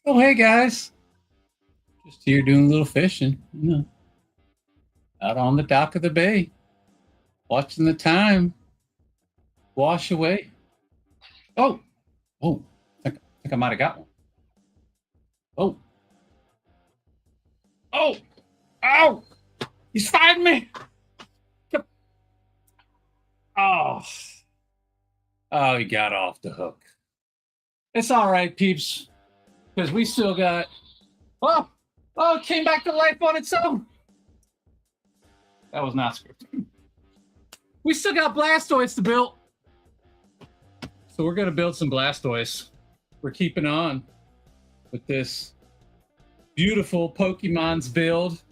Oh, hey guys. Just here doing a little fishing, out on the dock of the bay, watching the time wash away. Oh, oh, I think I might have got one. Oh, oh, ow! He's fighting me. Oh, oh, he got off the hook. It's all right, peeps, because we still got. Oh, oh, it came back to life on its own. That was not scripted. We still got Blastoise to build. So we're going to build some Blastoise. We're keeping on with this beautiful Pokemon's build.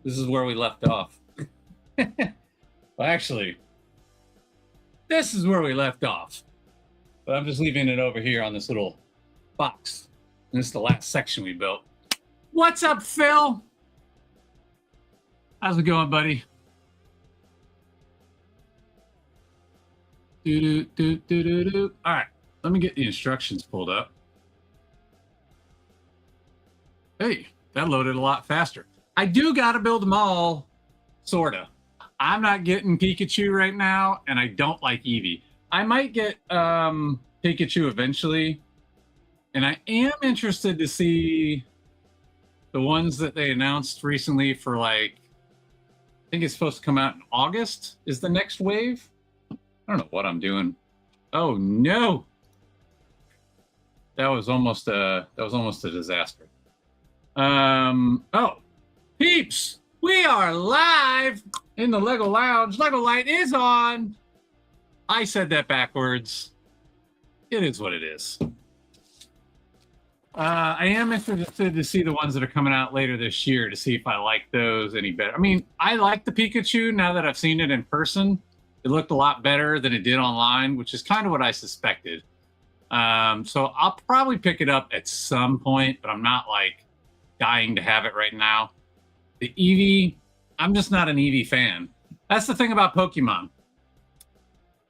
This is where we left off. Well, actually, this is where we left off. But I'm just leaving it over here on this little box. And this is the last section we built. What's up, Phil? How's it going, buddy? All right, let me get the instructions pulled up. Hey, that loaded a lot faster. I do got to build them all, sorta. I'm not getting Pikachu right now, and I don't like Eevee. I might get Pikachu eventually, and I am interested to see the ones that they announced recently for I think it's supposed to come out in August is the next wave. I don't know what I'm doing. Oh no. That was almost a disaster. Oh, peeps, we are live in the Lego Lounge. Lego Light is on. I said that backwards. It is what it is. I am interested to see the ones that are coming out later this year to see if I like those any better. I mean, I like the Pikachu now that I've seen it in person. It looked a lot better than it did online, which is kind of what I suspected. So I'll probably pick it up at some point, but I'm not dying to have it right now. The Eevee, I'm just not an Eevee fan. That's the thing about Pokemon.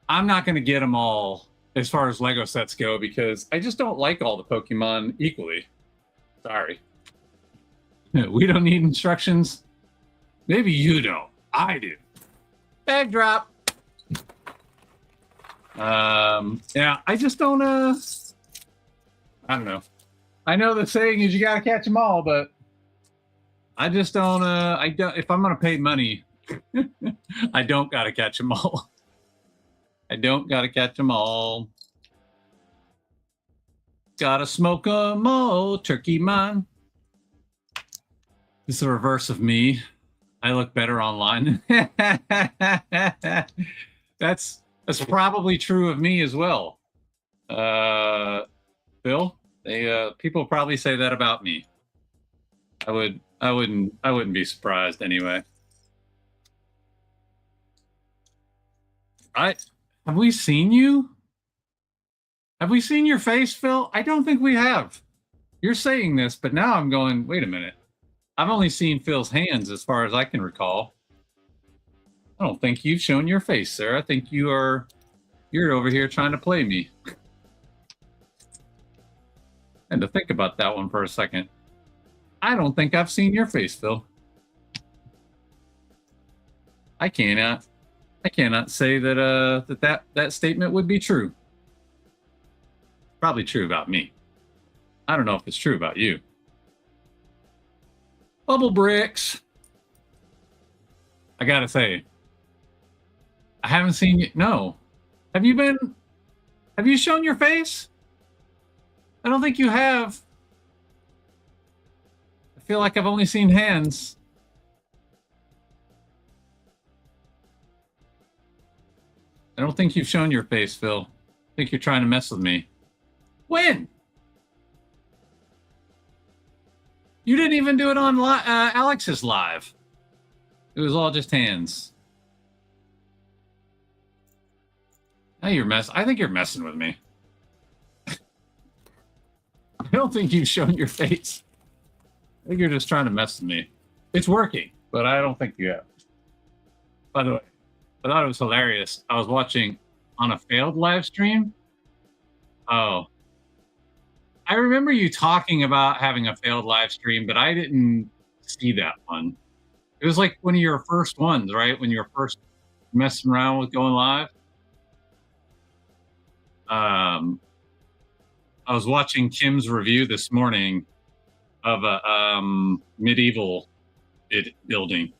I'm not going to get them all as far as Lego sets go because I just don't like all the Pokemon equally. Sorry. We don't need instructions. Maybe you don't. I do. Bag drop. Yeah, I just don't I don't know. I know the saying is you gotta catch them all, but I just don't if I'm gonna pay money, I don't gotta catch them all. I don't gotta catch them all. Gotta smoke them all, turkey man. This is the reverse of me. I look better online. That's probably true of me as well. Bill, people probably say that about me. I wouldn't be surprised anyway. Have we seen you? Have we seen your face, Phil? I don't think we have. You're saying this, but now I'm going, wait a minute. I've only seen Phil's hands as far as I can recall. I don't think you've shown your face, sir. I think you're over here trying to play me. And to think about that one for a second. I don't think I've seen your face, Phil. I cannot say that that statement would be true. Probably true about me. I don't know if it's true about you. Bubble bricks. I gotta say, I haven't seen you. No. Have you shown your face? I don't think you have. I feel like I've only seen hands. I don't think you've shown your face, Phil. I think you're trying to mess with me. When? You didn't even do it on Alex's live. It was all just hands. Now I think you're messing with me. I don't think you've shown your face. I think you're just trying to mess with me. It's working, but I don't think you have. By the way, I thought it was hilarious. I was watching on a failed live stream. Oh. I remember you talking about having a failed live stream, but I didn't see that one. It was like one of your first ones, right? When you were first messing around with going live. I was watching Kim's review this morning of a medieval building,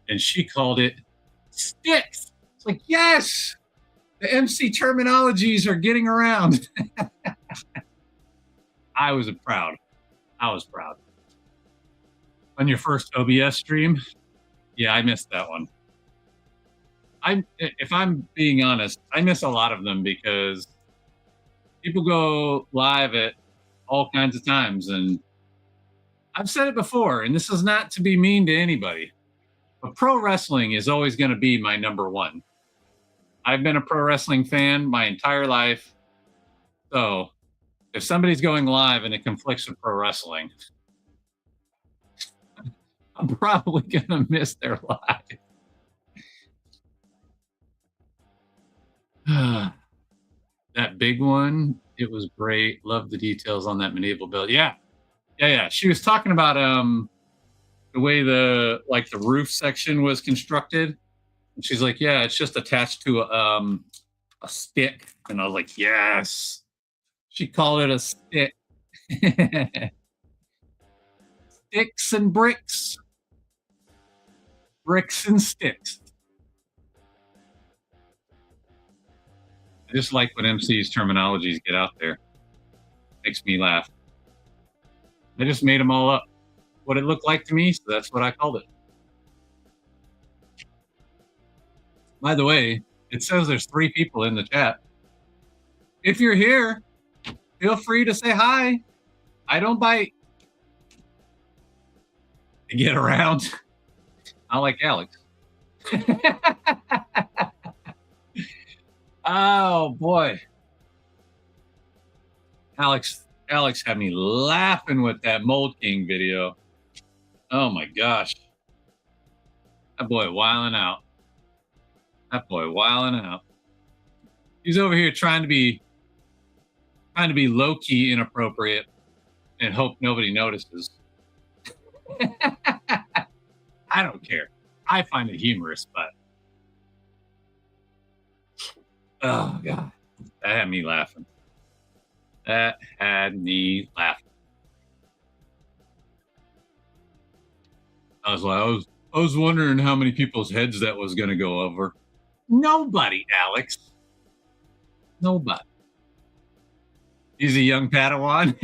and she called it sticks. It's like, yes, the MC terminologies are getting around. I was proud. On your first OBS stream, yeah, I missed that one. If I'm being honest, I miss a lot of them because people go live at all kinds of times, and I've said it before, and this is not to be mean to anybody, but pro wrestling is always going to be my number one. I've been a pro wrestling fan my entire life, so if somebody's going live and it conflicts with pro wrestling, I'm probably going to miss their live. That big one, it was great. Love the details on that medieval build. Yeah. She was talking about the way the roof section was constructed, and she's like, "Yeah, it's just attached to a stick." And I was like, "Yes." She called it a stick. Sticks and bricks. Bricks and sticks. I just like when MC's terminologies get out there. Makes me laugh. I just made them all up. What it looked like to me, so that's what I called it. By the way, it says there's 3 people in the chat. If you're here, feel free to say hi. I don't bite. To get around. I like Alex. Oh boy. Alex had me laughing with that Mold King video. Oh my gosh. That boy wilding out. He's over here trying to be low-key inappropriate and hope nobody notices. I don't care. I find it humorous, but oh god, that had me laughing. I was wondering how many people's heads that was going to go over. Nobody, Alex. Nobody. He's a young Padawan.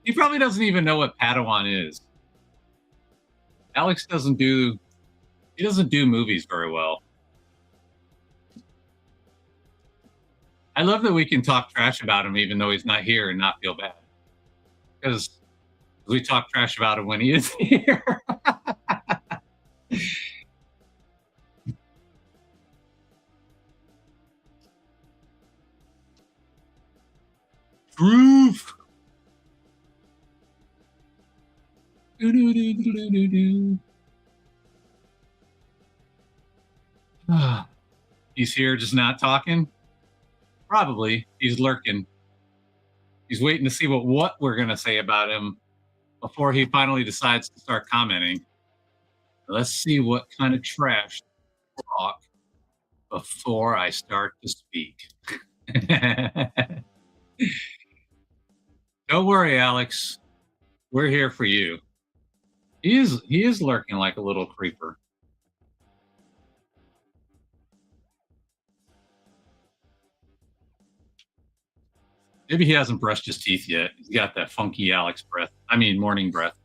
He probably doesn't even know what Padawan is. Alex doesn't do movies very well. I love that we can talk trash about him even though he's not here and not feel bad. Because we talk trash about him when he is here. Proof. He's here just not talking. Probably he's lurking. He's waiting to see what we're going to say about him before he finally decides to start commenting. Let's see what kind of trash talk before I start to speak. Don't worry, Alex. We're here for you. He is lurking like a little creeper. Maybe he hasn't brushed his teeth yet. He's got that funky Alex breath. I mean, morning breath.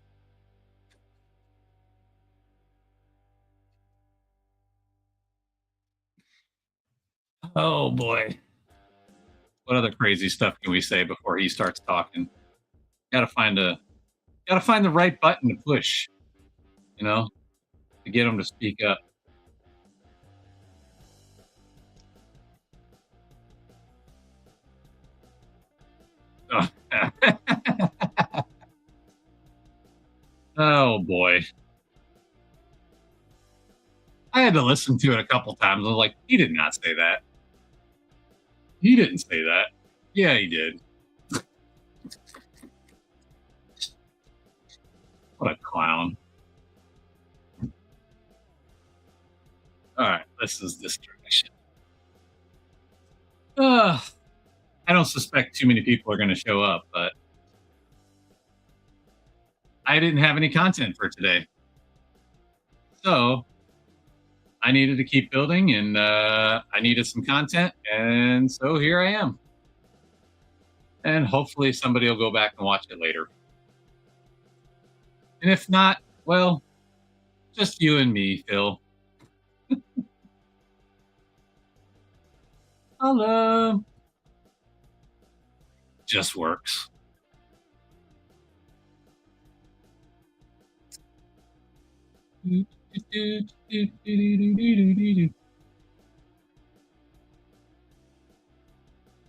Oh boy. What other crazy stuff can we say before he starts talking? Gotta find the right button to push, to get him to speak up. Oh. Oh boy. I had to listen to it a couple times. I was like, he did not say that. He didn't say that. Yeah, he did. What a clown. All right, this is this direction. I don't suspect too many people are going to show up, but I didn't have any content for today. So I needed to keep building and I needed some content. And so here I am. And hopefully somebody will go back and watch it later. And if not, well, just you and me, Phil. Hello. Just works.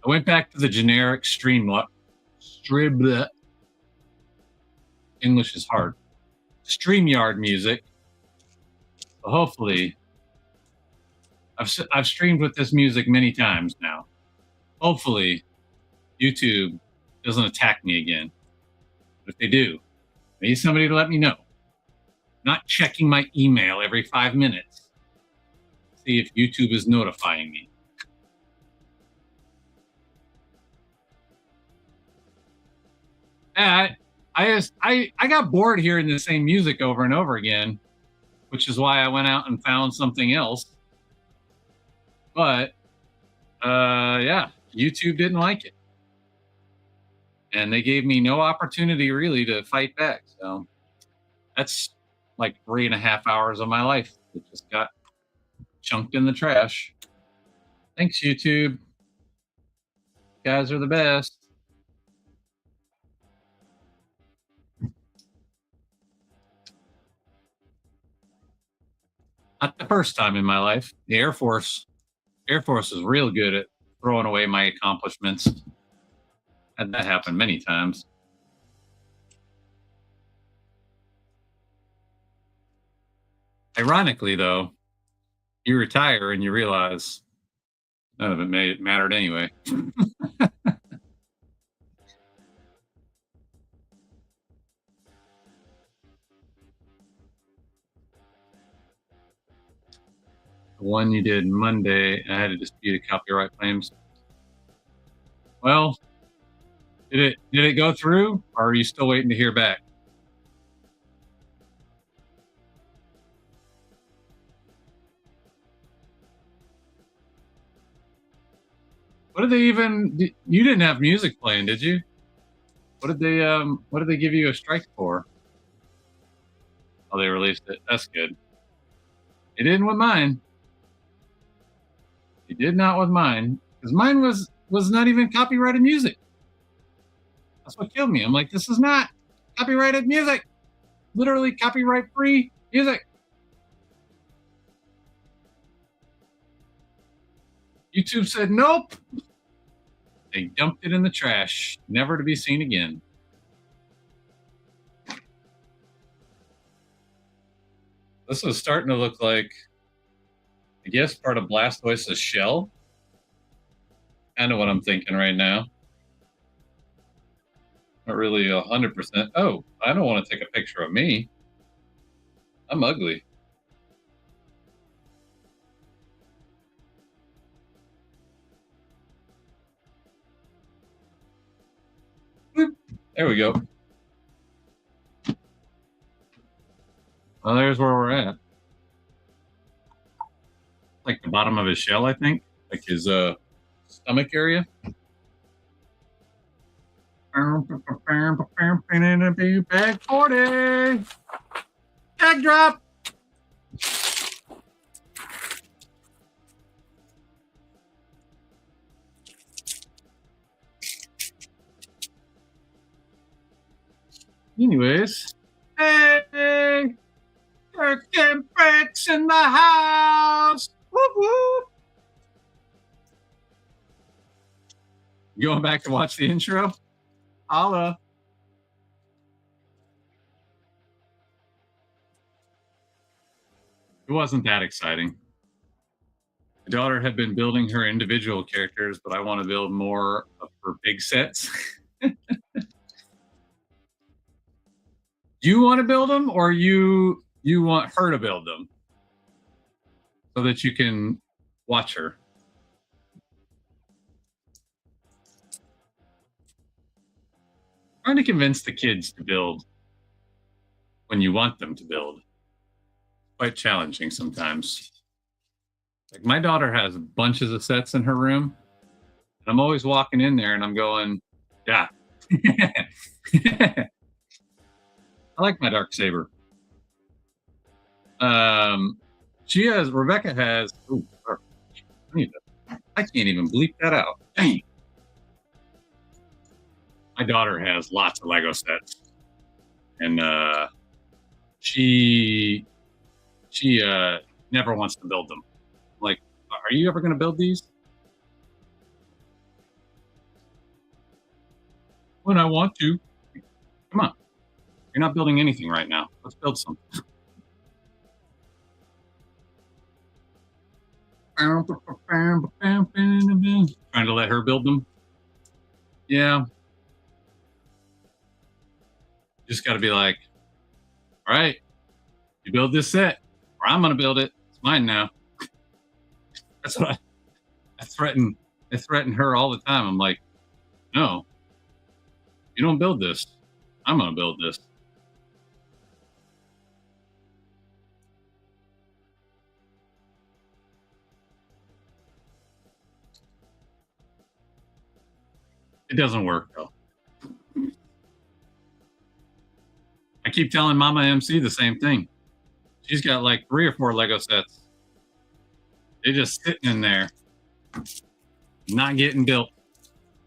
I went back to the generic English is hard. StreamYard music. So hopefully, I've streamed with this music many times now. Hopefully, YouTube doesn't attack me again. But if they do, I need somebody to let me know. Not checking my email every 5 minutes. See if YouTube is notifying me. I got bored hearing the same music over and over again, which is why I went out and found something else. But yeah, YouTube didn't like it, and they gave me no opportunity really to fight back. So that's like 3.5 hours of my life that just got chunked in the trash. Thanks, YouTube. You guys are the best. Not the first time in my life. The Air Force is real good at throwing away my accomplishments. Had that happen many times. Ironically, though, you retire and you realize none of it mattered anyway. The one you did Monday, I had to dispute copyright claims. Well, did it go through, or are you still waiting to hear back? What did they even? You didn't have music playing, did you? What did they give you a strike for? Oh, they released it. That's good. It didn't with mine. It did not with mine, because mine was not even copyrighted music. That's what killed me. I'm like, this is not copyrighted music. Literally copyright free music. YouTube said nope. They dumped it in the trash, never to be seen again. This is starting to look like, I guess, part of Blastoise's shell. Kind of what I'm thinking right now. Not really 100%. Oh, I don't want to take a picture of me. I'm ugly. Boop. There we go. Well, there's where we're at. Like the bottom of his shell, I think. Like his stomach area. Bag 40. Tag drop. Anyways, hey, Kirk and Bricks in the house. Whoop whoop. Going back to watch the intro? Holla. It wasn't that exciting. My daughter had been building her individual characters, but I want to build more of for big sets. You want to build them, or you want her to build them so that you can watch her? Trying to convince the kids to build when you want them to build. Quite challenging sometimes. Like my daughter has bunches of sets in her room. And I'm always walking in there and I'm going, yeah. I like my dark saber. Rebecca has. Ooh, I can't even bleep that out. Dang. My daughter has lots of Lego sets, and she never wants to build them. Like, are you ever going to build these? When I want to. Come on. You're not building anything right now. Let's build something. Trying to let her build them. Yeah. Just got to be like, all right, you build this set, or I'm going to build it. It's mine now. That's what I threaten. I threaten her all the time. I'm like, no, you don't build this. I'm going to build this. It doesn't work though. I keep telling Mama MC the same thing. She's got like 3 or 4 Lego sets. They're just sitting in there, not getting built.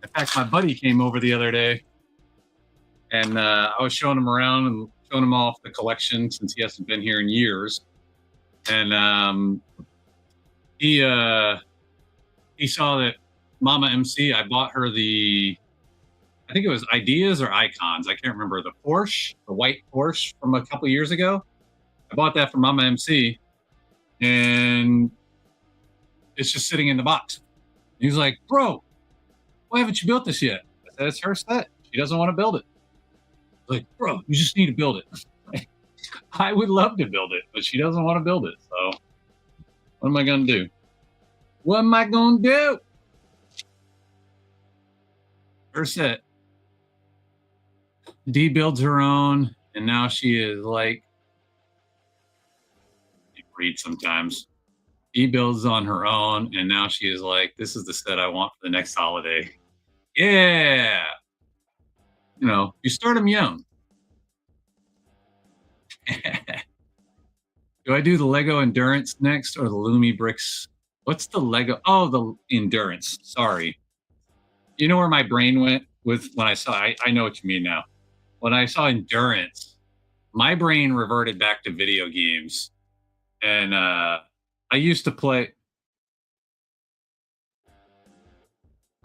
In fact, my buddy came over the other day, and I was showing him around and showing him off the collection since he hasn't been here in years. And he saw that Mama MC, I bought her I think it was Ideas or Icons. I can't remember. The Porsche, the white Porsche from a couple years ago. I bought that for Mama MC, and it's just sitting in the box. And he's like, bro, why haven't you built this yet? I said, it's her set. She doesn't want to build it. Like, bro, you just need to build it. I would love to build it, but she doesn't want to build it. So what am I going to do? What am I going to do? Her set. Dee builds her own, and now she is like, you read sometimes. Dee builds on her own, and now she is like, this is the set I want for the next holiday. Yeah. You know, you start them young. Do I do the Lego Endurance next or the Lumi Bricks? What's the Lego? Oh, the Endurance. Sorry. You know where my brain went with when I saw, I know what you mean now. When I saw Endurance, my brain reverted back to video games. And I used to play.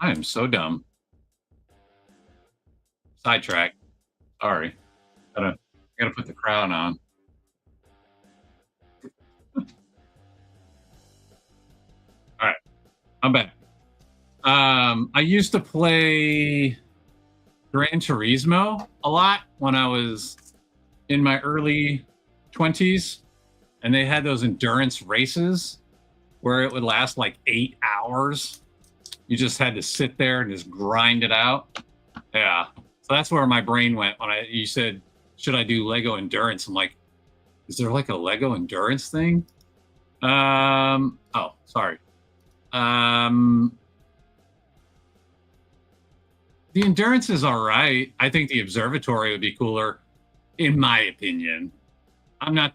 I am so dumb. Sidetrack. Sorry. Gotta put the crown on. All right. I'm back. I used to play Gran Turismo a lot when I was in my early 20s, and they had those endurance races where it would last like 8 hours. You just had to sit there and just grind it out. Yeah. So that's where my brain went when you said, should I do Lego Endurance? I'm like, is there like a Lego Endurance thing? Oh, sorry. The Endurance is all right. I think the Observatory would be cooler, in my opinion. I'm not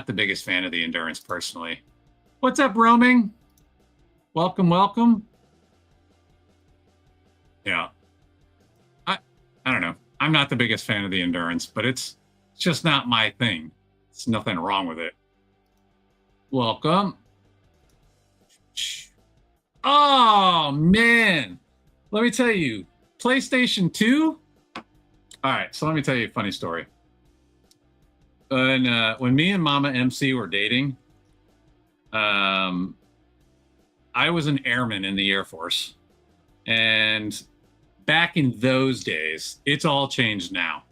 the biggest fan of the Endurance personally. What's up, Roaming? Welcome, welcome. Yeah. I don't know. I'm not the biggest fan of the Endurance, but it's just not my thing. There's nothing wrong with it. Welcome. Oh, man. Let me tell you, PlayStation 2. All right, so let me tell you a funny story. When me and Mama MC were dating, I was an airman in the Air Force. And back in those days, it's all changed now.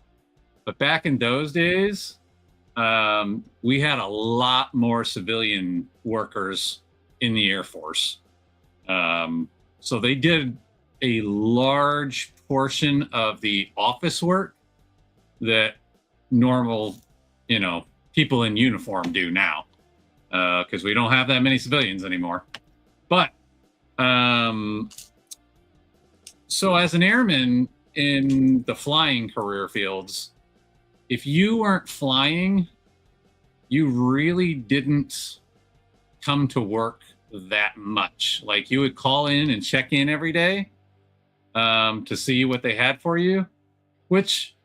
But back in those days, we had a lot more civilian workers in the Air Force. So they did a large portion of the office work that normal, people in uniform do now, because we don't have that many civilians anymore. But so as an airman in the flying career fields, if you weren't flying, you really didn't come to work that much. Like, you would call in and check in every day to see what they had for you, which,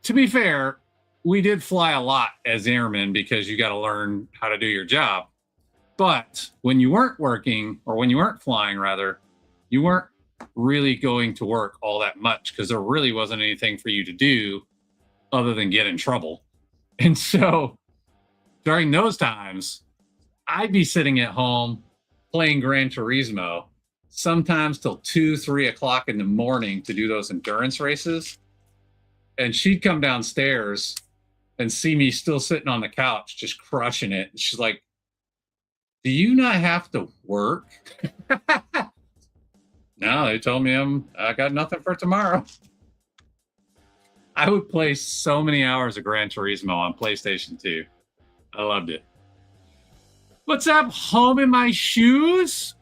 to be fair, we did fly a lot as airmen because you got to learn how to do your job. But when you weren't working, or when you weren't flying, rather, you weren't really going to work all that much because there really wasn't anything for you to do other than get in trouble. And so during those times, I'd be sitting at home playing Gran Turismo, sometimes till 2, 3 o'clock in the morning to do those endurance races. And she'd come downstairs and see me still sitting on the couch, just crushing it. And she's like, "Do you not have to work?" No, they told me I got nothing for tomorrow. I would play so many hours of Gran Turismo on PlayStation 2. I loved it. What's up, home in my shoes?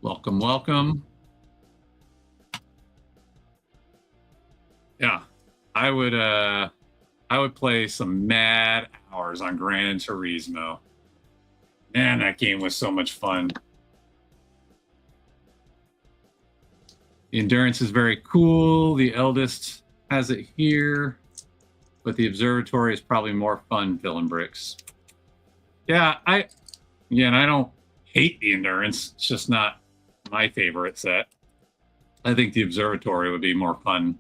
Welcome, welcome. Yeah, I would play some mad hours on Gran Turismo. Man, that game was so much fun. The endurance is very cool. The eldest has it here, but the observatory is probably more fun filling bricks. Yeah, I don't hate the endurance. It's just not my favorite set. I think the observatory would be more fun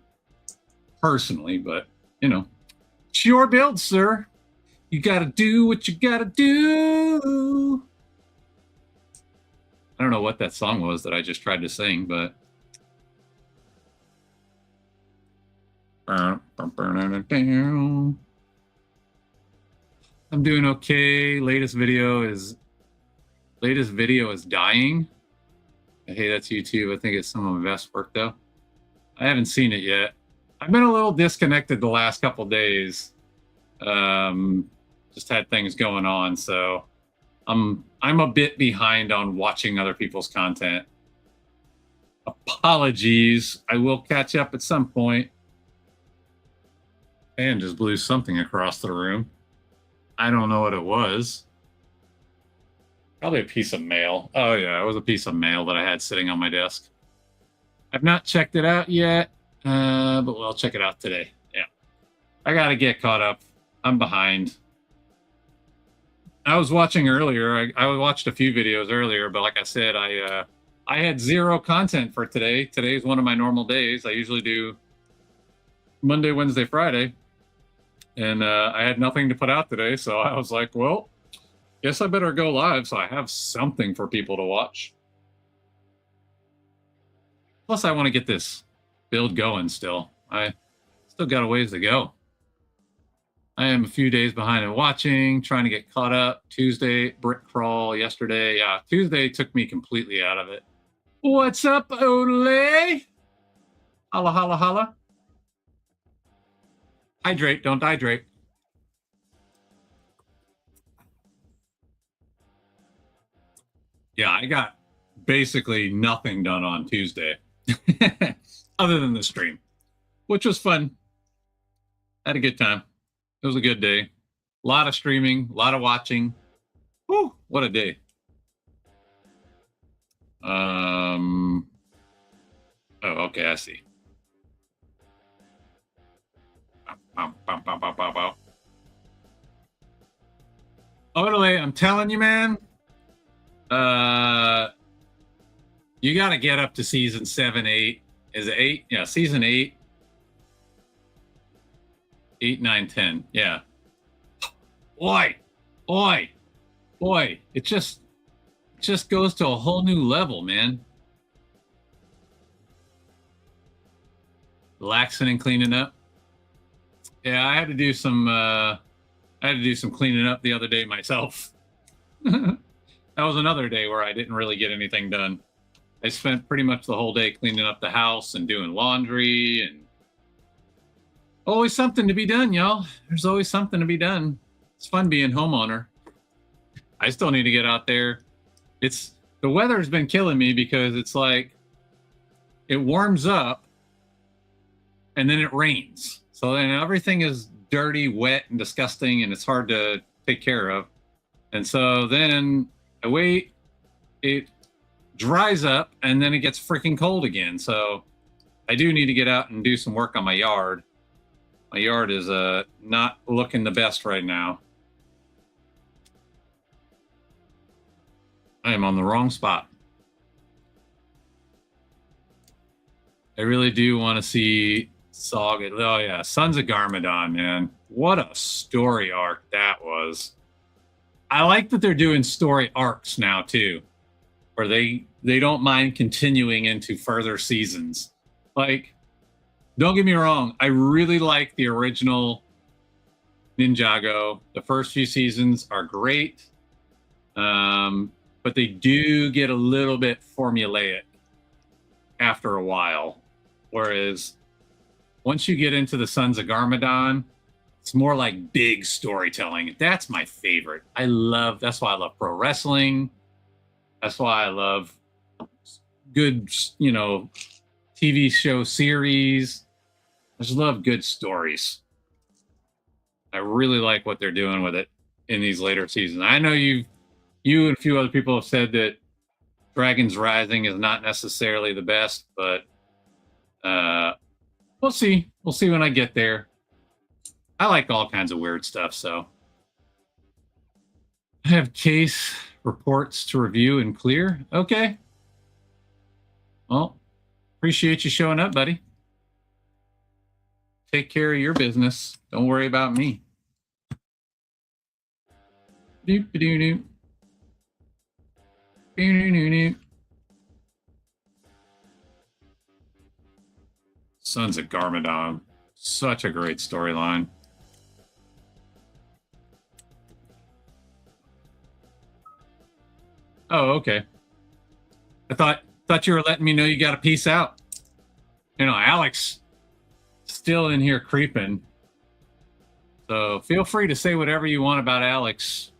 personally, but it's your build, sir. You got to do what you got to do. I don't know what that song was that I just tried to sing, but I'm doing okay. Latest video is dying. Hey, that's YouTube. I think it's some of my best work though. I haven't seen it yet. I've been a little disconnected the last couple days. Just had things going on, so I'm a bit behind on watching other people's content. Apologies. I will catch up at some point. And just blew something across the room. I don't know what it was. Probably a piece of mail. Oh yeah, it was a piece of mail that I had sitting on my desk. I've not checked it out yet, but we'll check it out today. Yeah, I gotta get caught up. I'm behind. I was watching earlier. I watched a few videos earlier, but like I said, I had zero content for today. Today's one of my normal days. I usually do Monday, Wednesday, Friday. And I had nothing to put out today, so I was like, well, guess I better go live so I have something for people to watch. Plus, I want to get this build going still. I still got a ways to go. I am a few days behind in watching, trying to get caught up. Tuesday, brick crawl yesterday. Yeah, Tuesday took me completely out of it. What's up, Ole? Holla, holla, holla. Hydrate, don't hydrate. Yeah, I got basically nothing done on Tuesday other than the stream, which was fun. Had a good time. It was a good day. A lot of streaming, a lot of watching. Whew, what a day. Oh, okay, I see. Totally, I'm telling you, man. You got to get up to season 7, 8. Is it 8? Yeah, season 8. 8, 9, 10. Yeah. Boy. It just just goes to a whole new level, man. Relaxing and cleaning up. Yeah, I had to do some cleaning up the other day myself. That was another day where I didn't really get anything done. I spent pretty much the whole day cleaning up the house and doing laundry, and always something to be done, y'all. There's always something to be done. It's fun being homeowner. I still need to get out there. It's the weather's been killing me because it's like it warms up and then it rains. So then everything is dirty, wet, and disgusting, and it's hard to take care of. And so then I wait, it dries up, and then it gets freaking cold again. So I do need to get out and do some work on my yard. My yard is not looking the best right now. I am on the wrong spot. I really do want to see Saga. Oh yeah, Sons of Garmadon, man. What a story arc that was. I like that they're doing story arcs now too, where they don't mind continuing into further seasons. Like, don't get me wrong, I really like the original Ninjago. The first few seasons are great, but they do get a little bit formulaic after a while. Whereas once you get into the Sons of Garmadon, it's more like big storytelling. That's my favorite. That's why I love pro wrestling. That's why I love good, TV show series. I just love good stories. I really like what they're doing with it in these later seasons. I know you and a few other people have said that Dragons Rising is not necessarily the best, but we'll see. We'll see when I get there. I like all kinds of weird stuff, so I have case reports to review and clear. Okay. Well, appreciate you showing up, buddy. Take care of your business. Don't worry about me. Doop-a-doo-doo. Doo-doo-doo-doo. Sons of Garmadon. Such a great storyline. Oh, okay. I thought you were letting me know you got to peace out. Alex still in here creeping. So feel free to say whatever you want about Alex.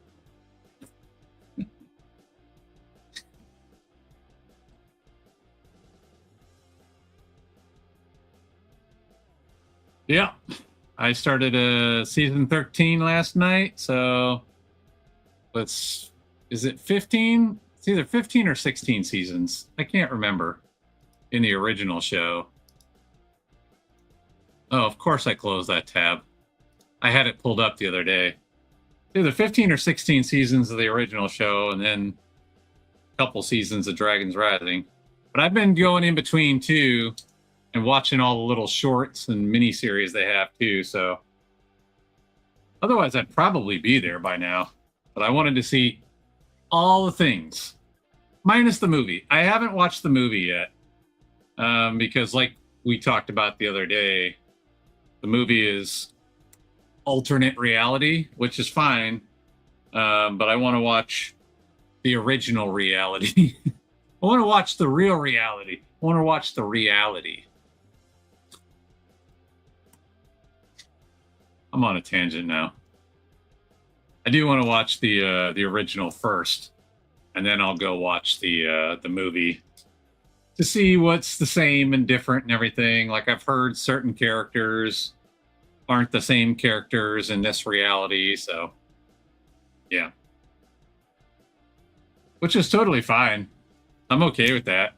Yeah. I started season 13 last night, so is it 15? It's either 15 or 16 seasons. I can't remember in the original show. Oh, of course I closed that tab. I had it pulled up the other day. Either 15 or 16 seasons of the original show, and then a couple seasons of Dragons Rising. But I've been going in between too and watching all the little shorts and mini series they have too. So otherwise, I'd probably be there by now. But I wanted to see all the things, minus the movie. I haven't watched the movie yet because, like we talked about the other day, the movie is alternate reality, which is fine. But I want to watch the original reality. I want to watch the real reality. I want to watch the reality. I'm on a tangent now. I do want to watch the original first, and then I'll go watch the movie to see what's the same and different and everything. Like, I've heard certain characters aren't the same characters in this reality, so yeah, which is totally fine. I'm okay with that.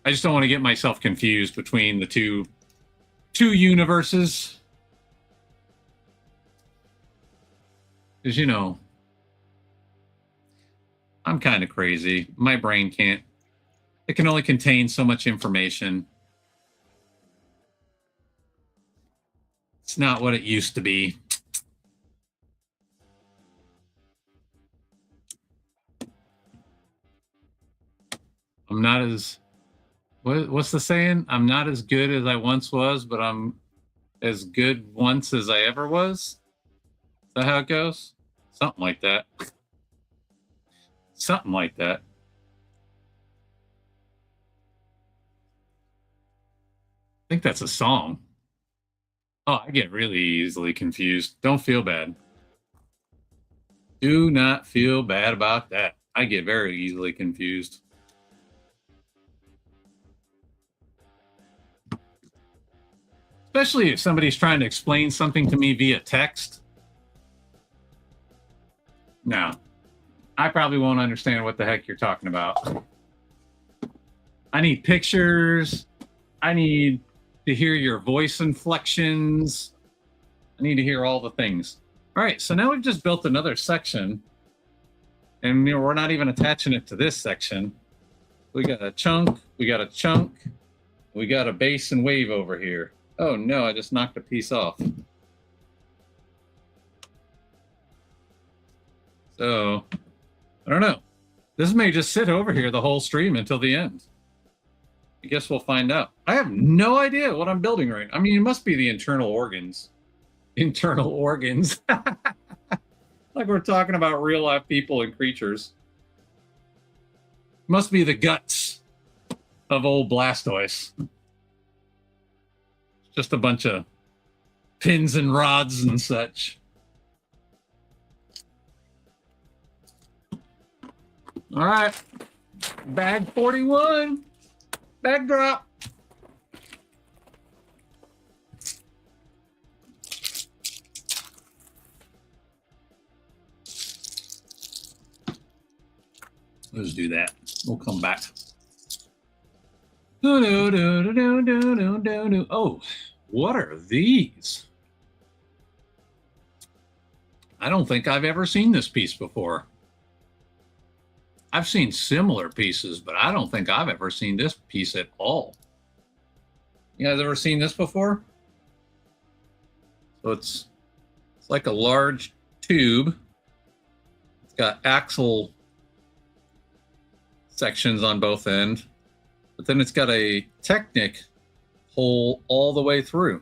I just don't want to get myself confused between the two universes. Because, I'm kind of crazy. My brain it can only contain so much information. It's not what it used to be. I'm not as what's the saying? I'm not as good as I once was, but I'm as good once as I ever was. Is that how it goes? Something like that. Something like that. I think that's a song. Oh, I get really easily confused. Don't feel bad. Do not feel bad about that. I get very easily confused. Especially if somebody's trying to explain something to me via text. No, I probably won't understand what the heck you're talking about. I need pictures. I need to hear your voice inflections. I need to hear all the things. All right, so now we've just built another section, and we're not even attaching it to this section. We got a chunk, we got a chunk, we got a base and wave over here. Oh no, I just knocked a piece off. So, I don't know. This may just sit over here the whole stream until the end. I guess we'll find out. I have no idea what I'm building right now. I mean, it must be the internal organs. Internal organs. Like we're talking about real life people and creatures. Must be the guts of old Blastoise. Just a bunch of pins and rods and such. All right. Bag 41. Bag drop. Let's do that. We'll come back. Oh, what are these? I don't think I've ever seen this piece before. I've seen similar pieces, but I don't think I've ever seen this piece at all. You guys ever seen this before? So it's like a large tube. It's got axle sections on both ends, but then it's got a Technic hole all the way through.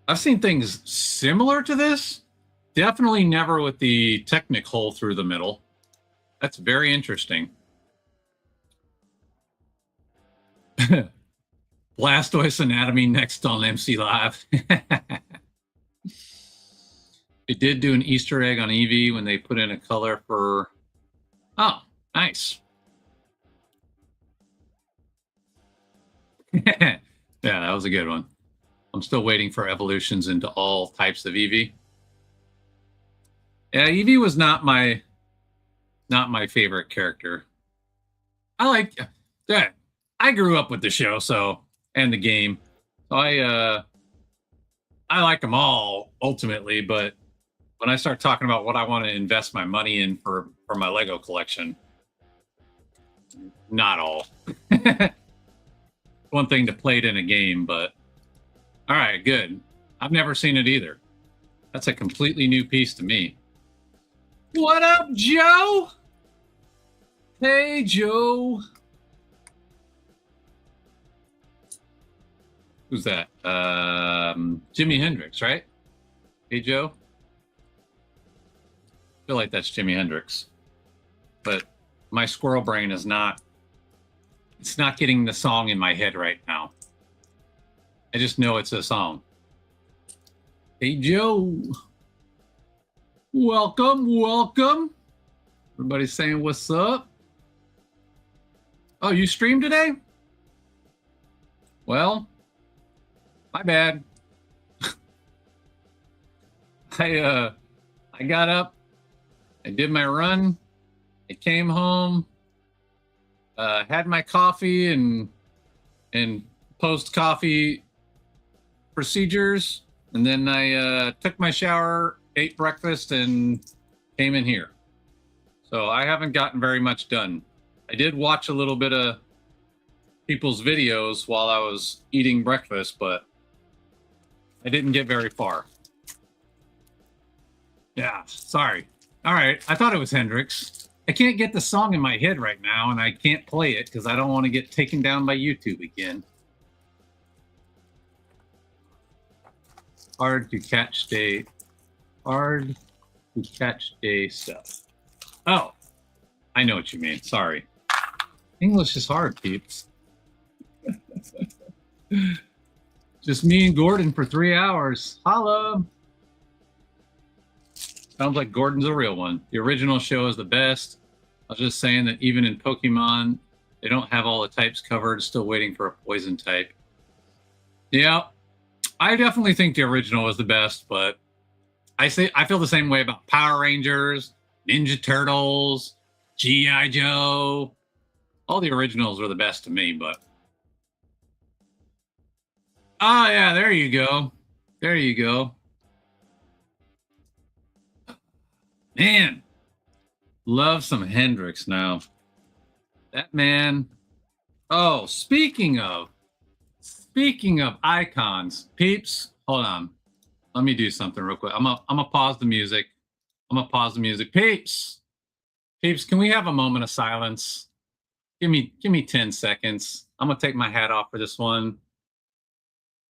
I've seen things similar to this. Definitely never with the Technic hole through the middle. That's very interesting. Blastoise anatomy next on MC Live. It did do an Easter egg on Eevee when they put in a color for... Oh, nice. Yeah, that was a good one. I'm still waiting for evolutions into all types of Eevee. Yeah, Eevee was not my favorite character. I like that. I grew up with the show, and the game. So I like them all ultimately, but when I start talking about what I want to invest my money in for my Lego collection, not all. One thing to play it in a game, but all right, good. I've never seen it either. That's a completely new piece to me. What up, Joe? Hey, Joe. Who's that? Jimi Hendrix, right? Hey, Joe. I feel like that's Jimi Hendrix, but my squirrel brain is not. It's not getting the song in my head right now. I just know it's a song. Hey, Joe. Welcome, welcome. Everybody's saying what's up. Oh, you streamed today? Well, my bad. I got up, I did my run, I came home, had my coffee and post coffee procedures, and then I took my shower, ate breakfast, and came in here. So I haven't gotten very much done. I did watch a little bit of people's videos while I was eating breakfast, but I didn't get very far. Yeah, sorry. All right, I thought it was Hendrix. I can't get the song in my head right now, and I can't play it because I don't want to get taken down by YouTube again. Hard to catch day stuff. Oh, I know what you mean. Sorry. English is hard, peeps. Just me and Gordon for 3 hours. Holla. Sounds like Gordon's a real one. The original show is the best. I was just saying that even in Pokemon, they don't have all the types covered. Still waiting for a poison type. Yeah, I definitely think the original was the best, but I feel the same way about Power Rangers, Ninja Turtles, G.I. Joe. All the originals were the best to me, but yeah, there you go. There you go. Man, love some Hendrix now. That man. Oh, speaking of icons, peeps, hold on. Let me do something real quick. I'm gonna pause the music. Peeps, can we have a moment of silence? Give me 10 seconds. I'm gonna take my hat off for this one.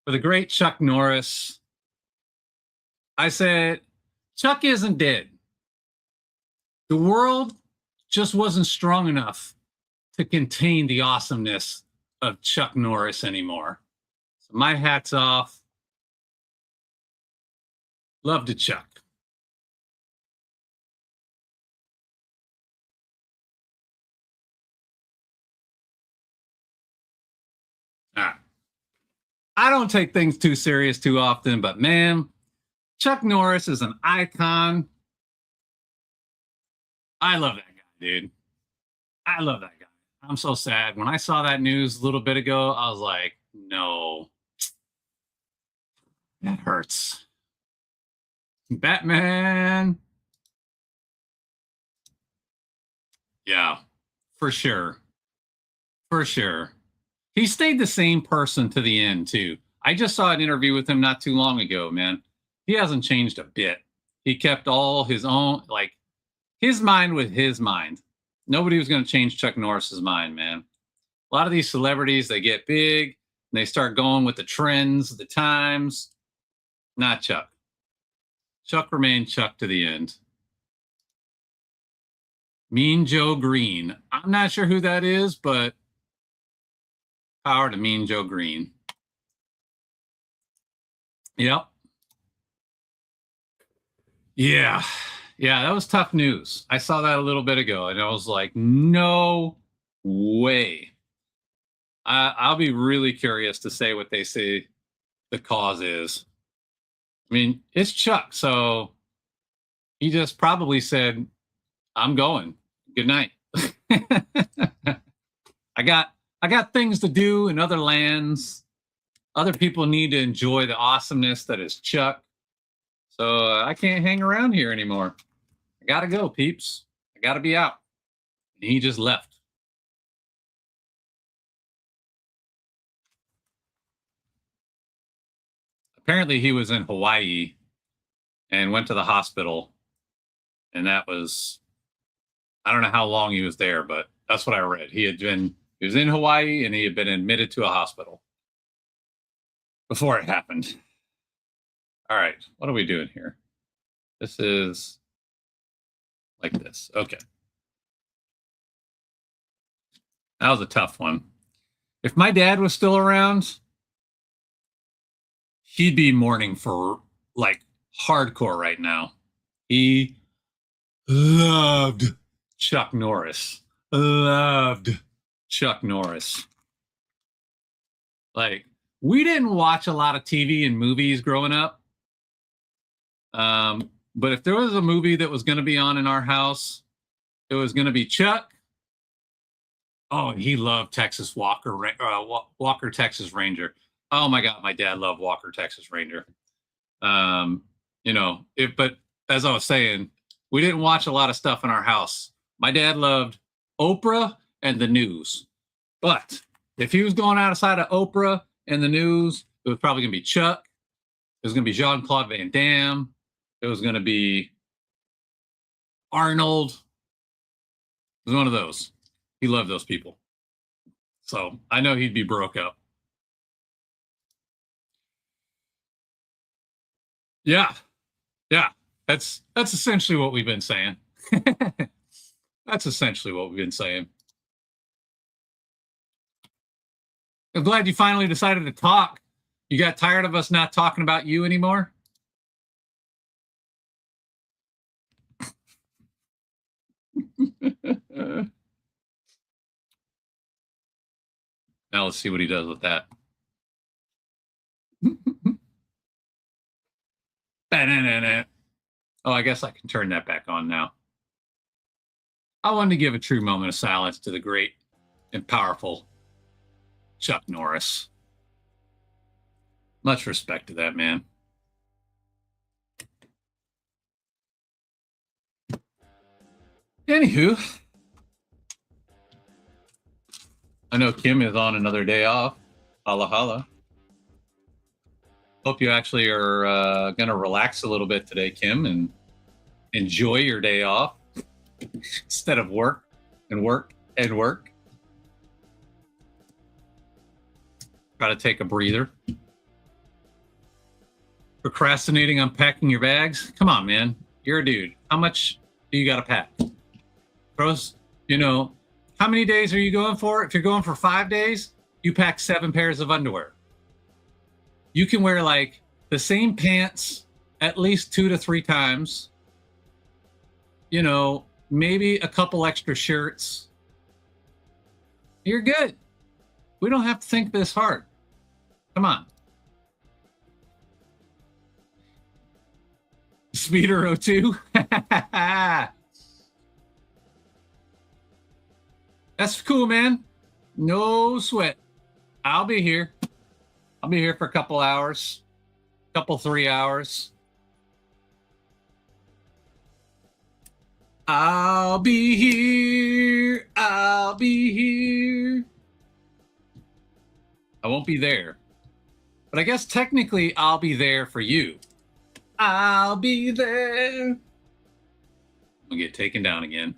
For the great Chuck Norris. I said, Chuck isn't dead. The world just wasn't strong enough to contain the awesomeness of Chuck Norris anymore. So my hat's off. Love to Chuck. I don't take things too serious too often, but man, Chuck Norris is an icon. I love that guy, dude. I love that guy. I'm so sad. When I saw that news a little bit ago, I was like, no, that hurts. Batman. Yeah, for sure. For sure. He stayed the same person to the end, too. I just saw an interview with him not too long ago, man. He hasn't changed a bit. He kept all his own, like, his mind with his mind. Nobody was going to change Chuck Norris's mind, man. A lot of these celebrities, they get big and they start going with the trends, the times. Not Chuck. Chuck remained Chuck to the end. Mean Joe Green. I'm not sure who that is, but power to Mean Joe Green. Yep. Yeah. Yeah, that was tough news. I saw that a little bit ago and I was like, no way. I'll be really curious to say what they say the cause is. I mean, it's Chuck, so he just probably said, I'm going. Good night. I got things to do in other lands. Other people need to enjoy the awesomeness that is Chuck. So I can't hang around here anymore. I gotta go, peeps. I gotta be out. And he just left. Apparently, he was in Hawaii and went to the hospital. And that was, I don't know how long he was there, but that's what I read. He was in Hawaii and he had been admitted to a hospital before it happened. All right, what are we doing here? This is like this. Okay. That was a tough one. If my dad was still around, he'd be mourning for like hardcore right now. He loved Chuck Norris. Loved Chuck Norris. Like, we didn't watch a lot of TV and movies growing up. But if there was a movie that was going to be on in our house, it was going to be Chuck. Oh, he loved Texas Walker, Walker Texas Ranger. Oh my God, my dad loved Walker Texas Ranger. But as I was saying, we didn't watch a lot of stuff in our house. My dad loved Oprah and the news. But if he was going outside of Oprah and the news, it was probably going to be Chuck. It was going to be Jean-Claude Van Damme. It was going to be Arnold was one of those. He loved those people. So I know he'd be broke up. Yeah. Yeah. That's essentially what we've been saying. That's essentially what we've been saying. I'm glad you finally decided to talk. You got tired of us not talking about you anymore? Now let's see what he does with that. Oh, I guess I can turn that back on now. I wanted to give a true moment of silence to the great and powerful Chuck Norris. Much respect to that man. Anywho, I know Kim is on another day off. Holla holla. Hope you actually are going to relax a little bit today, Kim, and enjoy your day off instead of work and work and work. Try to take a breather. Procrastinating on packing your bags? Come on, man. You're a dude. How much do you got to pack? Throws, how many days are you going for? If you're going for 5 days, you pack 7 pairs of underwear. You can wear like the same pants at least 2 to 3 times. Maybe a couple extra shirts. You're good. We don't have to think this hard. Come on. Speeder 02. That's cool, man. No sweat. I'll be here. I'll be here for a couple hours, 3 hours. I'll be here. I'll be here. I won't be there. But I guess technically I'll be there for you. I'll be there. I'll get taken down again.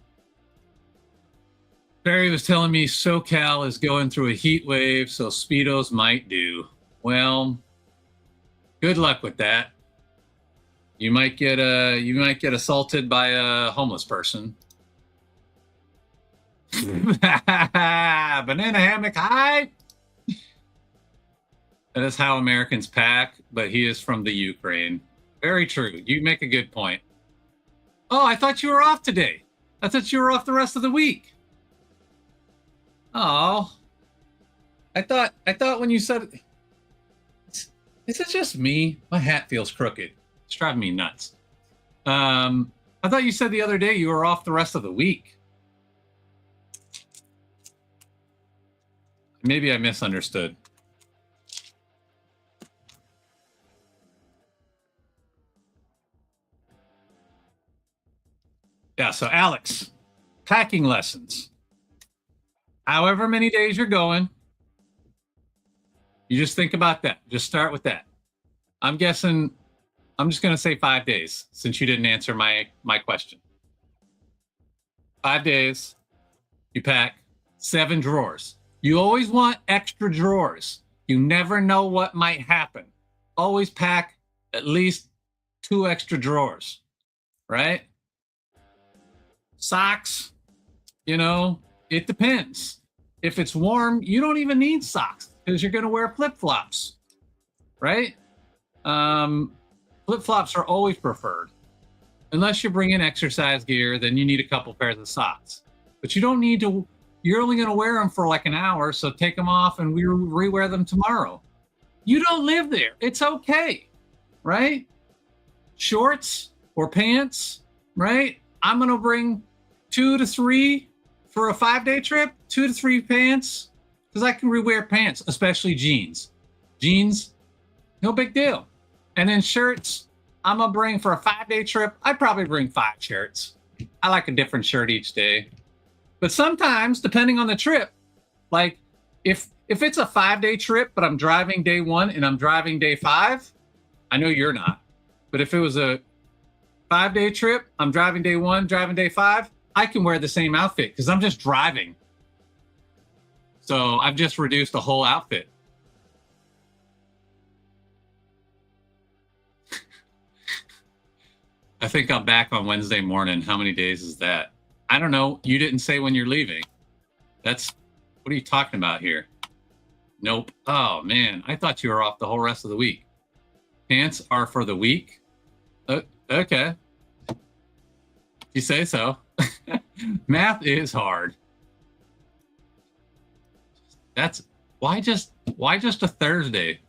Barry was telling me SoCal is going through a heat wave, so Speedos might do. Well, good luck with that. You might get assaulted by a homeless person. Banana hammock high. That is how Americans pack, but he is from the Ukraine. Very true. You make a good point. Oh, I thought you were off today. I thought you were off the rest of the week. Oh, I thought when you said, is it just me? My hat feels crooked. It's driving me nuts. I thought you said the other day you were off the rest of the week. Maybe I misunderstood. Yeah, so Alex, packing lessons. However many days you're going, you just think about that. Just start with that. I'm guessing, I'm just going to say 5 days since you didn't answer my question. 5 days, you pack 7 drawers. You always want extra drawers. You never know what might happen. Always pack at least 2 extra drawers, right? Socks, it depends. If it's warm, you don't even need socks because you're going to wear flip-flops, right? Flip-flops are always preferred. Unless you bring in exercise gear, then you need a couple pairs of socks. But you don't need to, you're only going to wear them for like an hour, so take them off and we rewear them tomorrow. You don't live there. It's okay, right? Shorts or pants, right? I'm going to bring 2 to 3 for a 5-day trip, 2 to 3 pants, because I can rewear pants, especially jeans. Jeans, no big deal. And then shirts, I'm going to bring for a 5-day trip, I'd probably bring 5 shirts. I like a different shirt each day. But sometimes, depending on the trip, like if it's a 5-day trip, but I'm driving day 1 and I'm driving day 5, I know you're not. But if it was a 5-day trip, I'm driving day 1, driving day 5, I can wear the same outfit because I'm just driving. So I've just reduced the whole outfit. I think I'm back on Wednesday morning. How many days is that? I don't know. You didn't say when you're leaving. What are you talking about here? Nope. Oh, man. I thought you were off the whole rest of the week. Pants are for the week? Okay. You say so. Math is hard. Why just a Thursday?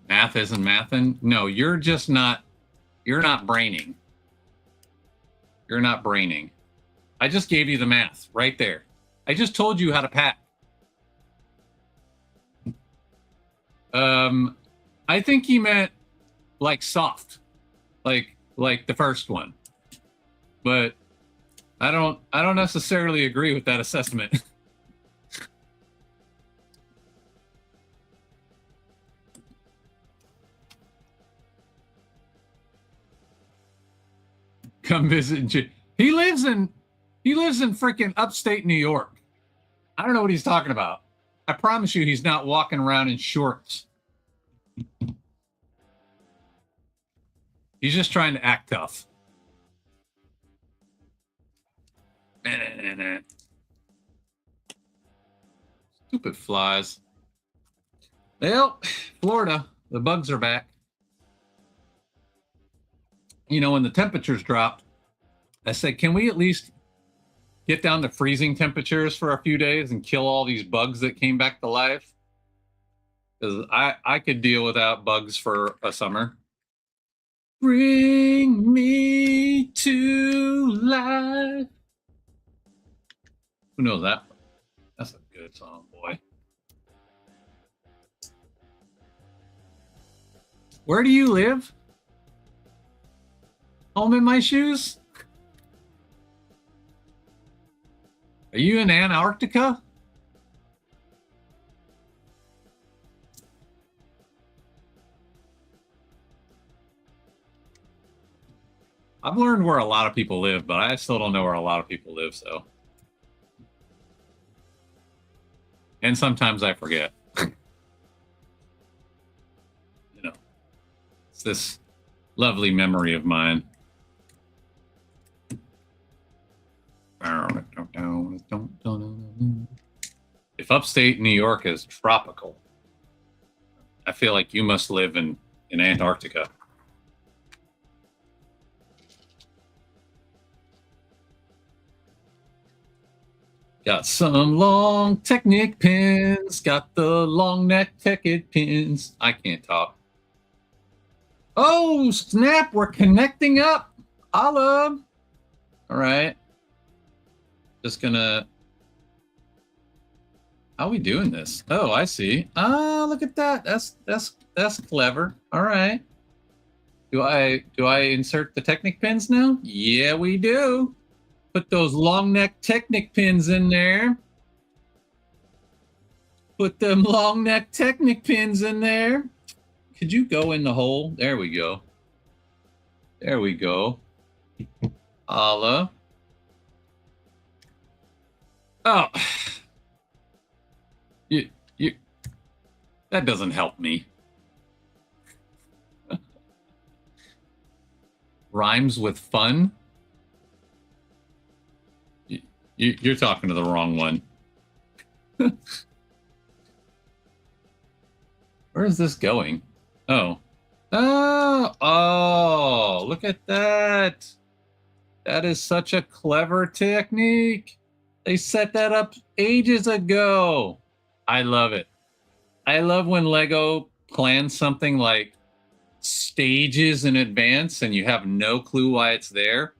Math isn't mathin'? No, you're not braining. You're not braining. I just gave you the math right there. I just told you how to pack. I think he meant like soft, like the first one. But I don't necessarily agree with that assessment. Come visit. He lives in freaking upstate New York. I don't know what he's talking about. I promise you he's not walking around in shorts. He's just trying to act tough. Stupid flies. Well, Florida, the bugs are back. You know, when the temperatures dropped, I said, can we at least get down to freezing temperatures for a few days and kill all these bugs that came back to life? Because I could deal without bugs for a summer. Bring me to life. Who knows that? That's a good song, boy. Where do you live? Home in my shoes? Are you in Antarctica? I've learned where a lot of people live, but I still don't know where a lot of people live, so. And sometimes I forget. You know, it's this lovely memory of mine. If upstate New York is tropical, I feel like you must live in Antarctica. Got some long Technic pins. Got the long neck Tekkit pins. I can't talk. Oh, snap. We're connecting up. Olive. All right. Just gonna. How are we doing this? Oh, I see. Ah, look at that. That's clever. All right. Do I insert the Technic pins now? Yeah, we do. Put those long neck Technic pins in there. Put them long neck Technic pins in there. Could you go in the hole? There we go. There we go. Allah. Oh. You that doesn't help me. Rhymes with fun? You're talking to the wrong one. Where is this going? Oh. Oh, look at that. That is such a clever technique. They set that up ages ago. I love it. I love when Lego plans something like stages in advance and you have no clue why it's there.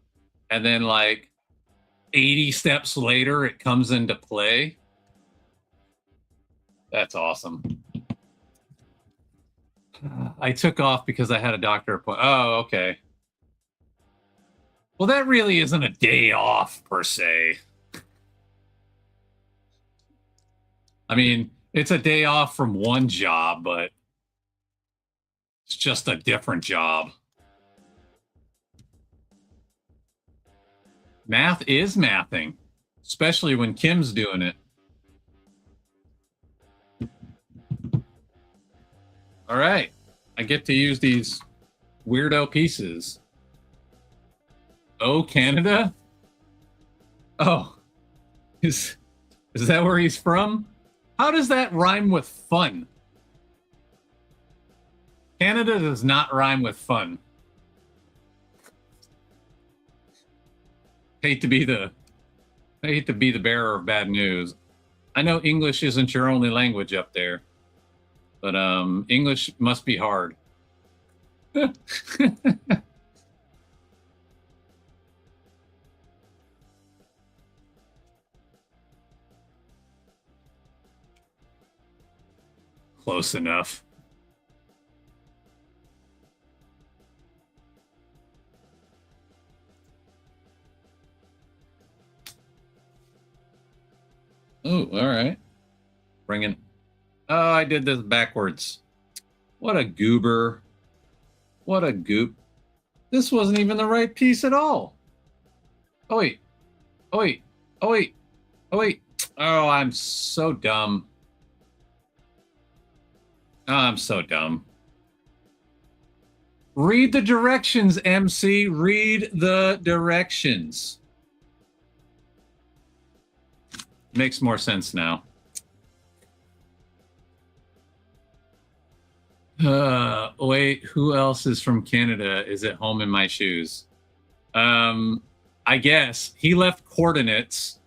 And then like 80 steps later, it comes into play. That's awesome. I took off because I had a doctor appointment. Oh, okay. Well, that really isn't a day off per se. I mean, it's a day off from one job, but It's just a different job. Math is mathing, especially when Kim's doing it. All right. I get to use these weirdo pieces. Oh, Canada? Oh. Is that where he's from? How does that rhyme with fun? Canada does not rhyme with fun. Hate to be the bearer of bad news. I know English isn't your only language up there, but English must be hard. Close enough. Oh, all right. Bringing. Oh, I did this backwards. What a goober. What a goop. This wasn't even the right piece at all. Oh, wait. Oh, wait. Oh, wait. Oh, wait. Oh, I'm so dumb. Oh, I'm so dumb. Read the directions, MC. Read the directions. Makes more sense now. Wait, who else is from Canada? Is at home in my shoes? I guess he left coordinates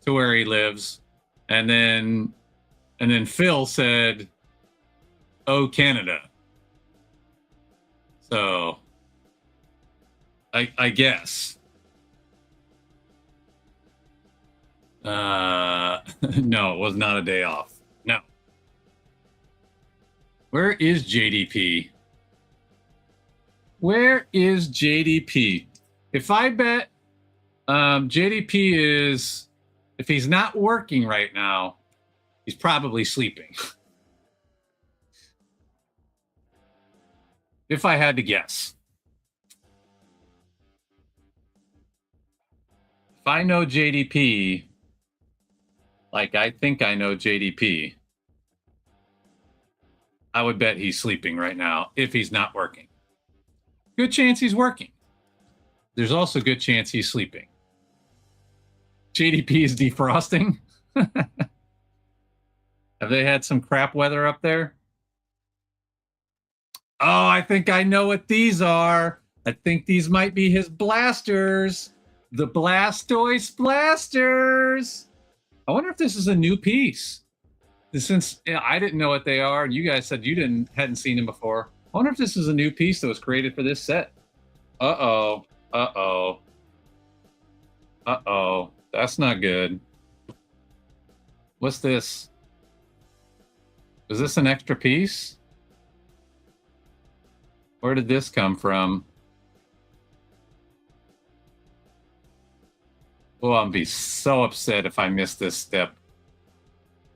to where he lives, and then Phil said, "Oh, Canada." So I guess. No, it was not a day off. No. Where is JDP? Where is JDP? If I bet JDP is, if he's not working right now, he's probably sleeping. If I had to guess. If I know JDP, like I think I know JDP, I would bet he's sleeping right now if he's not working. Good chance he's working. There's also a good chance he's sleeping. JDP is defrosting. Have they had some crap weather up there? Oh, I think I know what these are. I think these might be his blasters. The Blastoise blasters. I wonder if this is a new piece. Since I didn't know what they are, and you guys said you hadn't seen them before. I wonder if this is a new piece that was created for this set. Uh-oh. Uh-oh. Uh-oh. That's not good. What's this? Is this an extra piece? Where did this come from? Oh, I'll be so upset if I miss this step.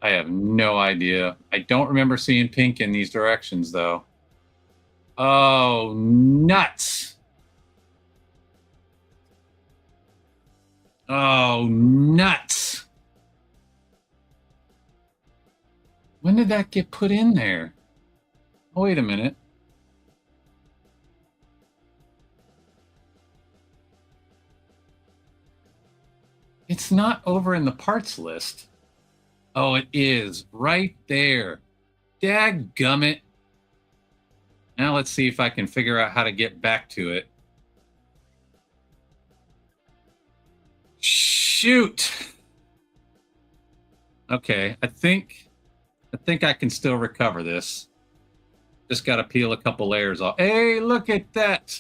I have no idea. I don't remember seeing pink in these directions, though. Oh, nuts. Oh, nuts. When did that get put in there? Oh, wait a minute. It's not over in the parts list. Oh, it is right there. Dadgummit. Now let's see if I can figure out how to get back to it. Shoot. Okay, I think I can still recover this. Just got to peel a couple layers off. Hey, look at that.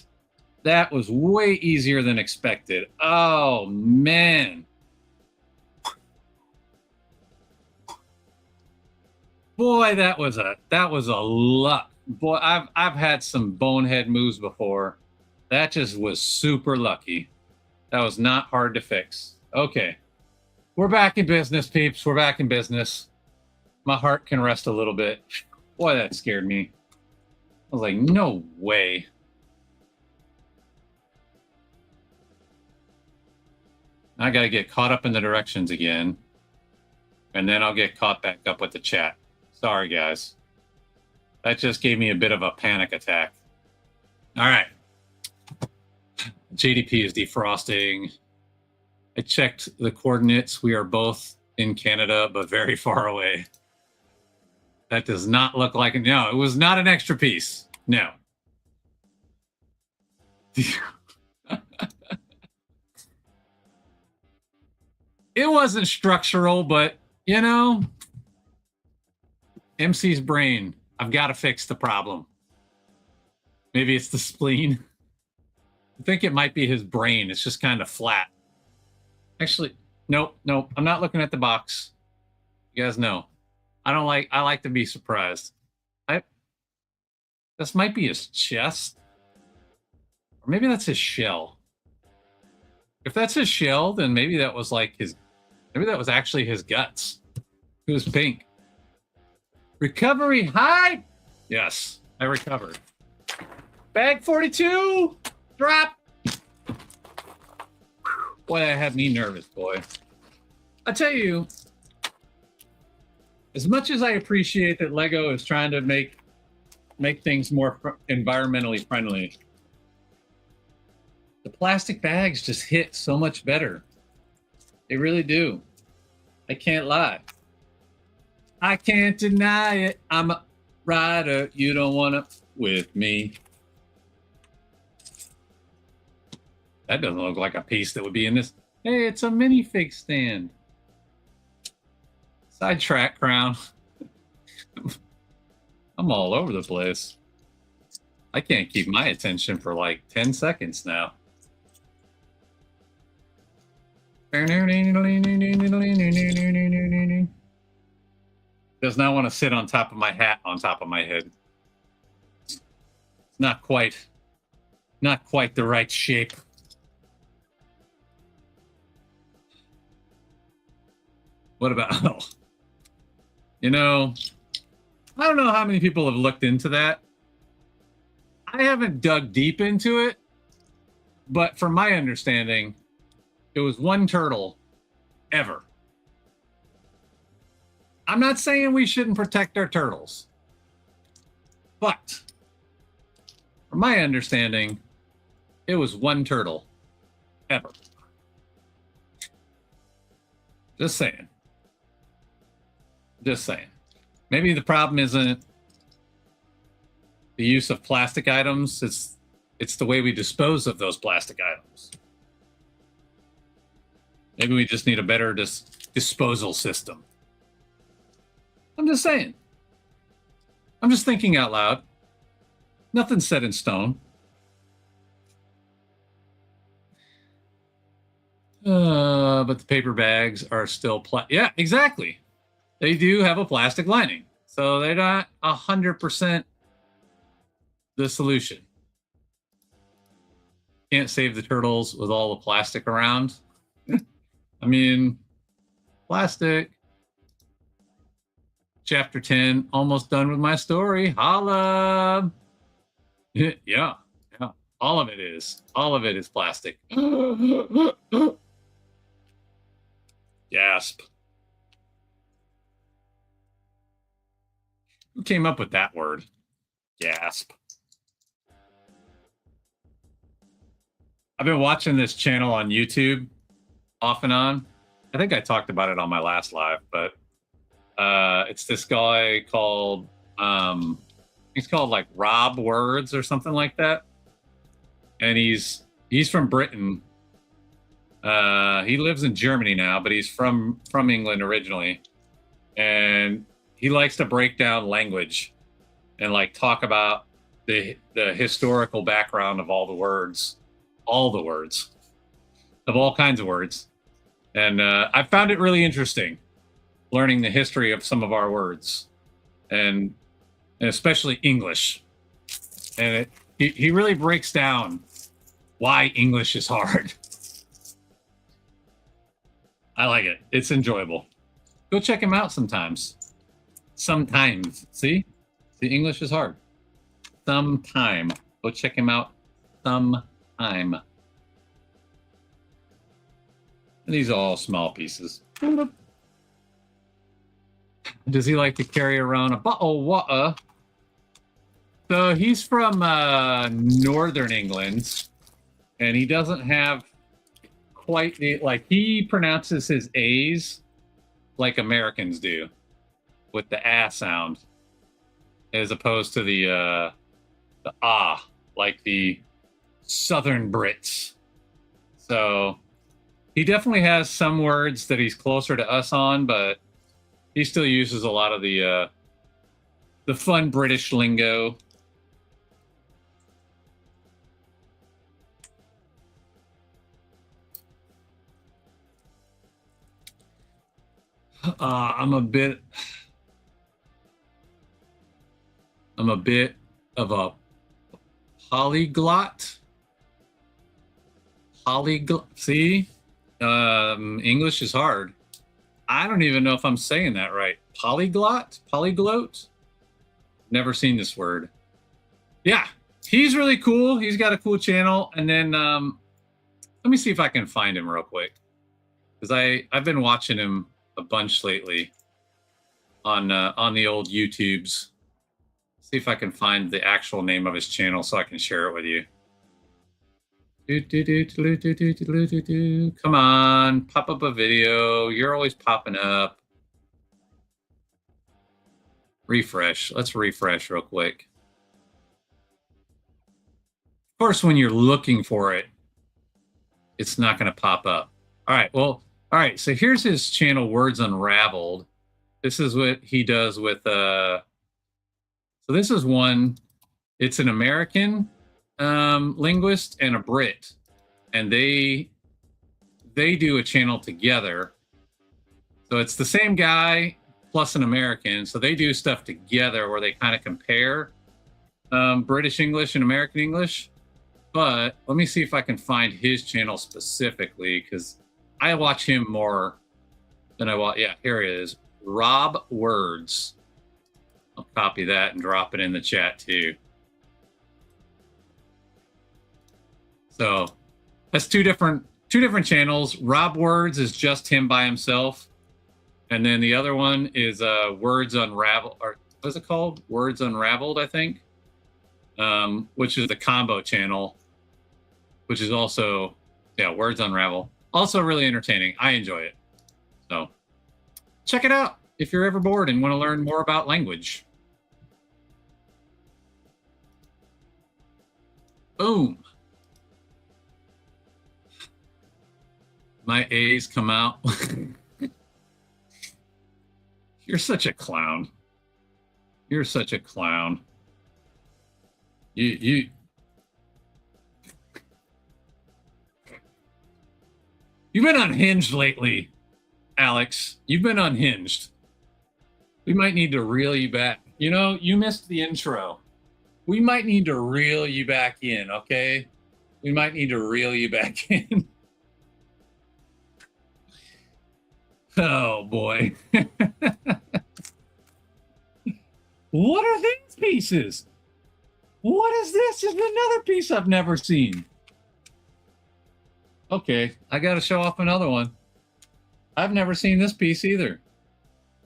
That was way easier than expected. Oh, man. Boy, that was a luck. Boy, I've had some bonehead moves before. That just was super lucky. That was not hard to fix. Okay. We're back in business, peeps. We're back in business. My heart can rest a little bit. Boy, that scared me. was like, no way. I got to get caught up in the directions again. And then I'll get caught back up with the chat. Sorry, guys. That just gave me a bit of a panic attack. All right. JDP is defrosting. I checked the coordinates. We are both in Canada, but very far away. That does not look like it. No, it was not an extra piece. No. It wasn't structural, but, you know, MC's brain. I've got to fix the problem. Maybe it's the spleen. I think it might be his brain. It's just kind of flat. Actually, nope. I'm not looking at the box. You guys know. I like to be surprised. This might be his chest. Or maybe that's his shell. If that's his shell, then maybe that was like maybe that was actually his guts. It was pink. Recovery high? Yes, I recovered. Bag 42, drop. Boy, that had me nervous, boy. I tell you, as much as I appreciate that Lego is trying to make things more environmentally friendly, the plastic bags just hit so much better. They really do. I can't lie. I can't deny it. I'm a rider. You don't want to with me. That doesn't look like a piece that would be in this. Hey, it's a minifig stand. Sidetrack crown. I'm all over the place. I can't keep my attention for like 10 seconds now. Does not want to sit on top of my hat on top of my head. It's not quite the right shape. What about, oh, you know, I don't know how many people have looked into that. I haven't dug deep into it, but from my understanding, it was one turtle ever. I'm not saying we shouldn't protect our turtles, but from my understanding, it was one turtle ever. Just saying. Just saying. Maybe the problem isn't the use of plastic items. It's the way we dispose of those plastic items. Maybe we just need a better disposal system. I'm just saying. I'm just thinking out loud. Nothing's set in stone. But the paper bags are still yeah, exactly. They do have a plastic lining, so they're not 100% the solution. Can't save the turtles with all the plastic around. I mean, plastic. Chapter 10, almost done with my story. Holla! Yeah. All of it is. All of it is plastic. Gasp. Who came up with that word? Gasp. I've been watching this channel on YouTube off and on. I think I talked about it on my last live, but it's this guy called he's called like Rob Words or something like that. And he's from Britain. He lives in Germany now, but he's from England originally. And he likes to break down language and like talk about the historical background of all the words of all kinds of words. And I found it really interesting learning the history of some of our words and especially English. And he really breaks down why English is hard. I like it. It's enjoyable. Go check him out sometimes. See? The English is hard. sometime. Go check him out sometime. And these are all small pieces. Does he like to carry around a bottle of water? So he's from northern England, and he doesn't have quite the, like, he pronounces his A's like Americans do, with the ah sound, as opposed to the ah, like the Southern Brits. So he definitely has some words that he's closer to us on, but he still uses a lot of the fun British lingo. I'm a bit of a polyglot. See, English is hard. I don't even know if I'm saying that right. Polyglot. Never seen this word. Yeah, he's really cool. He's got a cool channel. And then let me see if I can find him real quick, because I've been watching him a bunch lately on the old YouTubes. See if I can find the actual name of his channel so I can share it with you. Come on, pop up a video. You're always popping up. Refresh. Let's refresh real quick. Of course, when you're looking for it, it's not going to pop up. All right. Well, all right. So here's his channel, Words Unraveled. This is what he does with so this is one. It's an American linguist and a Brit, and they do a channel together. So it's the same guy plus an American. So they do stuff together where they kind of compare British English and American English. But let me see if I can find his channel specifically, because I watch him more than I watch. Yeah, here it is. Rob Words. I'll copy that and drop it in the chat too. So that's two different channels. Rob Words is just him by himself, and then the other one is Words Unraveled, or what's it called? Words Unraveled, I think, which is the combo channel, which is also, yeah, Words Unravel. Also really entertaining. I enjoy it. So check it out if you're ever bored and want to learn more about language. Boom. My A's come out. You're such a clown. You're such a clown. You've been unhinged lately, Alex. You've been unhinged. We might need to reel you back. You know, you missed the intro. We might need to reel you back in, okay? We might need to reel you back in. Oh, boy. What are these pieces? What is this? This is another piece I've never seen. Okay, I got to show off another one. I've never seen this piece either.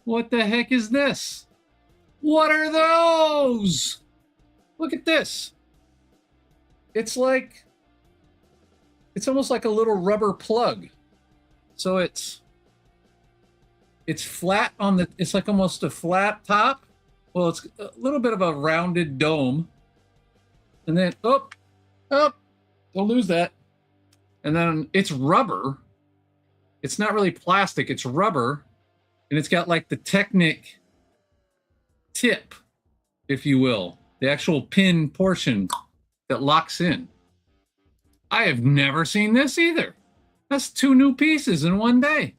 What the heck is this? What are those? Look at this. It's like, it's almost like a little rubber plug. So it's flat on the, it's like almost a flat top. Well, it's a little bit of a rounded dome. And then, oh, don't lose that. And then it's rubber. It's not really plastic, it's rubber. And it's got like the Technic tip, if you will, the actual pin portion that locks in. I have never seen this either. That's two new pieces in one day.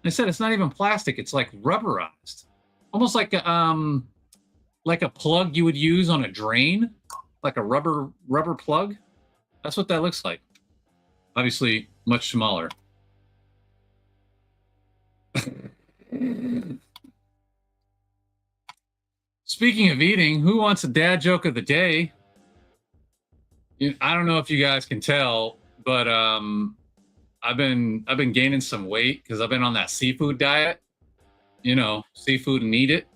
I said it's not even plastic, it's like rubberized. Almost like a plug you would use on a drain, like a rubber plug. That's what that looks like. Obviously, much smaller. Speaking of eating, who wants a dad joke of the day? I don't know if you guys can tell, but I've been gaining some weight because I've been on that seafood diet. Seafood and eat it.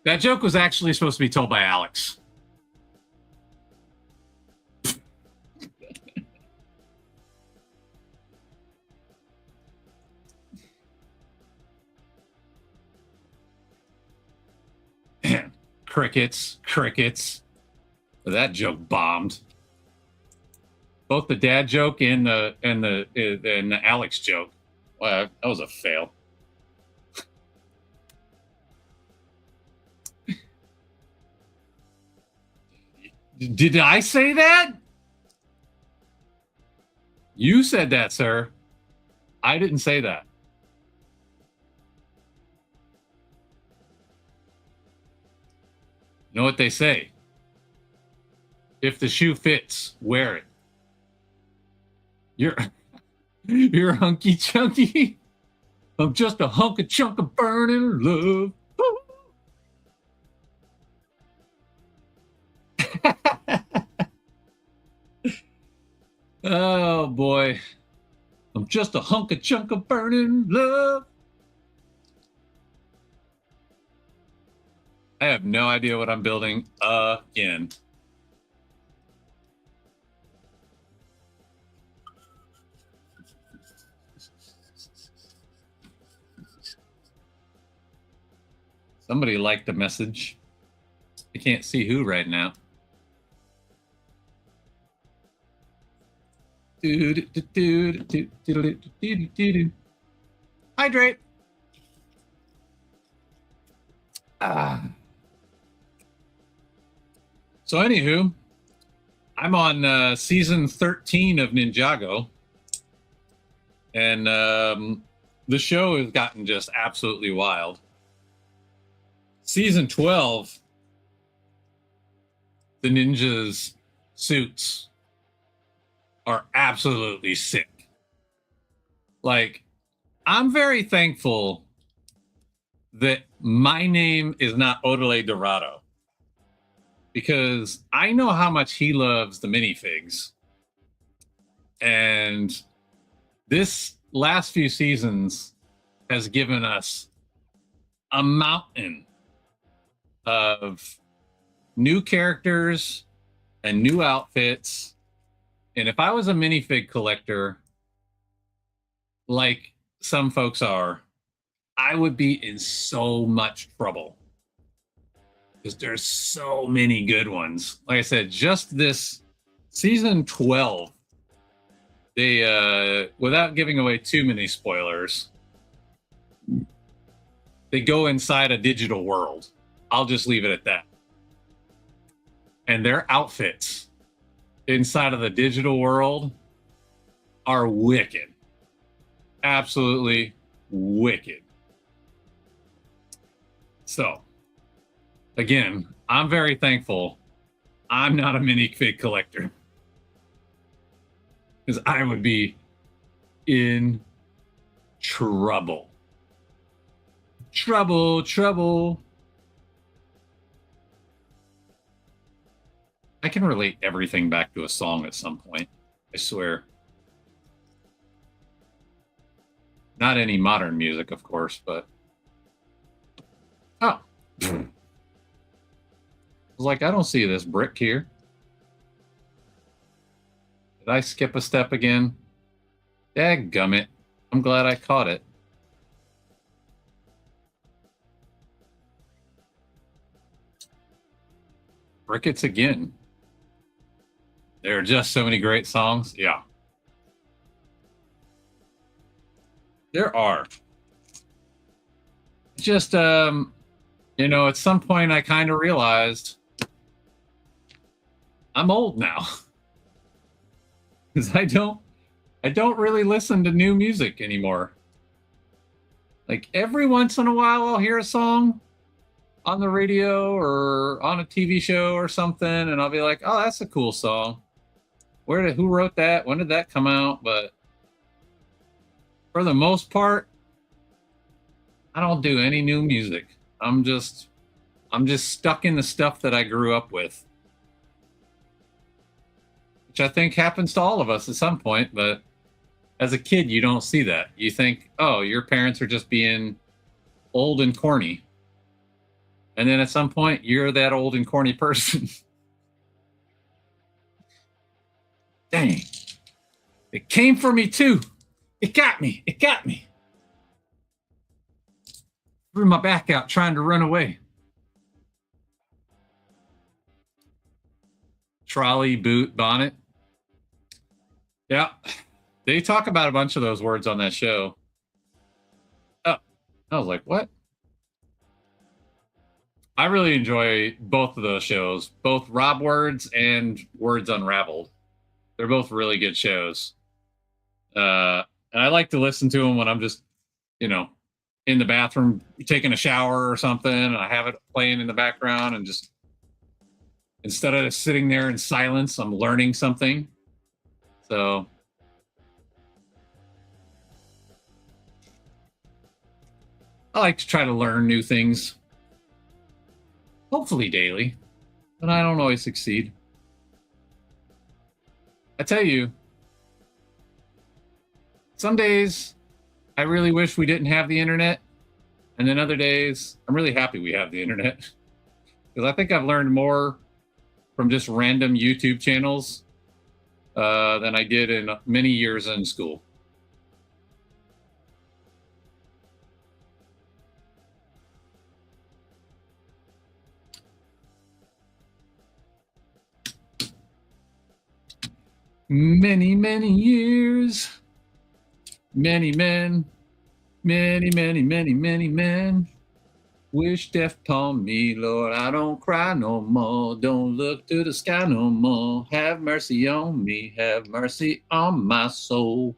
That joke was actually supposed to be told by Alex. Crickets. That joke bombed. Both the dad joke and the Alex joke. Well, that was a fail. Did I say that? You said that, sir. I didn't say that. You know what they say? If the shoe fits, wear it. You're hunky chunky. I'm just a hunk of chunk of burning love. Oh boy. I'm just a hunk of chunk of burning love. I have no idea what I'm building again. Somebody liked the message. I can't see who right now. Hydrate. So anywho, I'm on season 13 of Ninjago. And the show has gotten just absolutely wild. Season 12, the ninjas' suits are absolutely sick. Like, I'm very thankful that my name is not Odele Dorado, because I know how much he loves the minifigs. And this last few seasons has given us a mountain of new characters and new outfits. And if I was a minifig collector, like some folks are, I would be in so much trouble, because there's so many good ones. Like I said, just this season 12, they without giving away too many spoilers, they go inside a digital world. I'll just leave it at that. And their outfits inside of the digital world are wicked. Absolutely wicked. So, again, I'm very thankful I'm not a minifig collector, because I would be in trouble. Trouble. I can relate everything back to a song at some point, I swear. Not any modern music, of course, but... Oh. I was like, I don't see this brick here. Did I skip a step again? Dadgummit. I'm glad I caught it. Brickets again. There are just so many great songs. Yeah. There are. Just, at some point I kind of realized I'm old now. Because I don't really listen to new music anymore. Like, every once in a while I'll hear a song on the radio or on a TV show or something, and I'll be like, oh, that's a cool song. Who wrote that? When did that come out? But for the most part, I don't do any new music. I'm just stuck in the stuff that I grew up with, which I think happens to all of us at some point. But as a kid, you don't see that. You think, oh, your parents are just being old and corny. And then at some point, you're that old and corny person. Dang. It came for me too. It got me. It got me. Threw my back out trying to run away. Trolley, boot, bonnet. Yeah. They talk about a bunch of those words on that show. Oh, I was like, what? I really enjoy both of those shows, both Rob Words and Words Unraveled. They're both really good shows. And I like to listen to them when I'm just, in the bathroom taking a shower or something, and I have it playing in the background, and just instead of just sitting there in silence, I'm learning something. So I like to try to learn new things, hopefully daily, but I don't always succeed. I tell you, some days I really wish we didn't have the internet, and then other days I'm really happy we have the internet, because I think I've learned more from just random YouTube channels than I did in many years in school. Many, many years, many men, many, many, many, many men wish death upon me, Lord. I don't cry no more. Don't look to the sky no more. Have mercy on me. Have mercy on my soul.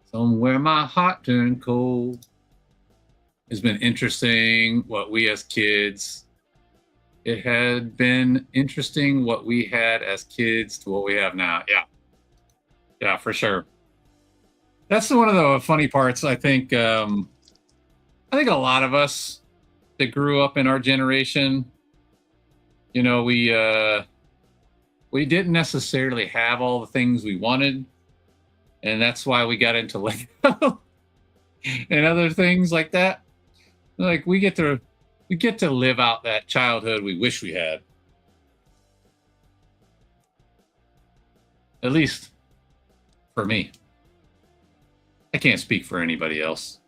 Somewhere my heart turned cold. It's been interesting what we as kids. It had been interesting what we had as kids to what we have now. Yeah, for sure. That's one of the funny parts. I think a lot of us that grew up in our generation, we didn't necessarily have all the things we wanted, and that's why we got into Lego and other things like that. Like we get to live out that childhood we wish we had. At least for me. I can't speak for anybody else.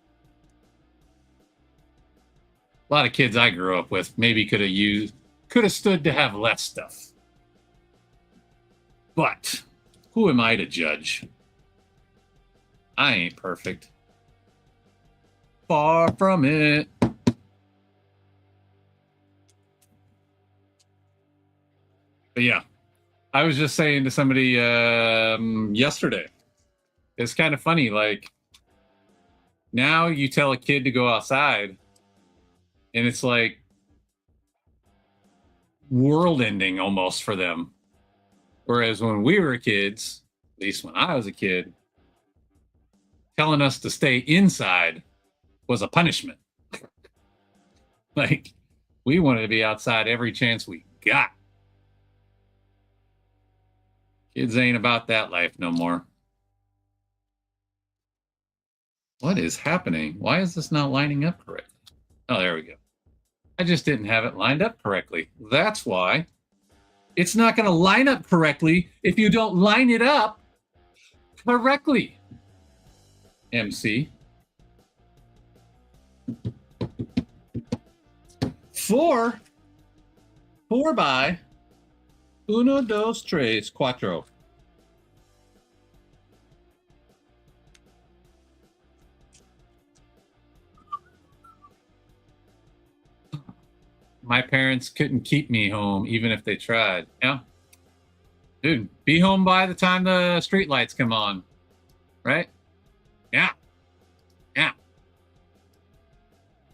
A lot of kids I grew up with maybe could have stood to have less stuff. But who am I to judge? I ain't perfect. Far from it. But yeah, I was just saying to somebody yesterday, it's kind of funny. Like, now you tell a kid to go outside, and it's like world ending almost for them. Whereas when we were kids, at least when I was a kid, telling us to stay inside was a punishment. Like, we wanted to be outside every chance we got. Kids ain't about that life no more. What is happening? Why is this not lining up correctly? Oh, there we go. I just didn't have it lined up correctly. That's why. It's not going to line up correctly if you don't line it up correctly. MC. 4 by uno, dos, tres, cuatro. My parents couldn't keep me home even if they tried. Yeah. Dude, be home by the time the street lights come on. Right? Yeah. Yeah.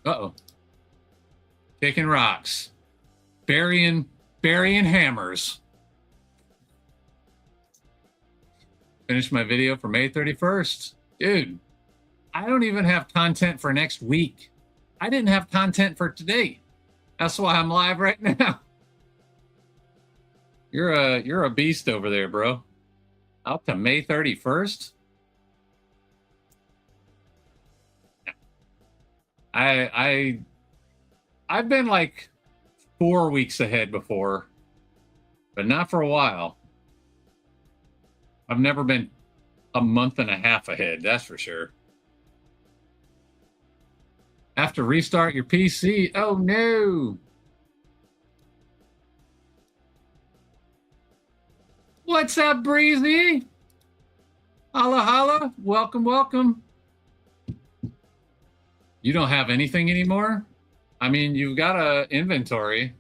Uh-oh. Kicking rocks. Burying hammers. Finished my video for May 31st. Dude, I don't even have content for next week. I didn't have content for today. That's why I'm live right now. You're a beast over there, bro. Out to May 31st. I've been like 4 weeks ahead before, but not for a while. I've never been a month and a half ahead, that's for sure. Have to restart your PC. Oh no. What's up, Breezy? Holla holla. Welcome, welcome. You don't have anything anymore? I mean, you've got a inventory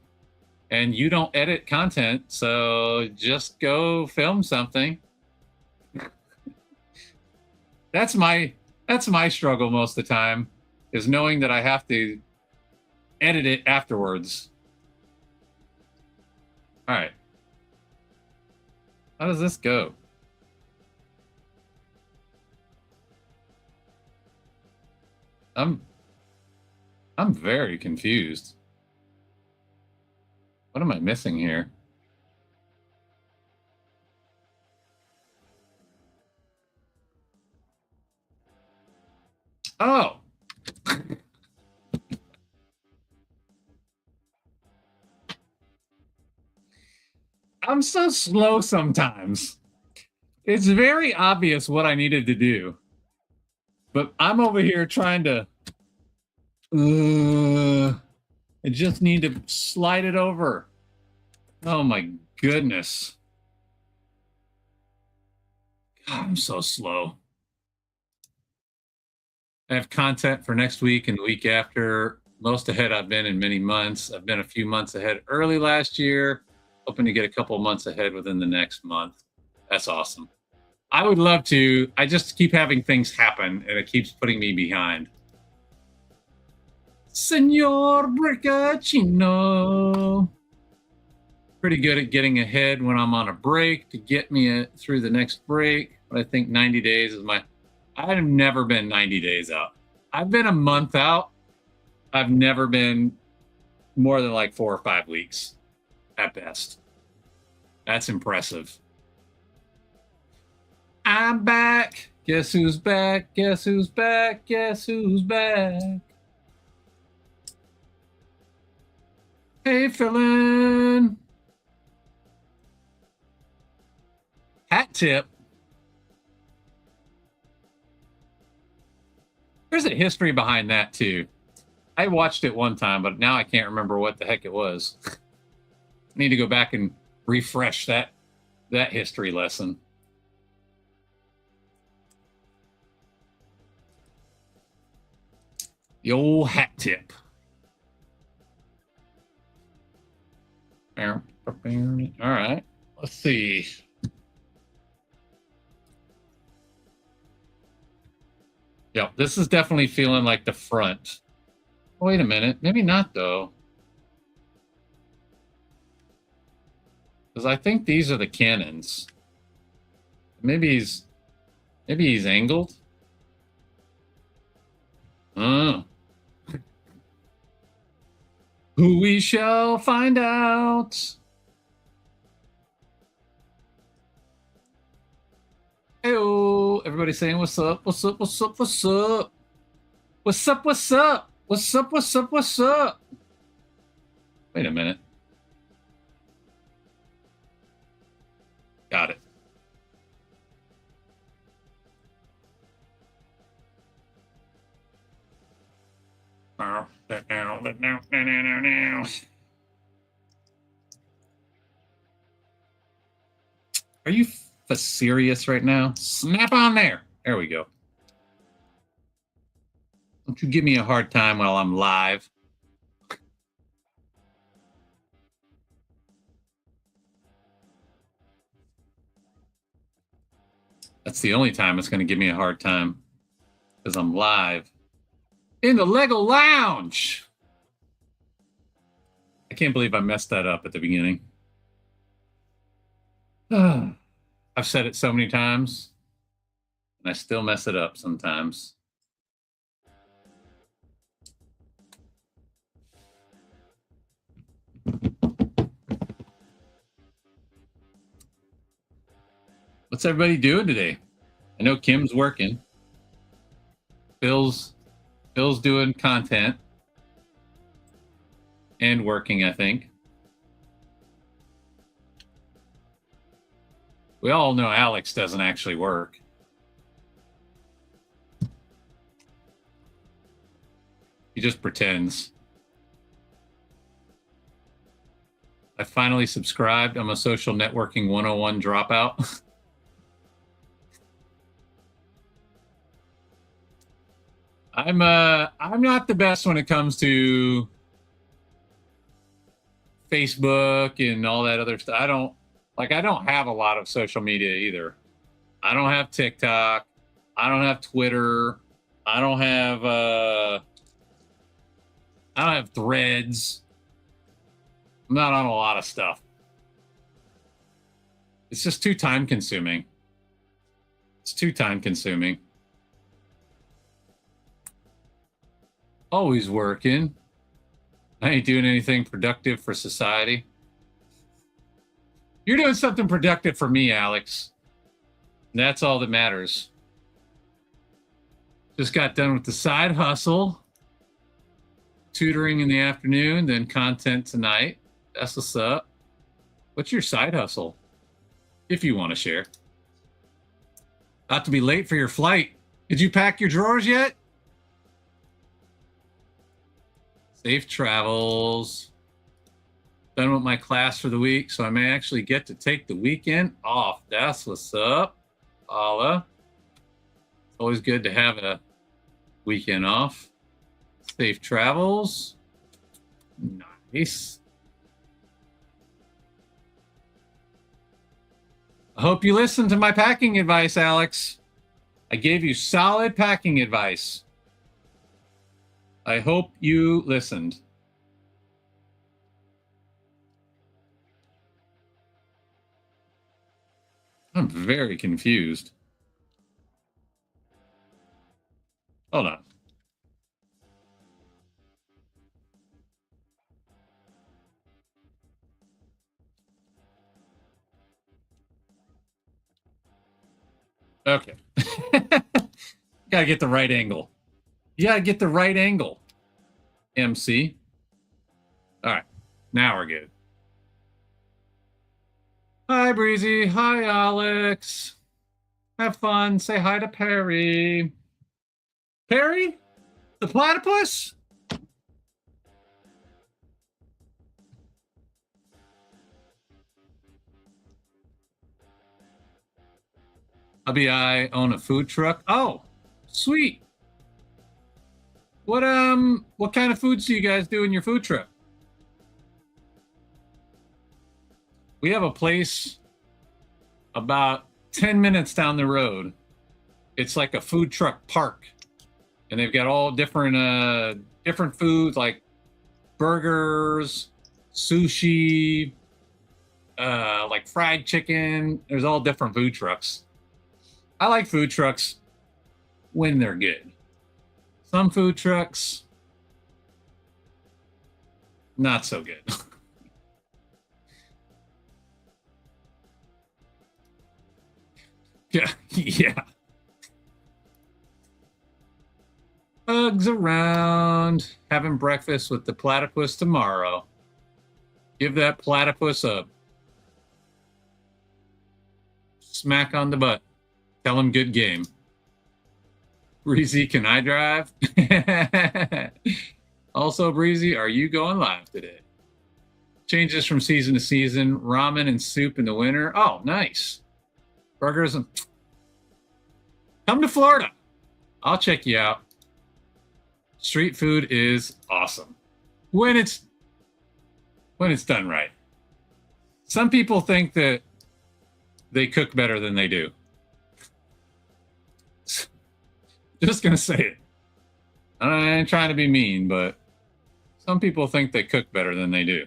and you don't edit content, so just go film something. That's my struggle most of the time, is knowing that I have to edit it afterwards. All right. How does this go? I'm very confused. What am I missing here? Oh. I'm so slow sometimes. It's very obvious what I needed to do. But I'm over here trying to I just need to slide it over. Oh my goodness. God, I'm so slow. I have content for next week and the week after. Most ahead I've been in many months. I've been a few months ahead early last year, hoping to get a couple months ahead within the next month. That's awesome. I would love to. I just keep having things happen and it keeps putting me behind. Senor Briccacino. Pretty good at getting ahead when I'm on a break to get me through the next break. But I think 90 days is my. I've never been 90 days out. I've been a month out. I've never been more than like 4 or 5 weeks at best. That's impressive. I'm back. Guess who's back? Guess who's back? Guess who's back? Hey, Philin. Hat tip. There's a history behind that too. I watched it one time, but now I can't remember what the heck it was. I need to go back and refresh that history lesson. The old hat tip. All right. Let's see. Yeah, this is definitely feeling like the front. Wait a minute. Maybe not, though. Because I think these are the cannons. Maybe he's angled. Who we shall find out. Heyo, everybody saying what's up, what's up, what's up, what's up? What's up, what's up? What's up, what's up, what's up? Wait a minute. Got it. Are you serious right now? Snap on there. There we go. Don't you give me a hard time while I'm live. That's the only time it's going to give me a hard time, because I'm live in the Lego Lounge. I can't believe I messed that up at the beginning. I've said it so many times, and I still mess it up sometimes. What's everybody doing today? I know Kim's working. Phil's doing content and working, I think. We all know Alex doesn't actually work. He just pretends. I finally subscribed. I'm a social networking 101 dropout. I'm not the best when it comes to Facebook and all that other stuff. I don't have a lot of social media either. I don't have TikTok. I don't have Twitter. I don't have Threads. I'm not on a lot of stuff. It's just too time consuming. It's too time consuming. Always working. I ain't doing anything productive for society. You're doing something productive for me, Alex. And that's all that matters. Just got done with the side hustle. Tutoring in the afternoon, then content tonight. That's what's up. What's your side hustle? If you want to share. About to be late for your flight. Did you pack your drawers yet? Safe travels. Done with my class for the week, so I may actually get to take the weekend off. That's what's up, Paula. It's always good to have a weekend off. Safe travels. Nice. I hope you listened to my packing advice, Alex. I gave you solid packing advice. I hope you listened. I'm very confused. Hold on. Okay. Gotta get the right angle. You gotta get the right angle. MC. All right. Now we're good. Hi, Breezy. Hi, Alex. Have fun. Say hi to Perry. Perry? The platypus? Hubby, I own a food truck. Oh, sweet. What kind of foods do you guys do in your food truck? We have a place about 10 minutes down the road. It's like a food truck park. And they've got all different foods like burgers, sushi, like fried chicken. There's all different food trucks. I like food trucks when they're good. Some food trucks, not so good. Yeah. Bugs around, having breakfast with the platypus tomorrow. Give that platypus a smack on the butt. Tell him good game. Breezy, can I drive? Also, Breezy, are you going live today? Changes from season to season. Ramen and soup in the winter. Oh, nice. Burgers and... Come to Florida. I'll check you out. Street food is awesome. When it's done right. Some people think that they cook better than they do. Just gonna say it. I ain't trying to be mean, but some people think they cook better than they do.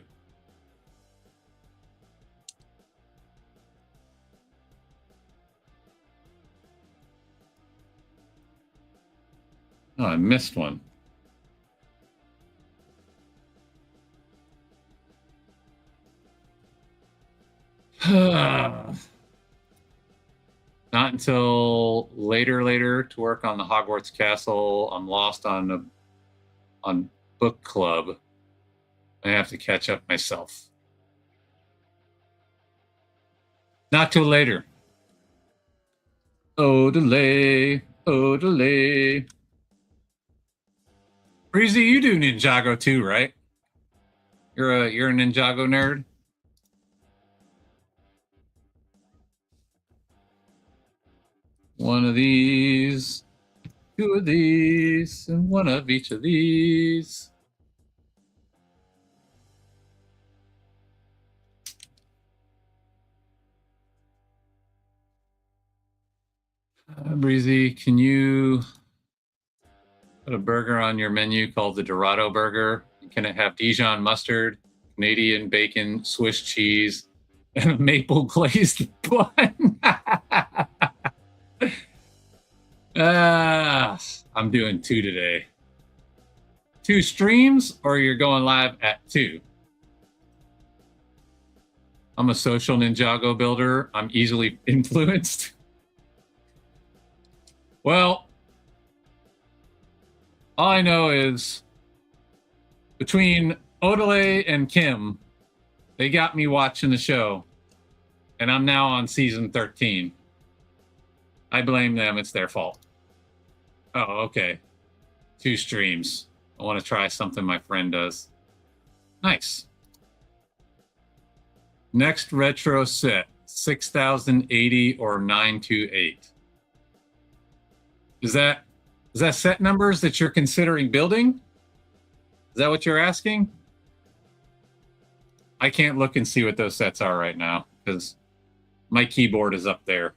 Oh, I missed one. Not until later to work on the Hogwarts Castle. I'm lost on book club. I have to catch up myself. Not till later. Oh, delay. Oh, delay. Breezy, you do Ninjago too, right? You're a Ninjago nerd? One of these, two of these, and one of each of these. Breezy, can you put a burger on your menu called the Dorado Burger? Can it have Dijon mustard, Canadian bacon, Swiss cheese, and a maple glazed bun? I'm doing 2 today. 2 streams, or you're going live at 2? I'm a social Ninjago builder. I'm easily influenced. Well, all I know is between Odelay and Kim, they got me watching the show, and I'm now on season 13. I blame them. It's their fault. Oh, okay. 2 streams. I want to try something my friend does. Nice. Next retro set, 6080 or 928. Is that set numbers that you're considering building? Is that what you're asking? I can't look and see what those sets are right now because my keyboard is up there.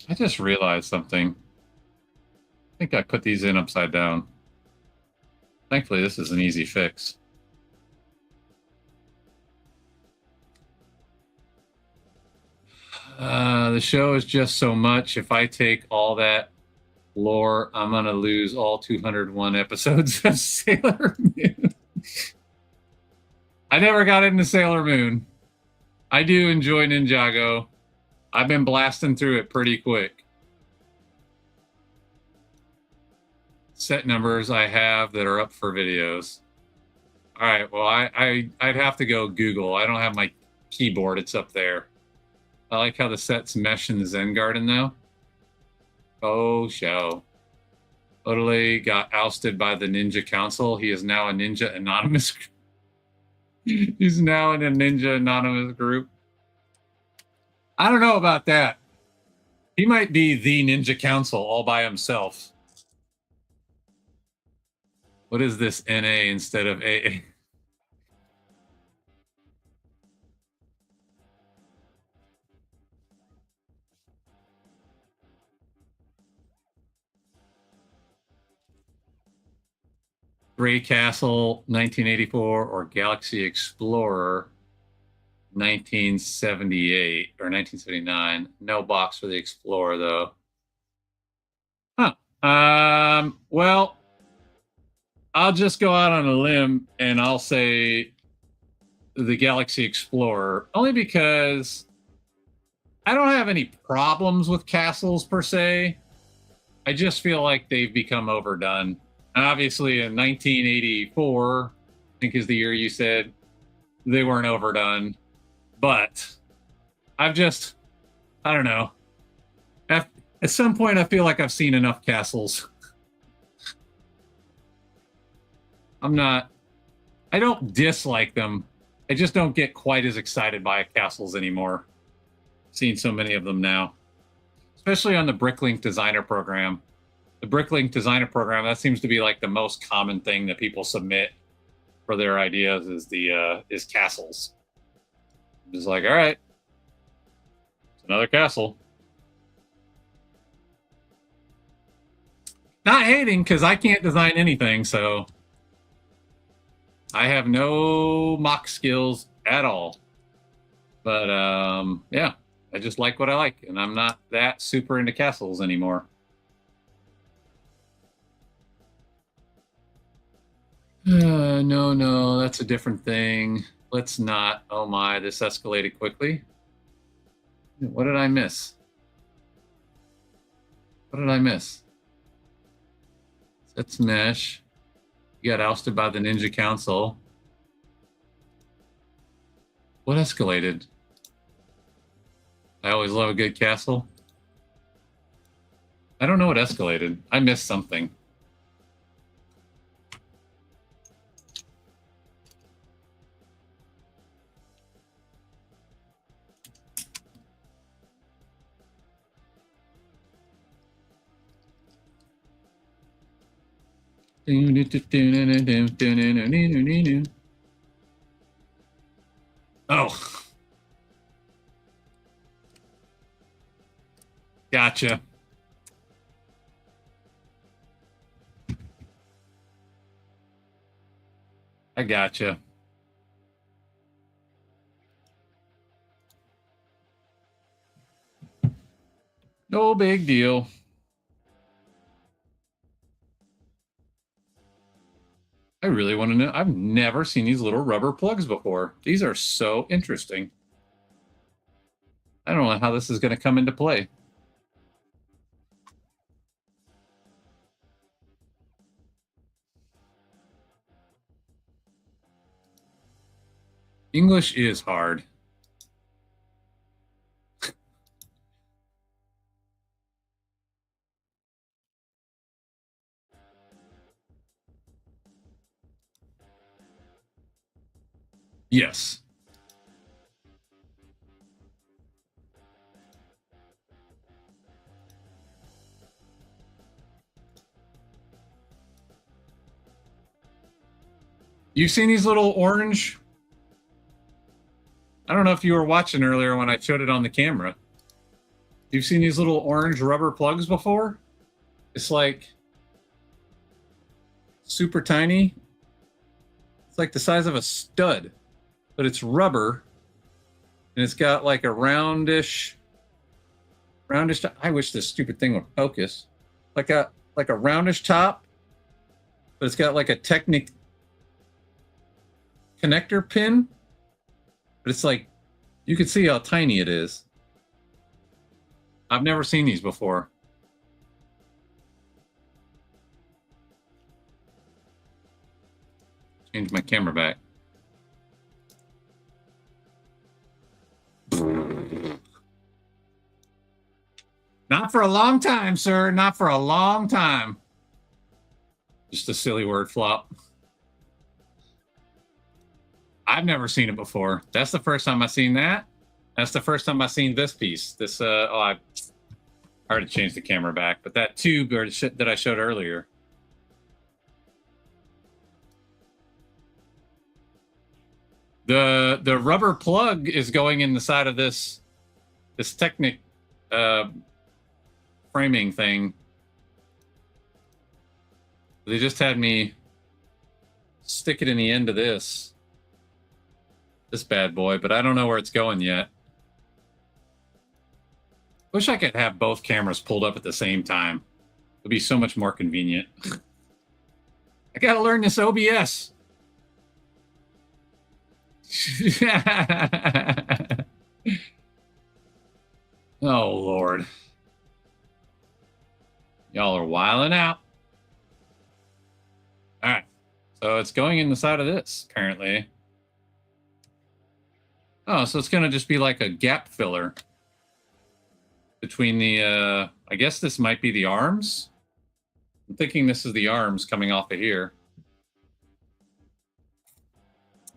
I just realized something. I think I put these in upside down. Thankfully, this is an easy fix. The show is just so much. If I take all that lore, I'm going to lose all 201 episodes of Sailor Moon. I never got into Sailor Moon. I do enjoy Ninjago. I've been blasting through it pretty quick. Set numbers I have that are up for videos. All right, well, I'd have to go Google. I don't have my keyboard. It's up there. I like how the sets mesh in the Zen Garden, though. Oh, show. Odelay got ousted by the Ninja Council. He is now a Ninja Anonymous. He's now in a Ninja Anonymous group. I don't know about that. He might be the Ninja Council all by himself. What is this NA instead of AA? Gray Castle, 1984, or Galaxy Explorer, 1978 or 1979. No box for the Explorer, though. Huh. Well, I'll just go out on a limb and I'll say the Galaxy Explorer, only because I don't have any problems with castles per se. I just feel like they've become overdone. Obviously, in 1984, I think is the year you said, they weren't overdone. But I don't know. At some point, I feel like I've seen enough castles. I don't dislike them. I just don't get quite as excited by castles anymore. I've seen so many of them now, especially on the Bricklink Designer Program. The Bricklink Designer Program, that seems to be like the most common thing that people submit for their ideas is castles. I'm just like, all right, it's another castle. Not hating, because I can't design anything, so I have no mock skills at all. But yeah, I just like what I like, and I'm not that super into castles anymore. No, that's a different thing. Let's not. Oh my, this escalated quickly. What did I miss? What did I miss? That's mesh. You got ousted by the Ninja Council. What escalated? I always love a good castle. I don't know what escalated. I missed something. Oh. Gotcha. I gotcha. No big deal. I really want to know. I've never seen these little rubber plugs before. These are so interesting. I don't know how this is going to come into play. English is hard. Yes. You've seen these little orange? I don't know if you were watching earlier when I showed it on the camera. You've seen these little orange rubber plugs before? It's like super tiny. It's like the size of a stud, but it's rubber, and it's got like a roundish. I wish this stupid thing would focus. Like a roundish top, but it's got like a Technic connector pin. But it's like you can see how tiny it is. I've never seen these before. Change my camera back. Not for a long time, sir. Not for a long time. Just a silly word flop. I've never seen it before. That's the first time I've seen that. That's the first time I've seen this piece. This, I already changed the camera back, but that tube that I showed earlier. The rubber plug is going in the side of this Technic framing thing. They just had me stick it in the end of this bad boy, but I don't know where it's going yet. Wish I could have both cameras pulled up at the same time. It'd be so much more convenient. I gotta learn this OBS. Oh, Lord. Y'all are wilding out. All right. So it's going in the side of this, apparently. Oh, so it's going to just be like a gap filler between the, I guess this might be the arms. I'm thinking this is the arms coming off of here.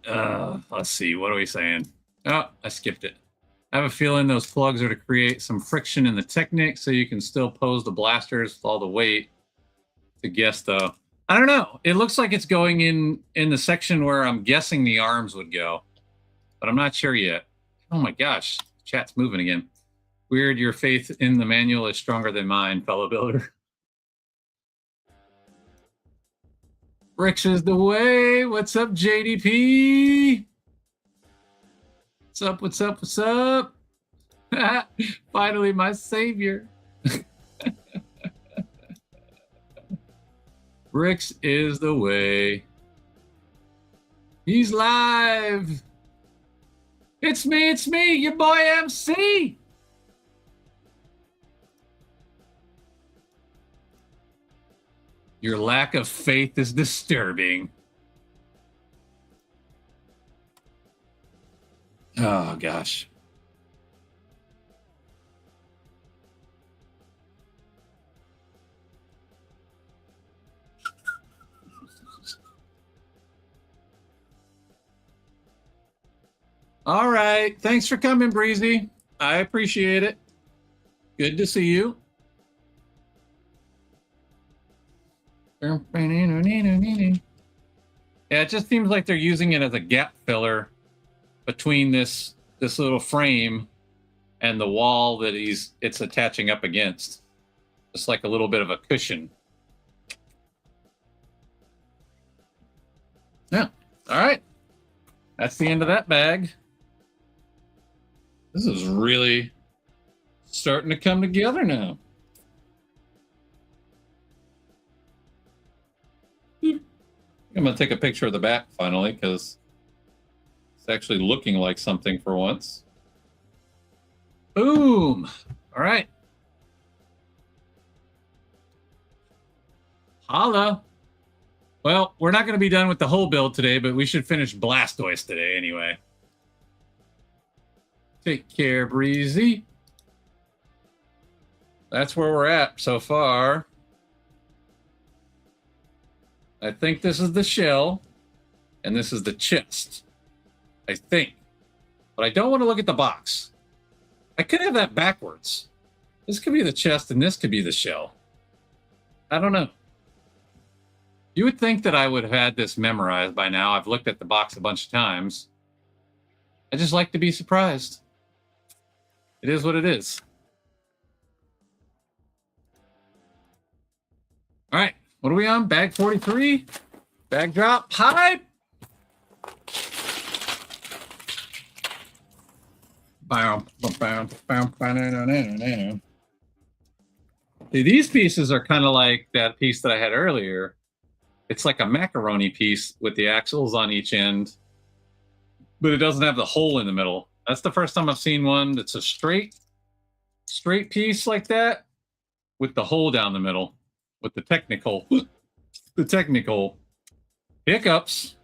Let's see. What are we saying? Oh, I skipped it. I have a feeling those plugs are to create some friction in the Technic so you can still pose the blasters with all the weight. To guess, though. I don't know. It looks like it's going in the section where I'm guessing the arms would go. But I'm not sure yet. Oh my gosh. Chat's moving again. Weird, your faith in the manual is stronger than mine, fellow builder. Bricks is the way. What's up, JDP? What's up? What's up? What's up? Finally, my savior. Bricks is the way. He's live. It's me, your boy MC. Your lack of faith is disturbing. Oh, gosh. All right. Thanks for coming, Breezy. I appreciate it. Good to see you. Yeah, it just seems like they're using it as a gap filler between this little frame and the wall that it's attaching up against. Just like a little bit of a cushion. Yeah. All right. That's the end of that bag. This is really starting to come together now. I'm going to take a picture of the back finally because it's actually looking like something for once. Boom. All right. Holla. Well, we're not going to be done with the whole build today, but we should finish Blastoise today anyway. Take care, Breezy. That's where we're at so far. I think this is the shell, and this is the chest. I think. But I don't want to look at the box. I could have that backwards. This could be the chest, and this could be the shell. I don't know. You would think that I would have had this memorized by now. I've looked at the box a bunch of times. I just like to be surprised. It is what it is. All right. What are we on? Bag 43? Bag drop. Hype! See, these pieces are kind of like that piece that I had earlier. It's like a macaroni piece with the axles on each end, but it doesn't have the hole in the middle. That's the first time I've seen one that's a straight piece like that with the hole down the middle, with the technical hiccups.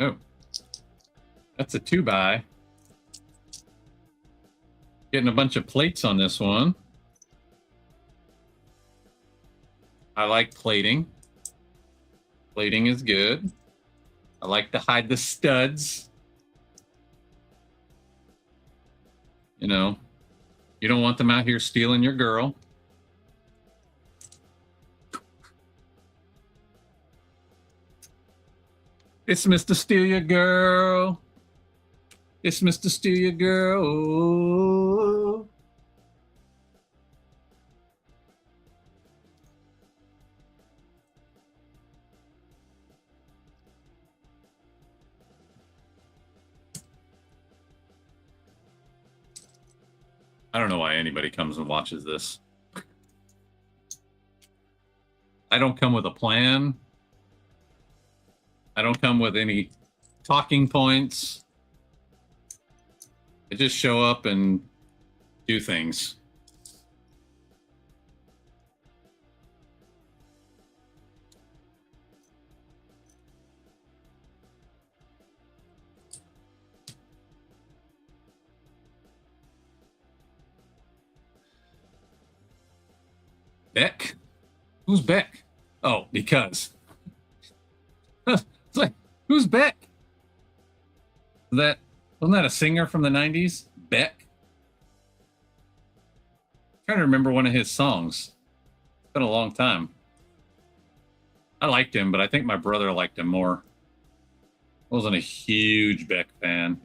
Oh, that's a 2x. Getting a bunch of plates on this one. I like plating. Plating is good. I like to hide the studs. You know, you don't want them out here stealing your girl. It's Mr. Steal Your Girl. It's Mr. Steal Your Girl. I don't know why anybody comes and watches this. I don't come with a plan. I don't come with any talking points. I just show up and do things. Beck? Who's Beck? Oh, because. It's like, who's Beck? Wasn't that a singer from the 90s? Beck? I'm trying to remember one of his songs. It's been a long time. I liked him, but I think my brother liked him more. I wasn't a huge Beck fan.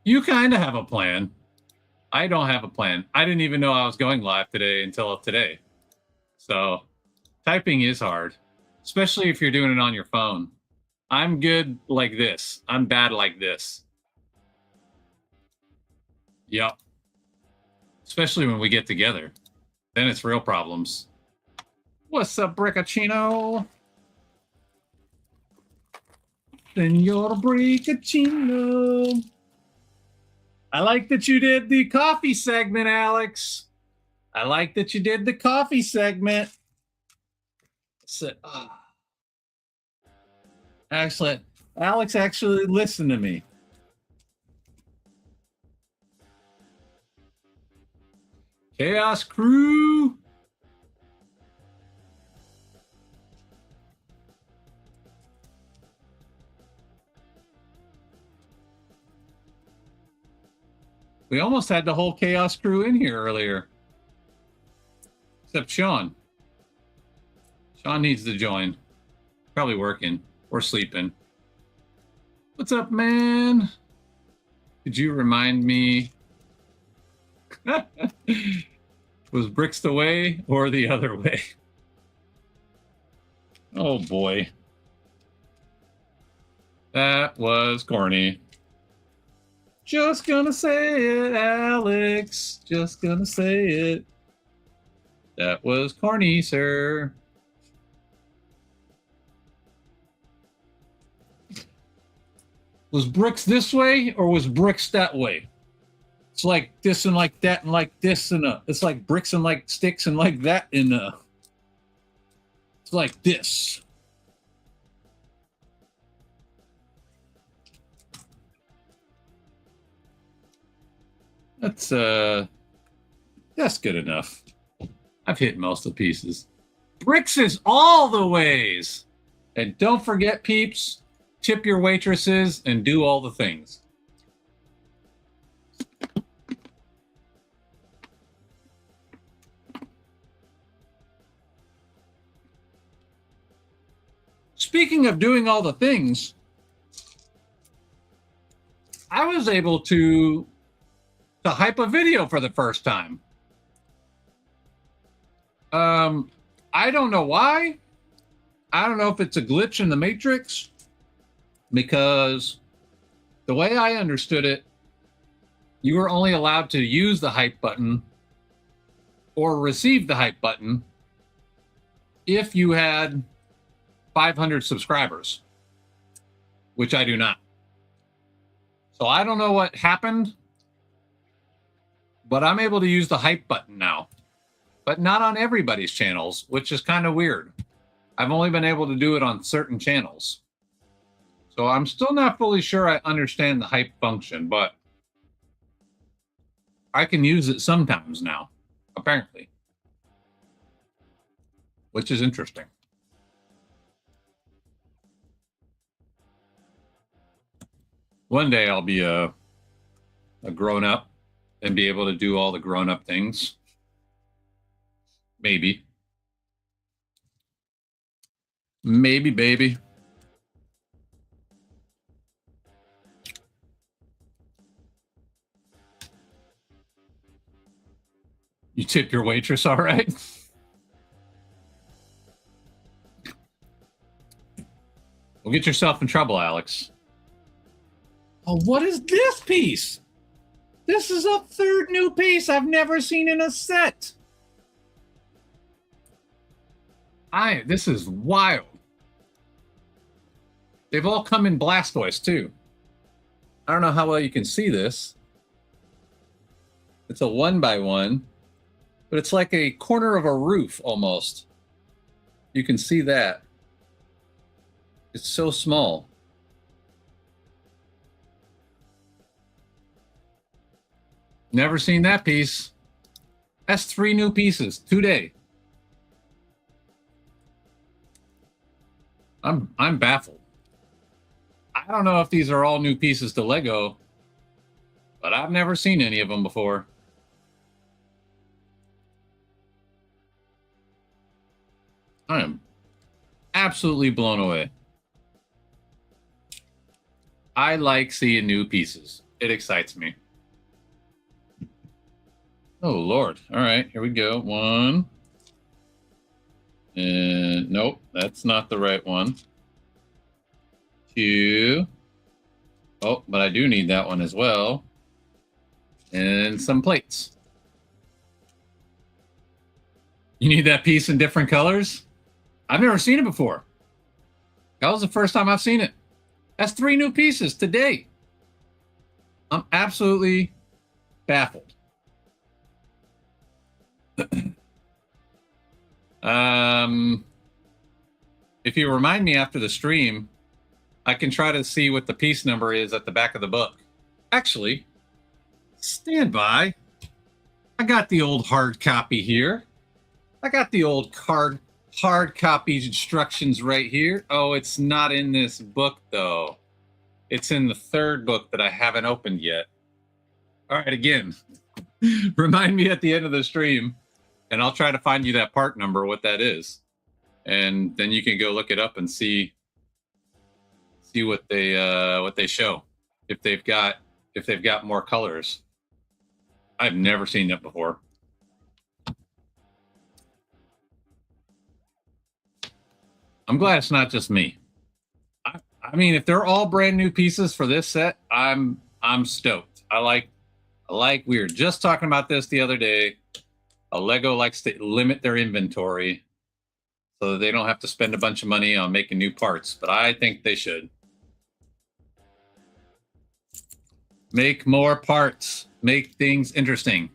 You kind of have a plan. I don't have a plan. I didn't even know I was going live today until today. So typing is hard, especially if you're doing it on your phone. I'm good like this. I'm bad like this. Yep. Especially when we get together. Then it's real problems. What's up, Brickachino? Senor Brickachino. I like that you did the coffee segment, Alex. I like that you did the coffee segment. So, excellent. Alex actually listened to me. Chaos Crew. We almost had the whole Chaos Crew in here earlier. Except Sean. Sean needs to join. Probably working or sleeping. What's up, man? Could you remind me? Was bricks the way or the other way? Oh boy. That was corny. Just gonna say it, Alex. Just gonna say it. That was corny, sir. Was bricks this way or was bricks that way? It's like this and like that and like this and it's like bricks and like sticks and like that and it's like this. That's good enough. I've hit most of the pieces. Bricks is all the ways. And don't forget, peeps, tip your waitresses and do all the things. Speaking of doing all the things, I was able to hype a video for the first time. I don't know why. I don't know if it's a glitch in the Matrix, because the way I understood it, you were only allowed to use the hype button or receive the hype button if you had 500 subscribers, which I do not. So I don't know what happened, but I'm able to use the hype button now, but not on everybody's channels, which is kind of weird. I've only been able to do it on certain channels. So I'm still not fully sure I understand the hype function, but I can use it sometimes now, apparently, which is interesting. One day I'll be a grown-up and be able to do all the grown-up things. Maybe. Maybe, baby. You tip your waitress, all right? Well, get yourself in trouble, Alex. Oh, what is this piece? This is a third new piece I've never seen in a set. This is wild. They've all come in Blastoise, too. I don't know how well you can see this. It's a 1x1, but it's like a corner of a roof, almost. You can see that. It's so small. Never seen that piece. That's 3 new pieces today. I'm baffled. I don't know if these are all new pieces to Lego, but I've never seen any of them before. I am absolutely blown away. I like seeing new pieces. It excites me. Oh, Lord. All right, here we go. One. And nope, that's not the right one. Two. Oh, but I do need that one as well. And some plates. You need that piece in different colors? I've never seen it before. That was the first time I've seen it. That's 3 new pieces today. I'm absolutely baffled. If you remind me after the stream, I can try to see what the piece number is at the back of the book. Actually, stand by. I got the old hard copy here. I got the old hard copy instructions right here. Oh, it's not in this book, though. It's in the 3rd book that I haven't opened yet. All right, again, remind me at the end of the stream, and I'll try to find you that part number, what that is. And then you can go look it up and see what they show, if they've got more colors. I've never seen that before. I'm glad it's not just me. I mean, if they're all brand new pieces for this set, I'm stoked. I like we were just talking about this the other day. Lego likes to limit their inventory so that they don't have to spend a bunch of money on making new parts, but I think they should. Make more parts. Make things interesting.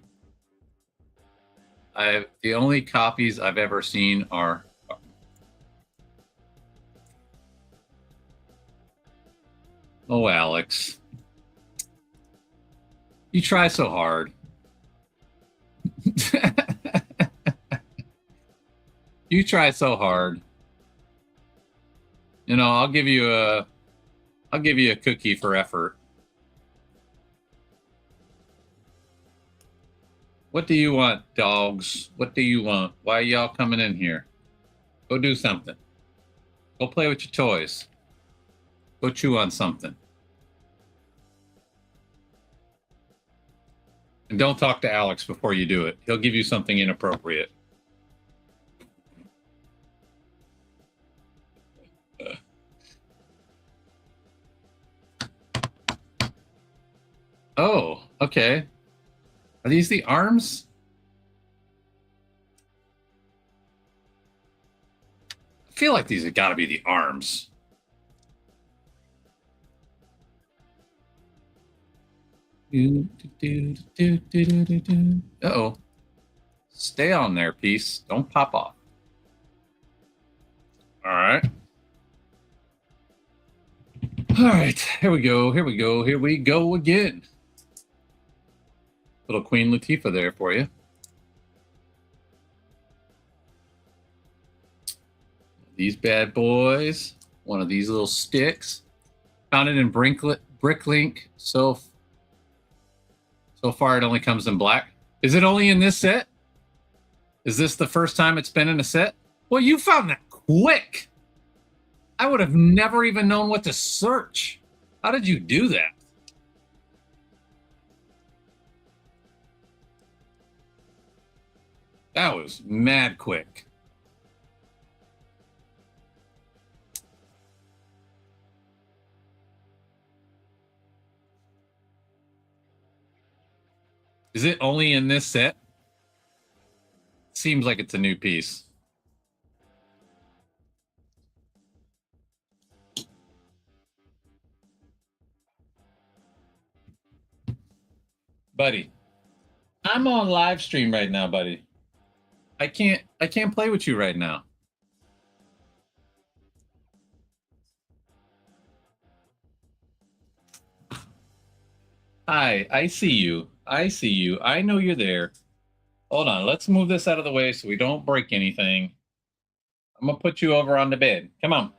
The only copies I've ever seen are... Oh, Alex. You try so hard. You try so hard. You know, I'll give you a cookie for effort. What do you want, dogs? What do you want? Why are y'all coming in here? Go do something. Go play with your toys. Go chew on something. And don't talk to Alex before you do it. He'll give you something inappropriate. Oh, okay. Are these the arms? I feel like these have got to be the arms. Uh-oh. Stay on there, piece. Don't pop off. All right. All right. Here we go. Here we go. Here we go again. Little Queen Latifah there for you. These bad boys. One of these little sticks. Found it in Bricklink. So far, it only comes in black. Is it only in this set? Is this the first time it's been in a set? Well, you found that quick. I would have never even known what to search. How did you do that? That was mad quick. Is it only in this set? Seems like it's a new piece. Buddy, I'm on live stream right now, buddy. I can't play with you right now. Hi, I see you. I see you. I know you're there. Hold on, let's move this out of the way so we don't break anything. I'm gonna put you over on the bed. Come on.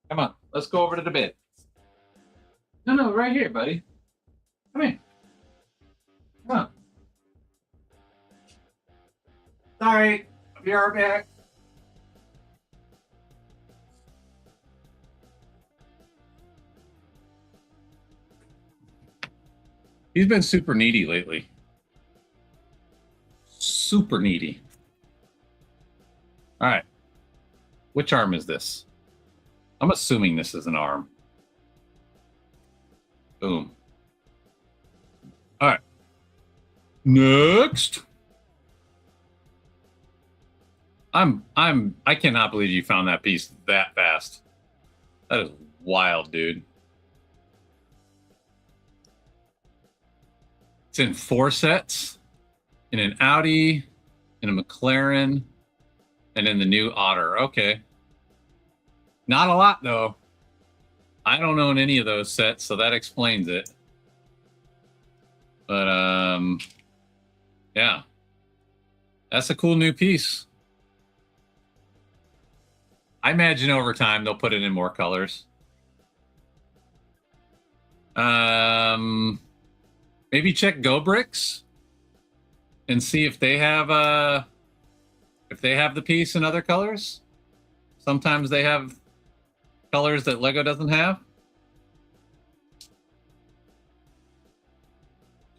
Come on, let's go over to the bed. No, right here, buddy. Come here. Come on. Sorry, I'll be right back. He's been super needy lately. Super needy. All right. Which arm is this? I'm assuming this is an arm. Boom. All right. Next. I cannot believe you found that piece that fast. That is wild, dude. It's in 4 sets, in an Audi, in a McLaren, and in the new Otter. Okay. Not a lot, though. I don't own any of those sets, so that explains it. But, yeah. That's a cool new piece. I imagine over time they'll put it in more colors. Maybe check GoBricks and see if they have the piece in other colors. Sometimes they have colors that Lego doesn't have.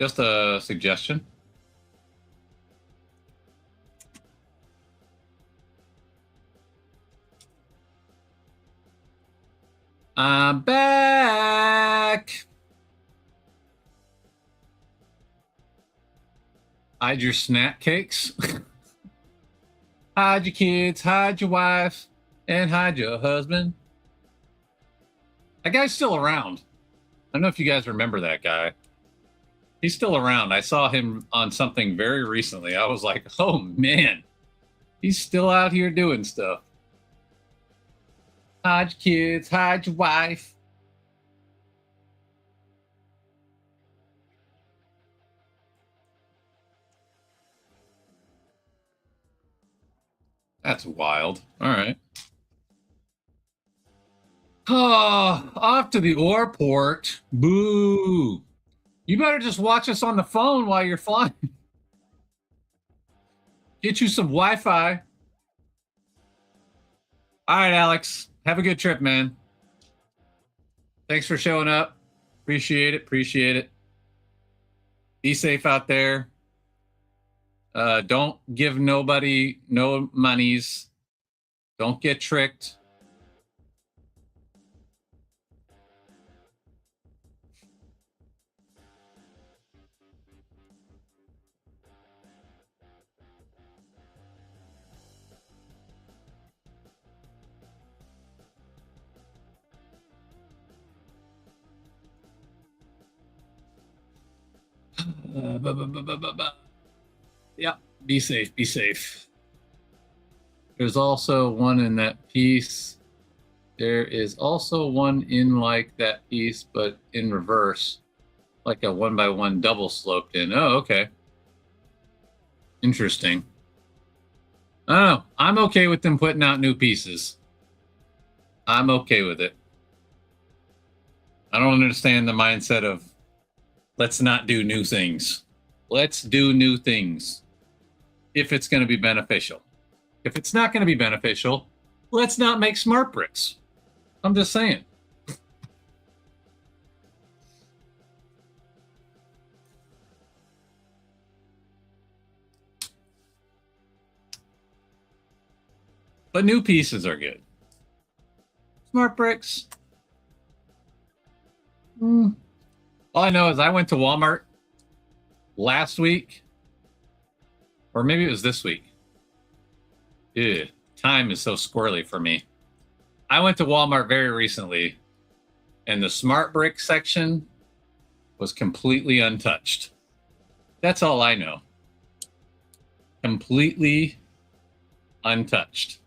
Just a suggestion. I'm back. Hide your snack cakes. Hide your kids, hide your wife, and hide your husband. That guy's still around. I don't know if you guys remember that guy. He's still around. I saw him on something very recently. I was like, oh man, he's still out here doing stuff. Hide your kids, hide your wife. That's wild. All right. Oh, off to the airport. Boo. You better just watch us on the phone while you're flying. Get you some Wi-Fi. All right, Alex. Have a good trip, man. Thanks for showing up. Appreciate it. Appreciate it. Be safe out there. Don't give nobody no monies. Don't get tricked. Yeah, be safe. Be safe. There's also one in that piece. There is also one in like that piece, but in reverse, like a 1x1 double sloped in. Oh, okay. Interesting. I don't know. I'm okay with them putting out new pieces. I'm okay with it. I don't understand the mindset of let's not do new things. Let's do new things if it's going to be beneficial. If it's not going to be beneficial, let's not make smart bricks. I'm just saying. But new pieces are good. Smart bricks. All I know is I went to Walmart last week, or maybe it was this week. Ew, time is so squirrely for me. I went to Walmart very recently, and the smart brick section was completely untouched. That's all I know. Completely untouched.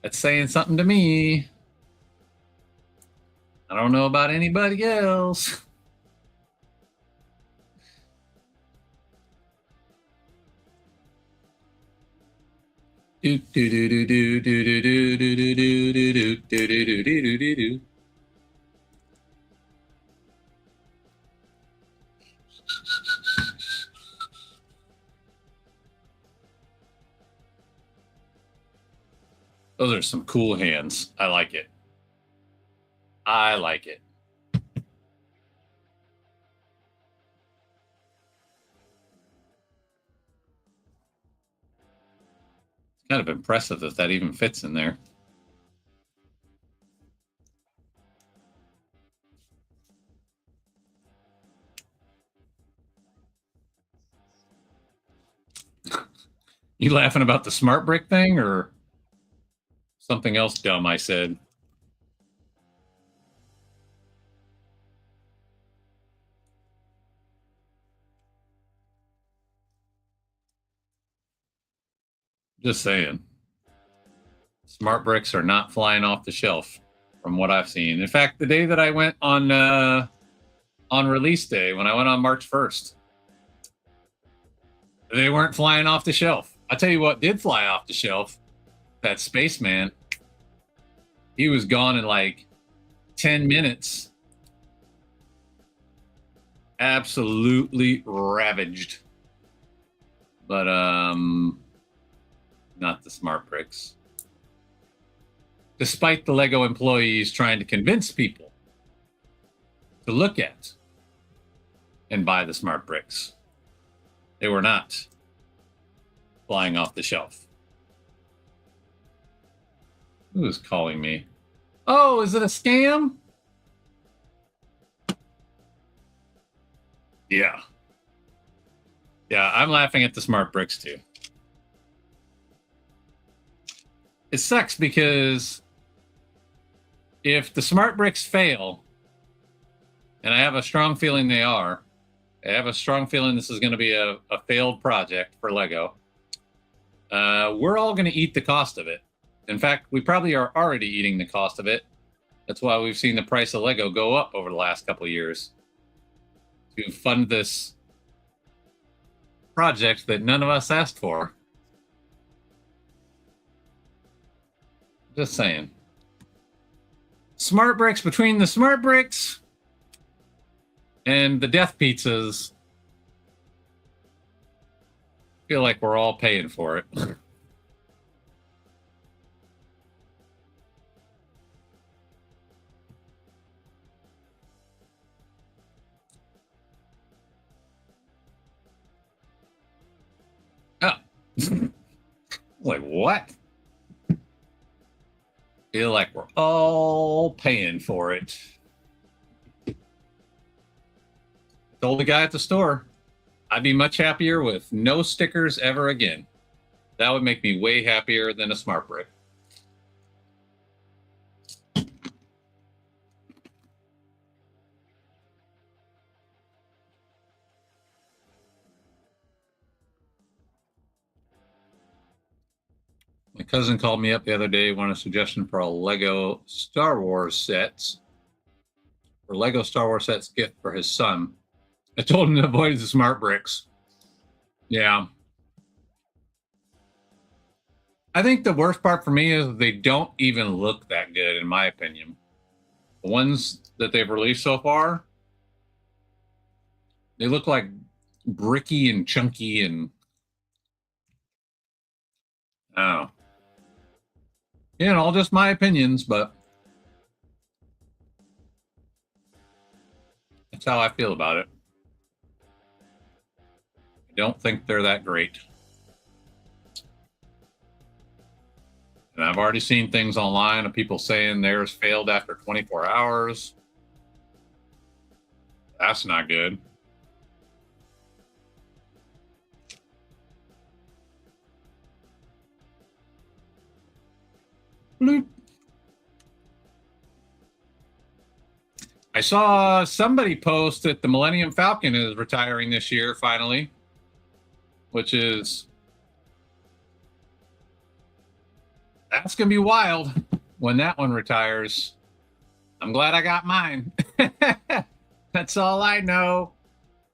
That's saying something to me. I don't know about anybody else. Do do do do do do do do do do do do do do do do do. Those are some cool hands. I like it. I like it. Kind of impressive that that even fits in there. You laughing about the smart brick thing or something else dumb I said? Just saying. Smart bricks are not flying off the shelf from what I've seen. In fact, the day that I went on release day, when I went on March 1st, they weren't flying off the shelf. I'll tell you what did fly off the shelf. That Spaceman. He was gone in like 10 minutes. Absolutely ravaged. But not the smart bricks. Despite the Lego employees trying to convince people to look at and buy the smart bricks, they were not flying off the shelf. Who is calling me? Oh, is it a scam? Yeah. Yeah, I'm laughing at the smart bricks too. It sucks because if the smart bricks fail, and I have a strong feeling they are, I have a strong feeling this is going to be a failed project for Lego. We're all going to eat the cost of it. In fact, we probably are already eating the cost of it. That's why we've seen the price of Lego go up over the last couple of years to fund this project that none of us asked for. Just saying. Smart bricks, between the smart bricks and the death pizzas, I feel like we're all paying for it. Oh. Like, what? Feel like we're all paying for it. Told the guy at the store, I'd be much happier with no stickers ever again. That would make me way happier than a smart brick. My cousin called me up the other day, wanted a suggestion for a Lego Star Wars sets. For Lego Star Wars sets gift for his son. I told him to avoid the smart bricks. Yeah. I think the worst part for me is they don't even look that good, in my opinion. The ones that they've released so far, they look like bricky and chunky and oh. You know, just my opinions, but that's how I feel about it. I don't think they're that great. And I've already seen things online of people saying theirs failed after 24 hours. That's not good. Bloop. I saw somebody post that the Millennium Falcon is retiring this year, finally, which is, that's going to be wild when that one retires. I'm glad I got mine. That's all I know.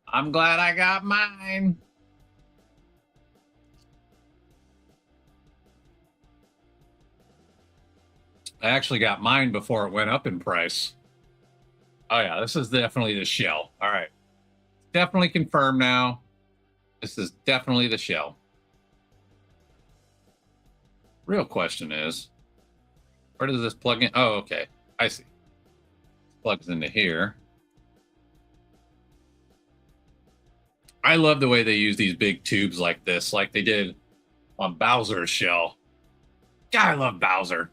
I'm glad I got mine. I actually got mine before it went up in price. Oh, yeah, this is definitely the shell. All right. Definitely confirmed now. This is definitely the shell. Real question is, where does this plug in? Oh, okay. I see. Plugs into here. I love the way they use these big tubes like this, like they did on Bowser's shell. God, I love Bowser.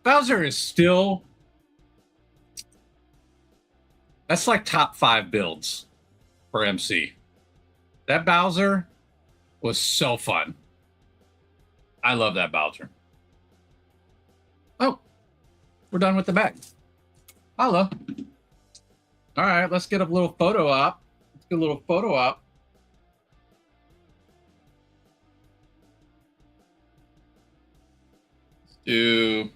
Bowser is still, that's like top 5 builds for MC. That Bowser was so fun. I love that Bowser. Oh, we're done with the bag. Hello. All right, let's get a little photo op. Let's get a little photo op. Let's do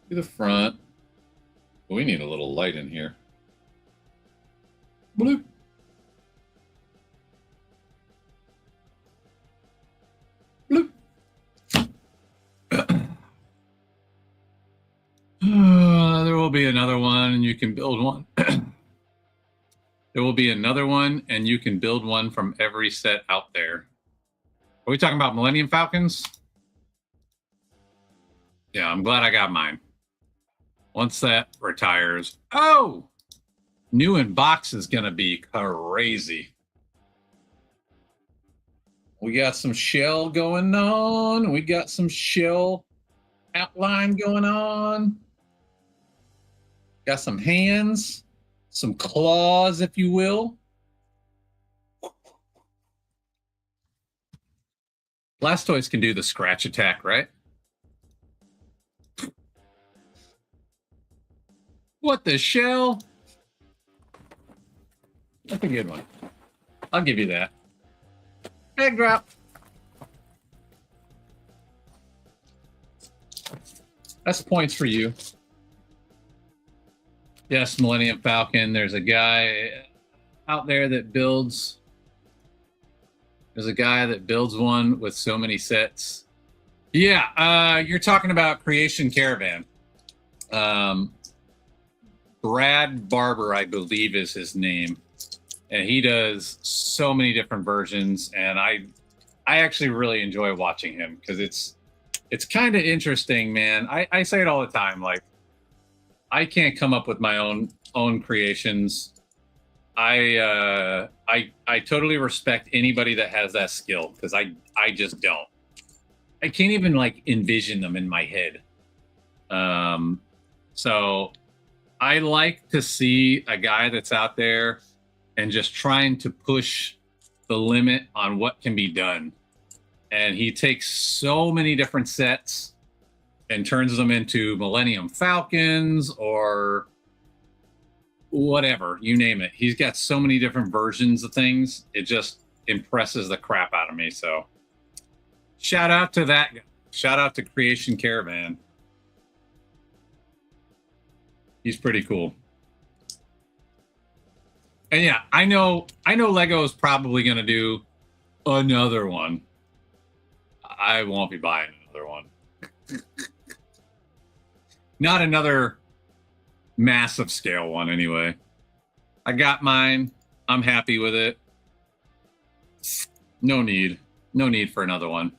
the front. We need a little light in here. Bloop. Bloop. There will be another one, and you can build one. There will be another one, and you can build one from every set out there. Are we talking about Millennium Falcons? Yeah, I'm glad I got mine. Once that retires. Oh! New in box is going to be crazy. We got some shell going on. We got some shell outline going on. Got some hands, some claws, if you will. Blastoise can do the scratch attack, right? What the shell? That's a good one. I'll give you that. Egg drop. That's points for you. Yes, Millennium Falcon. There's a guy out there that builds. There's a guy that builds one with so many sets. Yeah, you're talking about Creation Caravan. Brad Barber, I believe, is his name, and he does so many different versions. And I actually really enjoy watching him because it's kind of interesting, man. I say it all the time, like I can't come up with my own creations. I totally respect anybody that has that skill because I just don't. I can't even like envision them in my head. So I like to see a guy that's out there and just trying to push the limit on what can be done. And he takes so many different sets and turns them into Millennium Falcons or whatever, you name it. He's got so many different versions of things. It just impresses the crap out of me. So shout out to that guy. Shout out to Creation Caravan. He's pretty cool. And yeah, I know Lego is probably going to do another one. I won't be buying another one. Not another massive scale one anyway. I got mine. I'm happy with it. No need for another one.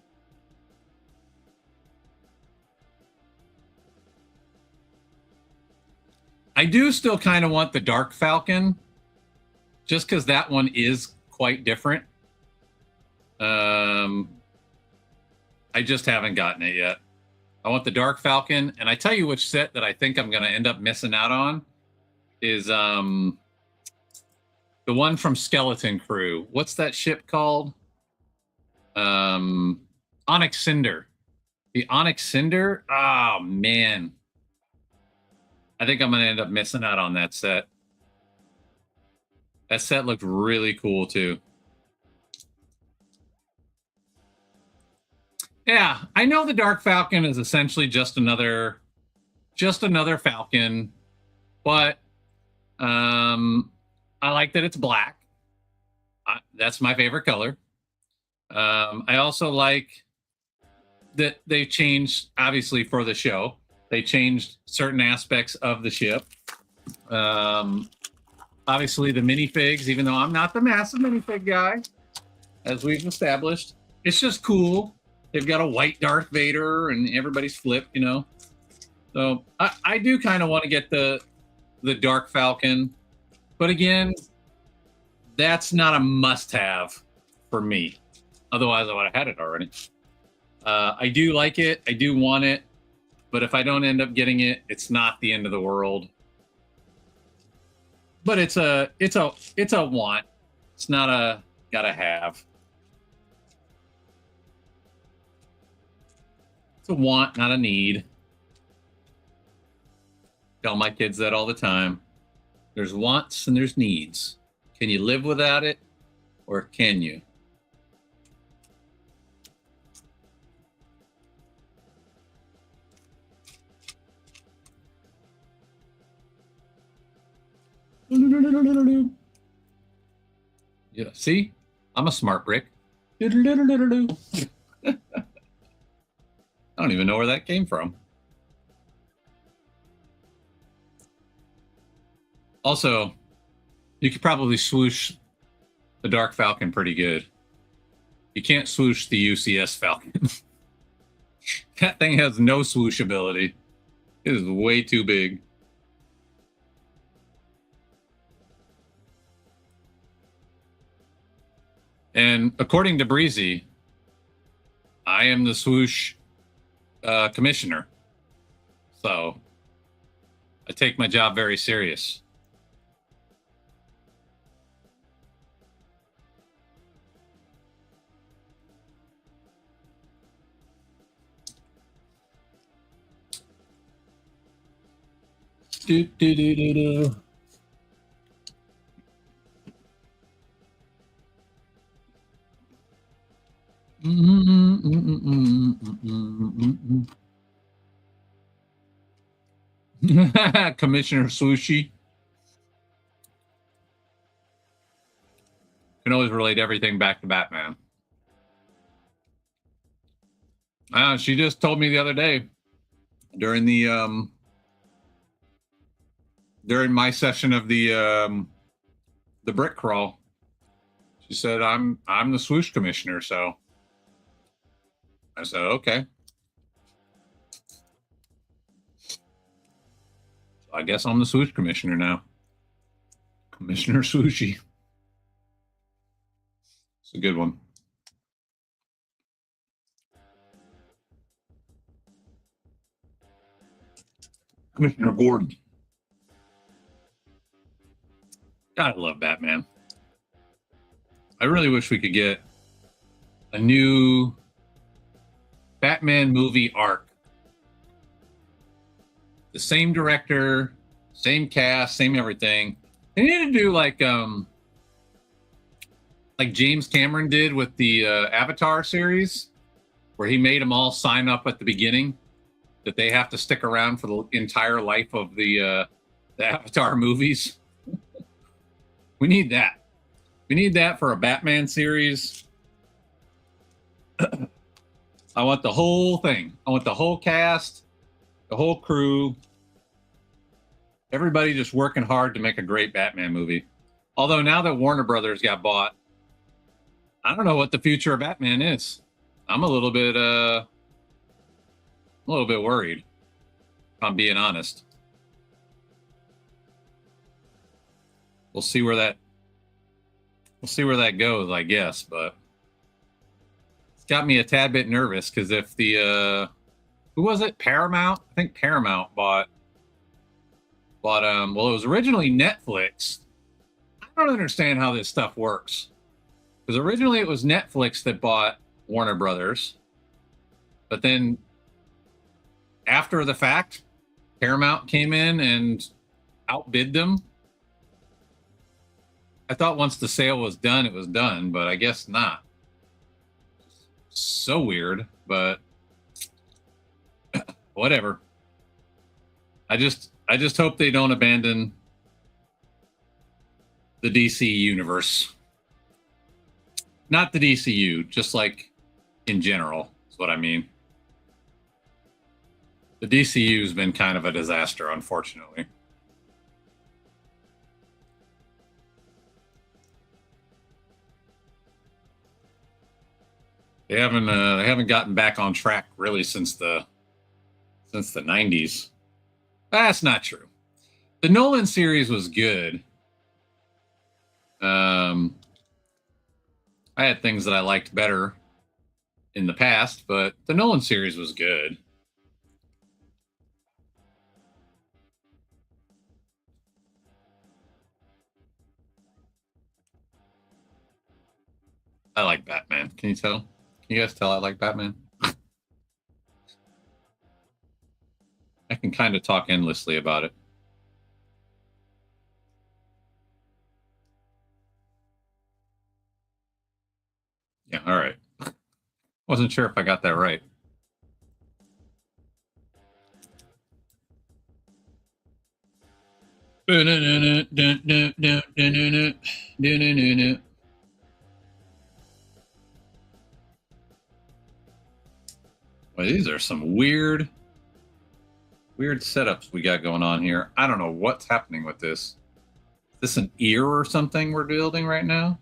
I do still kind of want the Dark Falcon, just because that one is quite different. I just haven't gotten it yet. I want the Dark Falcon, and I tell you which set that I think I'm going to end up missing out on is the one from Skeleton Crew. What's that ship called? Onyx Cinder. The Onyx Cinder? Oh, man. I think I'm going to end up missing out on that set. That set looked really cool, too. Yeah, I know the Dark Falcon is essentially just another Falcon, but I like that it's black. That's my favorite color. I also like that they changed, obviously for the show, they changed certain aspects of the ship. Obviously the minifigs, even though I'm not the massive minifig guy, as we've established, it's just cool. They've got a white Darth Vader and everybody's flipped, you know. So I do kind of want to get the Dark Falcon. But again, that's not a must-have for me. Otherwise, I would have had it already. I do like it. I do want it. But if I don't end up getting it, it's not the end of the world. But it's a want. It's not a gotta have. It's a want, not a need. Tell my kids that all the time. There's wants and there's needs. Can you live without it, or can you? Yeah, see? I'm a smart brick. I don't even know where that came from. Also, you could probably swoosh the Dark Falcon pretty good. You can't swoosh the UCS Falcon. That thing has no swoosh ability. It is way too big. And according to Breezy, I am the swoosh commissioner. So I take my job very serious. Do, do, do, do, do. Commissioner Swooshy. Can always relate everything back to Batman. She just told me the other day during the during my session of the brick crawl. She said, I'm the swoosh commissioner, so I said, okay. So I guess I'm the swoosh commissioner now. Commissioner Swooshy. It's a good one. Commissioner Gordon. God, I love Batman. I really wish we could get a new Batman movie arc. The same director, same cast, same everything. They need to do like James Cameron did with the Avatar series, where he made them all sign up at the beginning that they have to stick around for the entire life of the Avatar movies. We need that. We need that for a Batman series. I want the whole thing. I want the whole cast, the whole crew, everybody just working hard to make a great Batman movie. Although now that Warner Brothers got bought, I don't know what the future of Batman is. I'm a little bit worried, if I'm being honest. We'll see where that goes, I guess, but it's got me a tad bit nervous because if the who was it? Paramount? I think Paramount bought well, it was originally Netflix. I don't understand how this stuff works. Because originally it was Netflix that bought Warner Brothers. But then after the fact, Paramount came in and outbid them. I thought once the sale was done, it was done, but I guess not. So weird, but whatever. I just hope they don't abandon the DC universe. Not the DCU, just like in general, is what I mean. The DCU has been kind of a disaster, unfortunately. They haven't gotten back on track really since the 90s. That's not true. The Nolan series was good. I had things that I liked better. in the past, but the Nolan series was good. I like Batman. Can you tell? Can you guys tell I like Batman? I can kind of talk endlessly about it. Yeah, all right. Wasn't sure if I got that right. Well, these are some weird setups we got going on here. I don't know what's happening with this. Is this an ear or something we're building right now?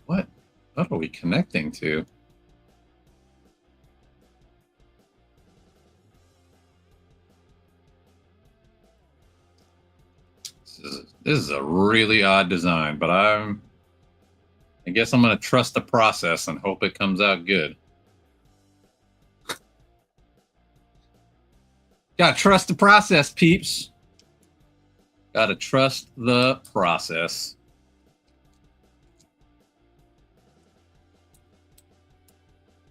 What are we connecting to? This is a really odd design, but I guess I'm going to trust the process and hope it comes out good. Gotta trust the process, peeps. Gotta trust the process.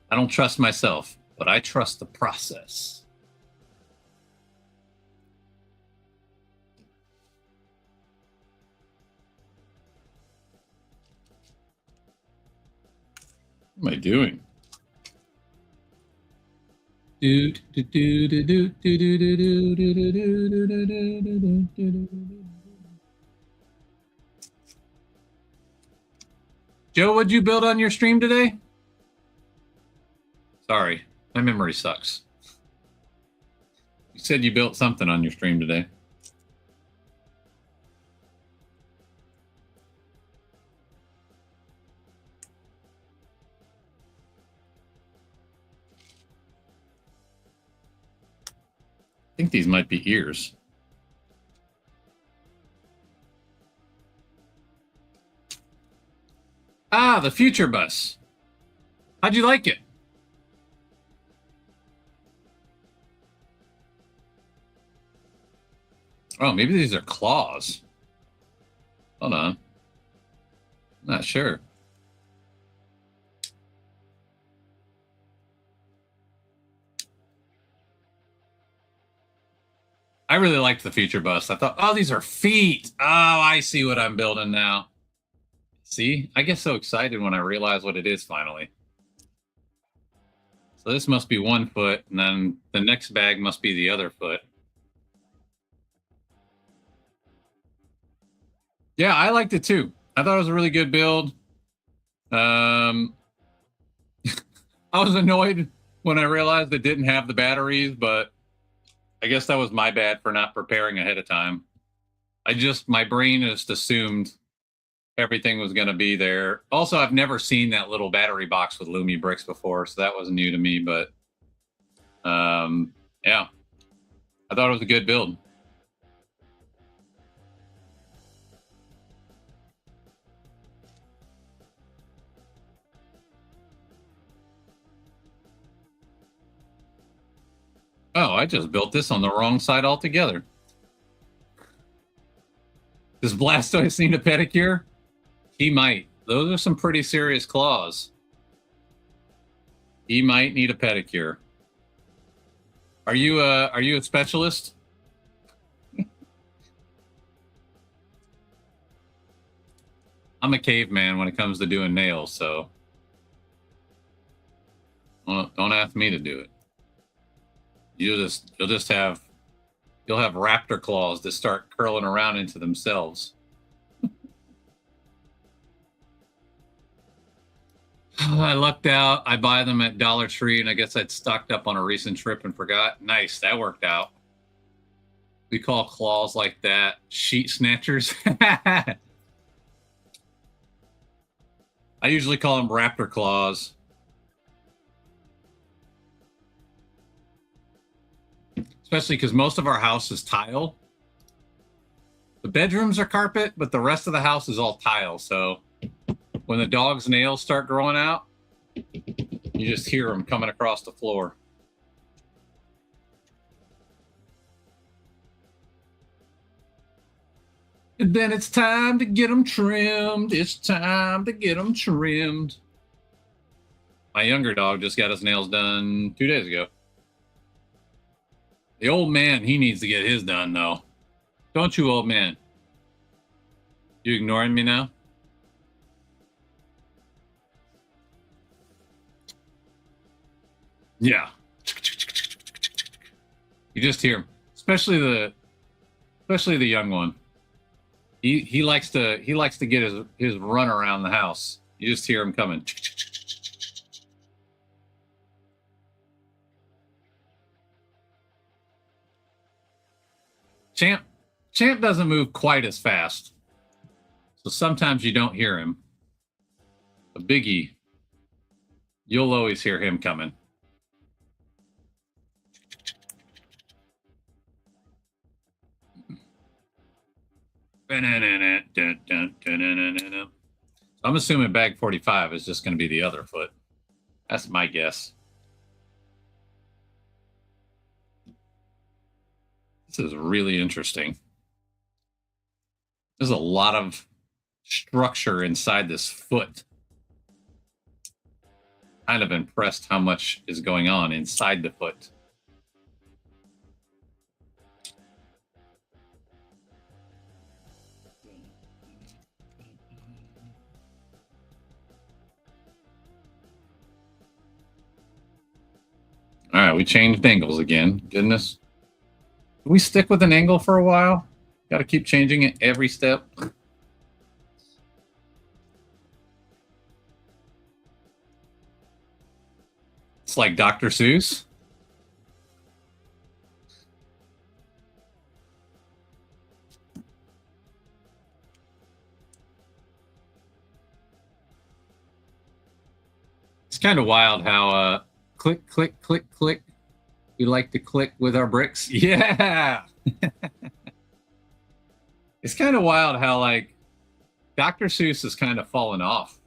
I don't trust myself, but I trust the process. What am I doing? Joe, what'd you build on your stream today? Sorry, my memory sucks. You said you built something on your stream today. I think these might be ears. Ah, the future bus. How'd you like it? Oh, maybe these are claws. Hold on. Not sure. I really liked the future bus. I thought, oh, these are feet. Oh, I see what I'm building now. See? I get so excited when I realize what it is finally. So this must be one foot, and then the next bag must be the other foot. Yeah, I liked it too. I thought it was a really good build. I was annoyed when I realized it didn't have the batteries, but I guess that was my bad for not preparing ahead of time. My brain just assumed everything was going to be there. Also, I've never seen that little battery box with Lumi bricks before, so that was new to me, but yeah, I thought it was a good build. Oh, I just built this on the wrong side altogether. Does Blastoise need a pedicure? He might. Those are some pretty serious claws. He might need a pedicure. Are you a specialist? I'm a caveman when it comes to doing nails, so well, don't ask me to do it. You'll have raptor claws that start curling around into themselves. I lucked out. I buy them at Dollar Tree, and I guess I'd stocked up on a recent trip and forgot. Nice, that worked out. We call claws like that sheet snatchers. I usually call them raptor claws. Especially because most of our house is tile. The bedrooms are carpet, but the rest of the house is all tile. So when the dog's nails start growing out, you just hear them coming across the floor. And then it's time to get them trimmed. It's time to get them trimmed. My younger dog just got his nails done 2 days ago. The old man, he needs to get his done, though. Don't you, old man? You ignoring me now? Yeah. You just hear him, especially the young one. He likes to get his run around the house. You just hear him coming. Champ doesn't move quite as fast, so sometimes you don't hear him. But Biggie, you'll always hear him coming. I'm assuming bag 45 is just going to be the other foot. That's my guess. This is really interesting. There's a lot of structure inside this foot. Kind of impressed how much is going on inside the foot. All right, we changed angles again. Goodness. Can we stick with an angle for a while? Got to keep changing it every step. It's like Dr. Seuss. It's kind of wild how click, click, click, click. We like to click with our bricks. Yeah. It's kind of wild how like Dr. Seuss has kind of fallen off.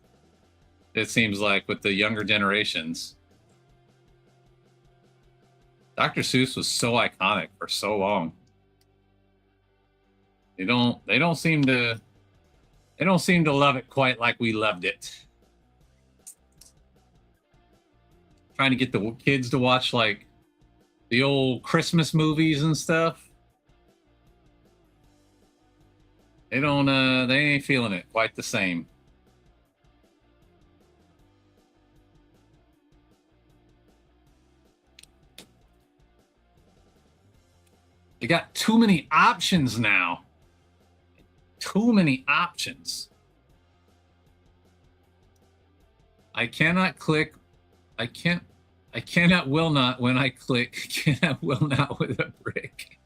It seems like with the younger generations. Dr. Seuss was so iconic for so long. They don't seem to love it quite like we loved it. Trying to get the kids to watch like the old Christmas movies and stuff. They ain't feeling it quite the same. They got too many options now. Too many options. I cannot click. I cannot, will not, when I click, cannot, will not with a brick.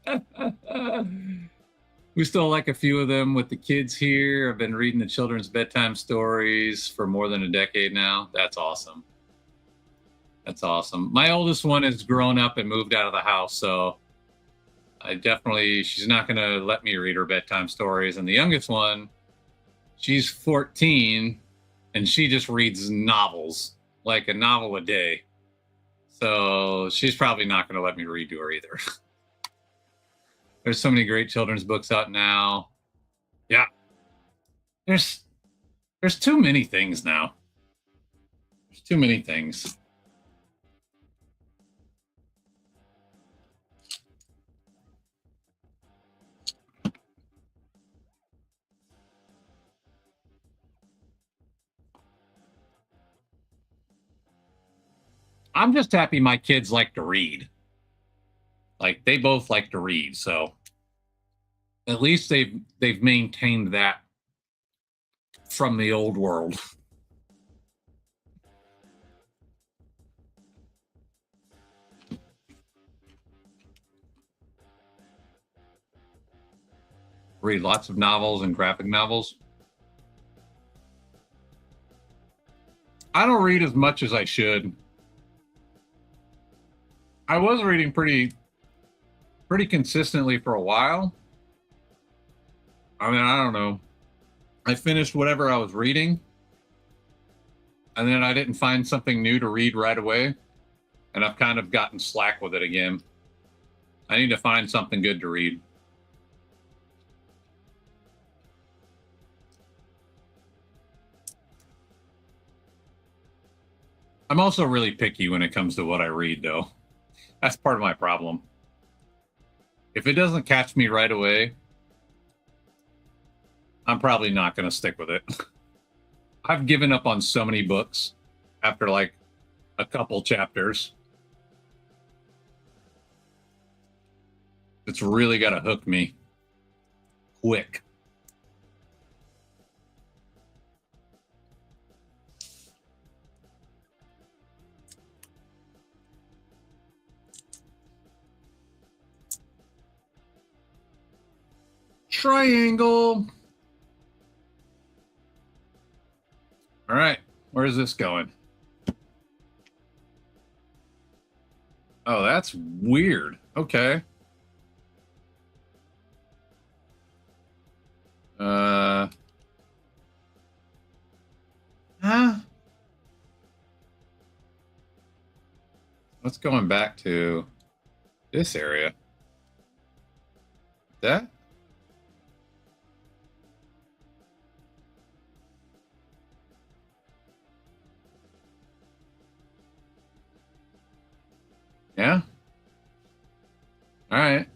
We still like a few of them with the kids here. I've been reading the children's bedtime stories for more than a decade now. That's awesome. That's awesome. My oldest one has grown up and moved out of the house, so she's not going to let me read her bedtime stories. And the youngest one, she's 14, and she just reads novels, like a novel a day. So she's probably not going to let me read to her either. There's so many great children's books out now. Yeah. There's too many things now. There's too many things. I'm just happy my kids like to read. Like they both like to read, so at least they've maintained that from the old world. Read lots of novels and graphic novels. I don't read as much as I should. I was reading pretty consistently for a while. I mean, I don't know. I finished whatever I was reading, and then I didn't find something new to read right away, and I've kind of gotten slack with it again. I need to find something good to read. I'm also really picky when it comes to what I read, though. That's part of my problem. If it doesn't catch me right away, I'm probably not going to stick with it. I've given up on so many books after like a couple chapters. It's really got to hook me quick. Triangle. All right, where's this going? Oh, that's weird. Okay. Huh? Let's going back to this area. That? Yeah. All right.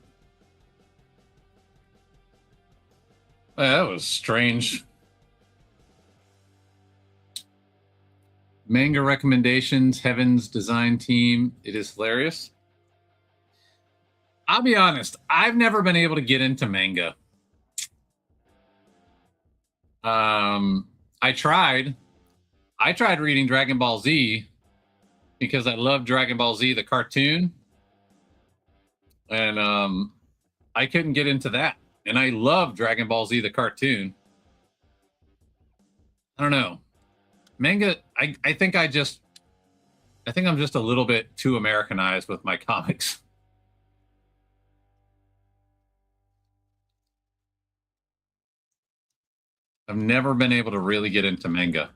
That was strange. Manga recommendations, Heaven's design team. It is hilarious. I'll be honest, I've never been able to get into manga. I tried reading Dragon Ball Z because I love Dragon Ball Z, the cartoon. And I couldn't get into that. And I love Dragon Ball Z, the cartoon. I don't know. Manga, I think I'm just a little bit too Americanized with my comics. I've never been able to really get into manga.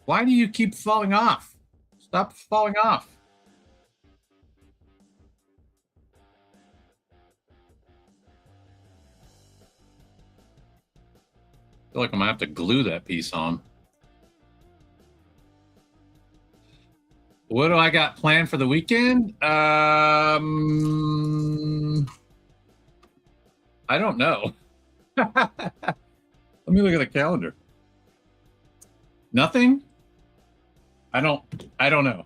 Why do you keep falling off? Stop falling off. I feel like I'm gonna have to glue that piece on. What do I got planned for the weekend? I don't know. Let me look at the calendar. Nothing? I don't know.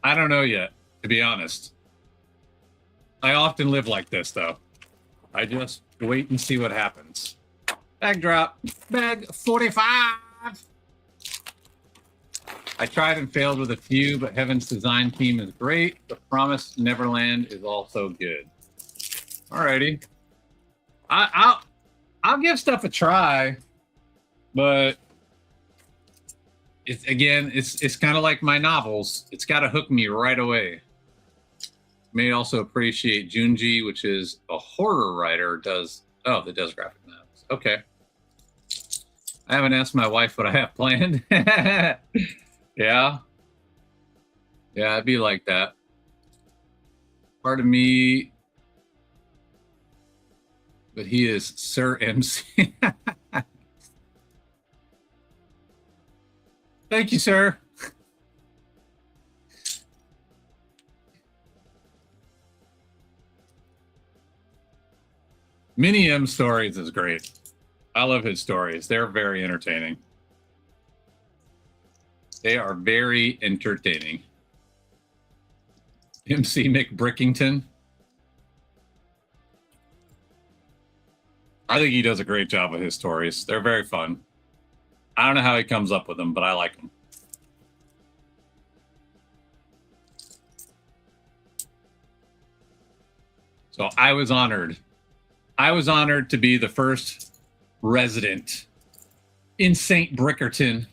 I don't know yet, to be honest. I often live like this, though. I just wait and see what happens. Bag drop. Bag 45. I tried and failed with a few, but Heaven's design team is great. The Promised Neverland is also good. Alrighty. I'll give stuff a try, but it's kind of like my novels. It's got to hook me right away. May also appreciate Junji, which is a horror writer, that does graphic novels. Okay. I haven't asked my wife what I have planned. Yeah. Yeah, I'd be like that. Part of me, but he is Sir MC. Thank you, sir. Mini M Stories is great. I love his stories. They're very entertaining. They are very entertaining. MC McBrickington. I think he does a great job with his stories. They're very fun. I don't know how he comes up with them, but I like them. So I was honored. I was honored to be the first resident in St. Brickerton.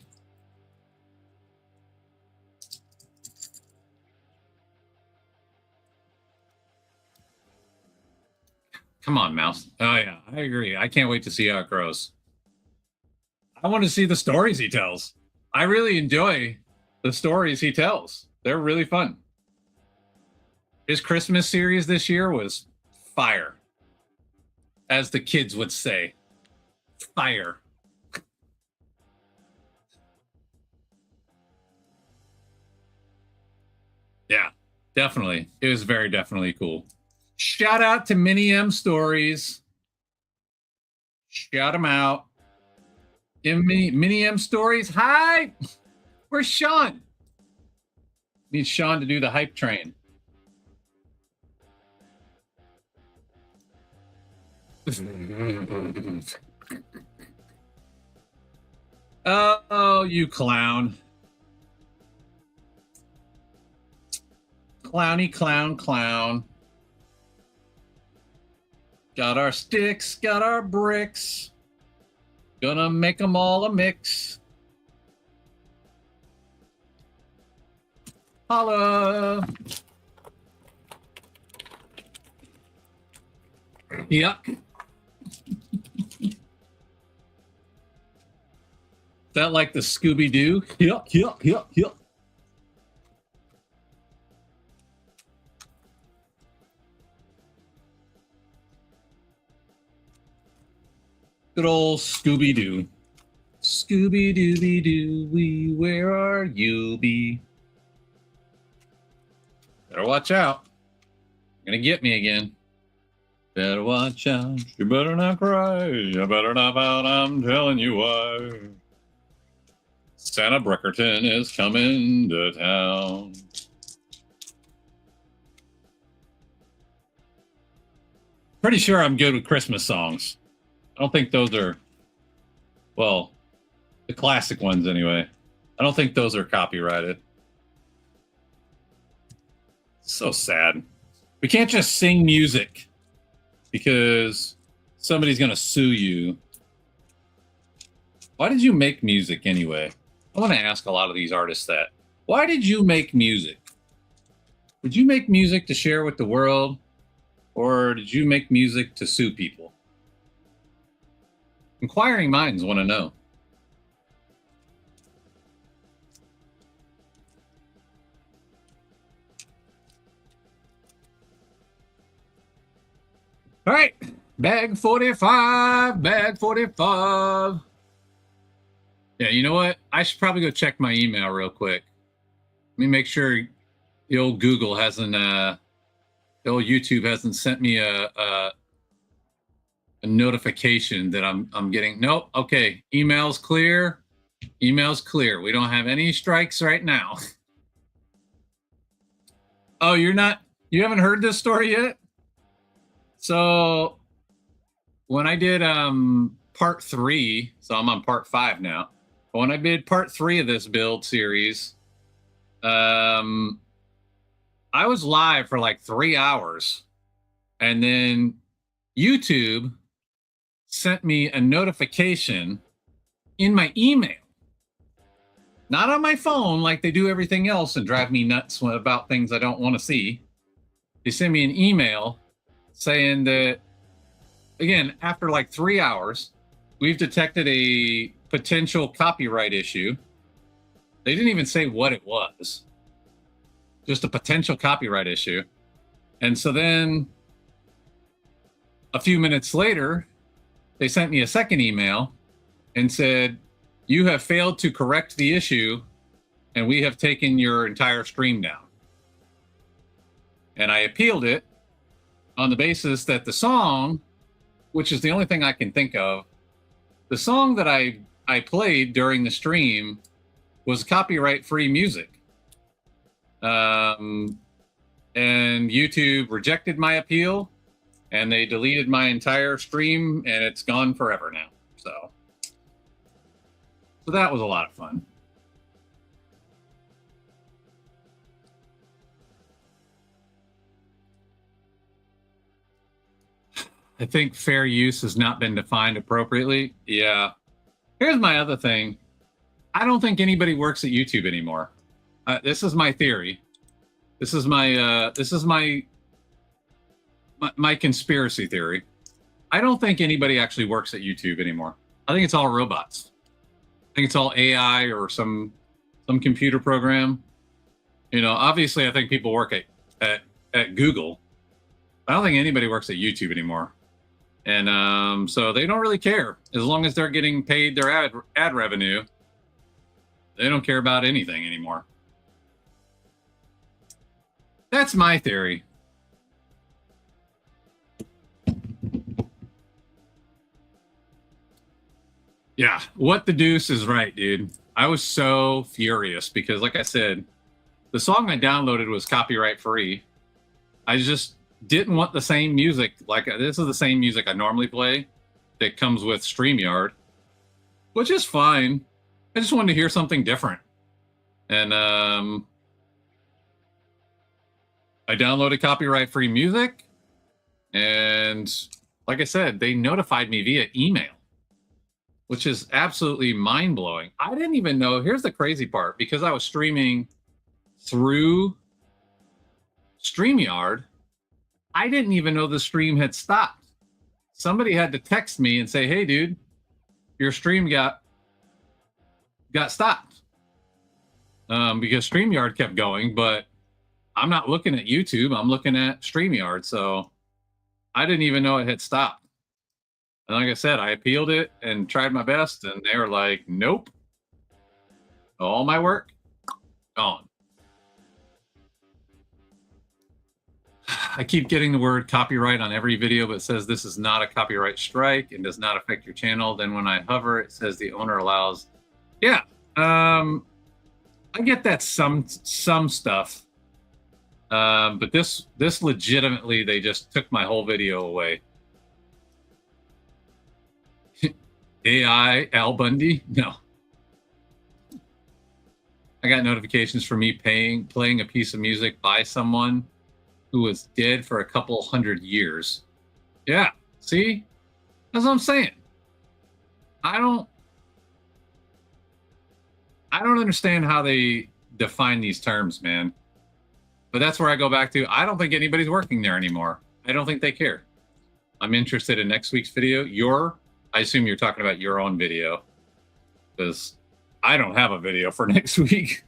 Come on, Mouse. Oh, yeah, I agree. I can't wait to see how it grows. I want to see the stories he tells. I really enjoy the stories he tells. They're really fun. His Christmas series this year was fire, as the kids would say. Fire. Yeah, definitely. It was very definitely cool. Shout out to Mini M Stories. Shout them out. Mini M Stories. Hi. Where's Sean? Need Sean to do the hype train. Oh, you clown. Clowny clown clown. Got our sticks, got our bricks. Gonna make them all a mix. Holla. Yuck. That like the Scooby-Doo? Yuck, yuck, yuck, yuck. Good old Scooby-Doo. Scooby-Dooby-Doo, where are you be? Better watch out. You're gonna get me again. Better watch out. You better not cry. You better not pout. I'm telling you why. Santa Brickerton is coming to town. Pretty sure I'm good with Christmas songs. I don't think those are, well, the classic ones anyway. I don't think those are copyrighted. So sad. We can't just sing music because somebody's going to sue you. Why did you make music anyway? I want to ask a lot of these artists that. Why did you make music? Did you make music to share with the world? Or did you make music to sue people? Inquiring minds want to know. All right, bag 45, bag 45. Yeah, you know what? I should probably go check my email real quick. Let me make sure the old Google hasn't, the old YouTube hasn't sent me a notification that I'm getting. Nope. Okay, email's clear. Email's clear. We don't have any strikes right now. Oh, you haven't heard this story yet? So when I did part 3, so I'm on part 5 now. But when I did part 3 of this build series, I was live for like 3 hours, and then YouTube sent me a notification in my email, not on my phone like they do everything else and drive me nuts about things I don't want to see. They sent me an email saying that, again, after like 3 hours, we've detected a potential copyright issue. They didn't even say what it was, just a potential copyright issue. And so then a few minutes later, they sent me a second email and said, you have failed to correct the issue and we have taken your entire stream down. And I appealed it on the basis that the song, which is the only thing I can think of, the song that I played during the stream was copyright-free music. And YouTube rejected my appeal, and they deleted my entire stream, and it's gone forever now. So that was a lot of fun. I think fair use has not been defined appropriately. Yeah. Here's my other thing. I don't think anybody works at YouTube anymore. This is my theory. This is my my conspiracy theory. I don't think anybody actually works at YouTube anymore. I think it's all robots. think it's all AI or some computer program. You know, obviously, I think people work at Google. I don't think anybody works at YouTube anymore, and so they don't really care as long as they're getting paid their ad revenue. They don't care about anything anymore. That's my theory. Yeah, what the deuce is right, dude. I was so furious because, like I said, the song I downloaded was copyright free. I just didn't want the same music. Like, this is the same music I normally play that comes with StreamYard, which is fine. I just wanted to hear something different. And I downloaded copyright free music. And like I said, they notified me via email, which is absolutely mind blowing. I didn't even know. Here's the crazy part, because I was streaming through StreamYard, I didn't even know the stream had stopped. Somebody had to text me and say, "Hey, dude, your stream got stopped," because StreamYard kept going, but I'm not looking at YouTube. I'm looking at StreamYard, so I didn't even know it had stopped. And like I said, I appealed it and tried my best, and they were like, "Nope, all my work gone." I keep getting the word copyright on every video, but it says this is not a copyright strike and does not affect your channel. Then when I hover, it says the owner allows. Yeah, I get that some stuff, but this legitimately, they just took my whole video away. AI Al Bundy? No. I got notifications for me playing a piece of music by someone who was dead for a couple hundred years. Yeah, see? That's what I'm saying. I don't understand how they define these terms, man. But that's where I go back to. I don't think anybody's working there anymore. I don't think they care. I'm interested in next week's video. I assume you're talking about your own video, because I don't have a video for next week.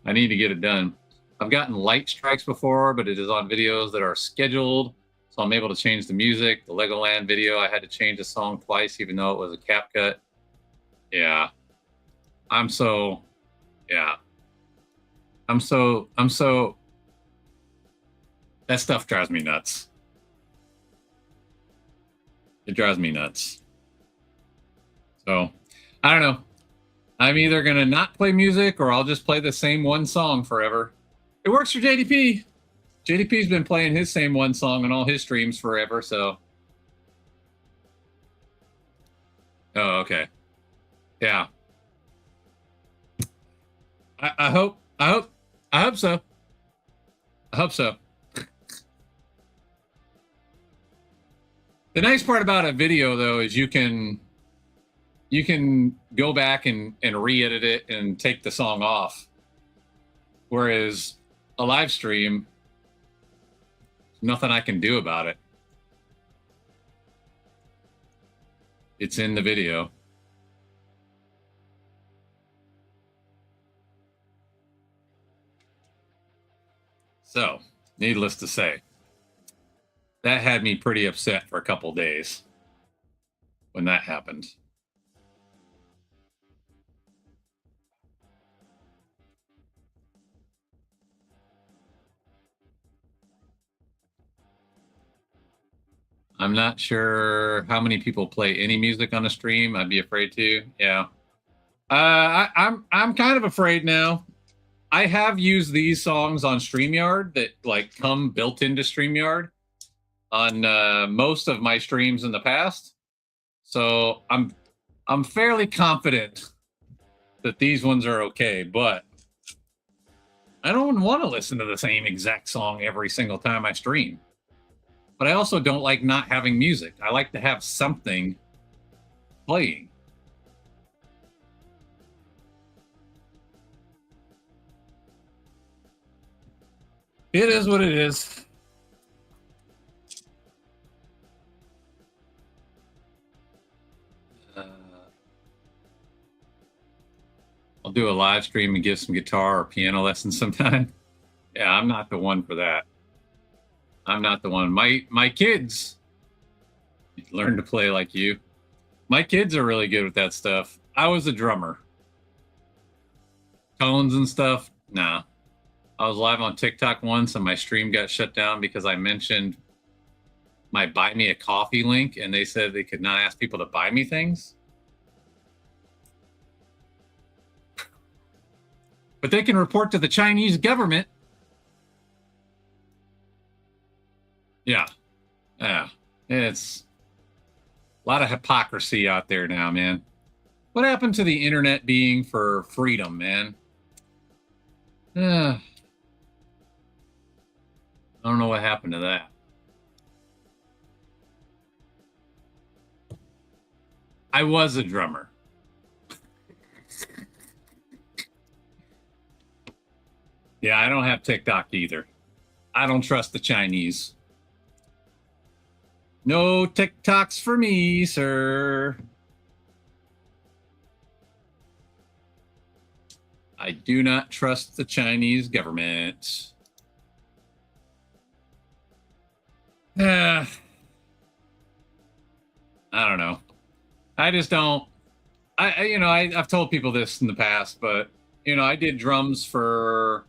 I need to get it done. I've gotten light strikes before, but it is on videos that are scheduled, so I'm able to change the music. The Legoland video, I had to change the song twice, even though it was a cap cut. Yeah. I'm so that stuff drives me nuts. It drives me nuts. So, I don't know. I'm either going to not play music or I'll just play the same one song forever. It works for JDP. JDP's been playing his same one song on all his streams forever, so. Oh, okay. Yeah. I hope so. I hope so. The nice part about a video, though, is you can go back and re-edit it and take the song off. Whereas a live stream, nothing I can do about it. It's in the video. So, needless to say, that had me pretty upset for a couple days when that happened. I'm not sure how many people play any music on a stream. I'd be afraid to. Yeah. I'm kind of afraid now. I have used these songs on StreamYard that like come built into StreamYard on most of my streams in the past. So I'm fairly confident that these ones are okay, but I don't want to listen to the same exact song every single time I stream. But I also don't like not having music. I like to have something playing. It is what it is. I'll do a live stream and give some guitar or piano lessons sometime. Yeah, I'm not the one for that. I'm not the one. My kids learn to play like you. My kids are really good with that stuff. I was a drummer. Tones and stuff, nah. I was live on TikTok once and my stream got shut down because I mentioned my buy me a coffee link and they said they could not ask people to buy me things. But they can report to the Chinese government. Yeah. Yeah. It's a lot of hypocrisy out there now, man. What happened to the internet being for freedom, man? I don't know what happened to that. I was a drummer. Yeah, I don't have TikTok either. I don't trust the Chinese. No TikToks for me, sir. I do not trust the Chinese government. I don't know. I just don't. I've told people this in the past, but I did drums for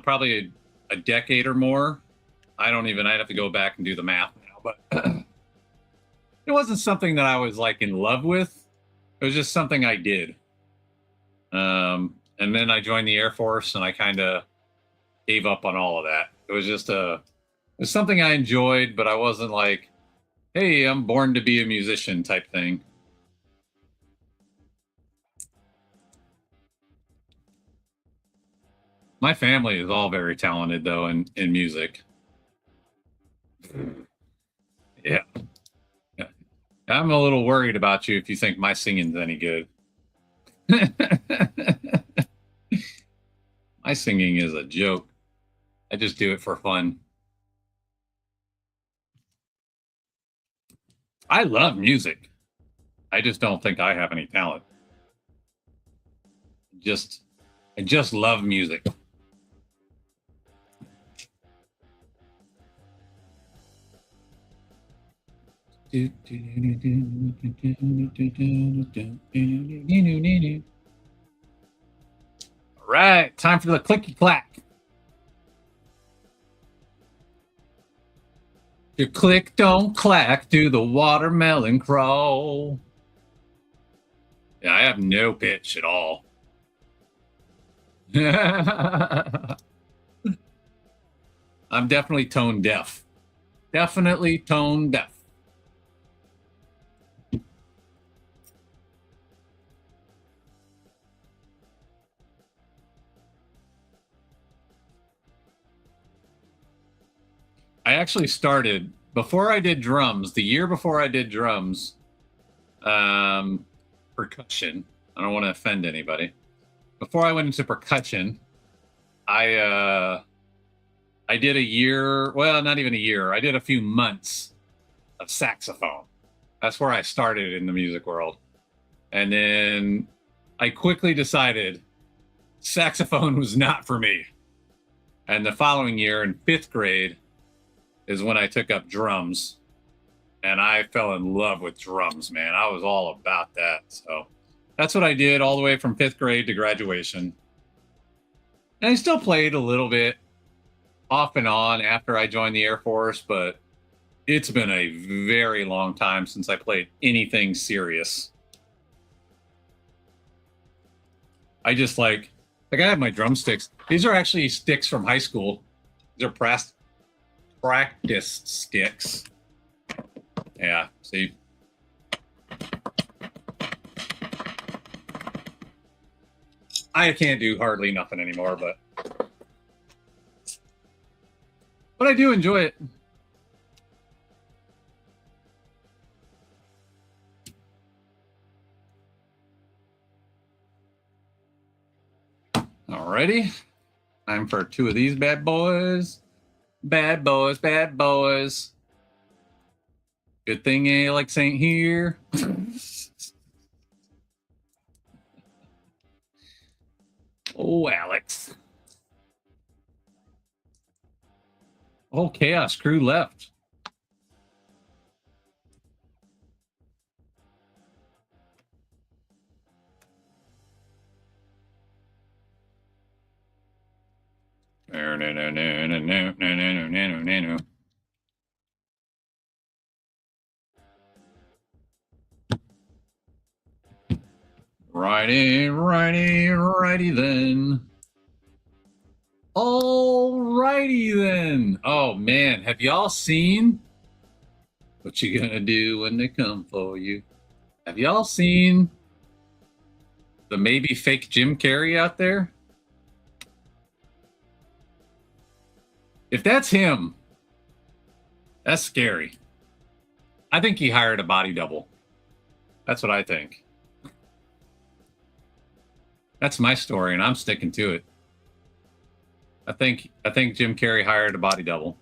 probably a decade or more. I'd have to go back and do the math now, but it wasn't something that I was like in love with. It was just something I did. And then I joined the Air Force and I kind of gave up on all of that. It was just it was something I enjoyed, but I wasn't like, hey, I'm born to be a musician type thing. My family is all very talented though in music. Yeah. Yeah. I'm a little worried about you if you think my singing's any good. My singing is a joke. I just do it for fun. I love music. I just don't think I have any talent. I just love music. All right, time for the clicky clack. Your click don't clack, do the watermelon crawl. Yeah, I have no pitch at all. I'm definitely tone deaf. Definitely tone deaf. I actually started before I did drums, the year before I did drums, percussion. I don't want to offend anybody. Before I went into percussion, I did a year, well, not even a year. I did a few months of saxophone. That's where I started in the music world. And then I quickly decided saxophone was not for me. And the following year in 5th grade is when I took up drums. And I fell in love with drums, man. I was all about that. So that's what I did all the way from 5th grade to graduation. And I still played a little bit off and on after I joined the Air Force, but it's been a very long time since I played anything serious. I just like I have my drumsticks. These are actually sticks from high school. These are practice sticks. Yeah, see. I can't do hardly nothing anymore, but I do enjoy it. Alrighty. Time for 2 of these bad boys. Bad boys, bad boys. Good thing Alex ain't here. Oh, Alex. Oh, Chaos Crew left. Righty then. Alrighty then. Oh man, have y'all seen what you gonna do when they come for you? Have y'all seen the maybe fake Jim Carrey out there? If that's him, that's scary. I think he hired a body double. That's what I think. That's my story, and I'm sticking to it. I think Jim Carrey hired a body double.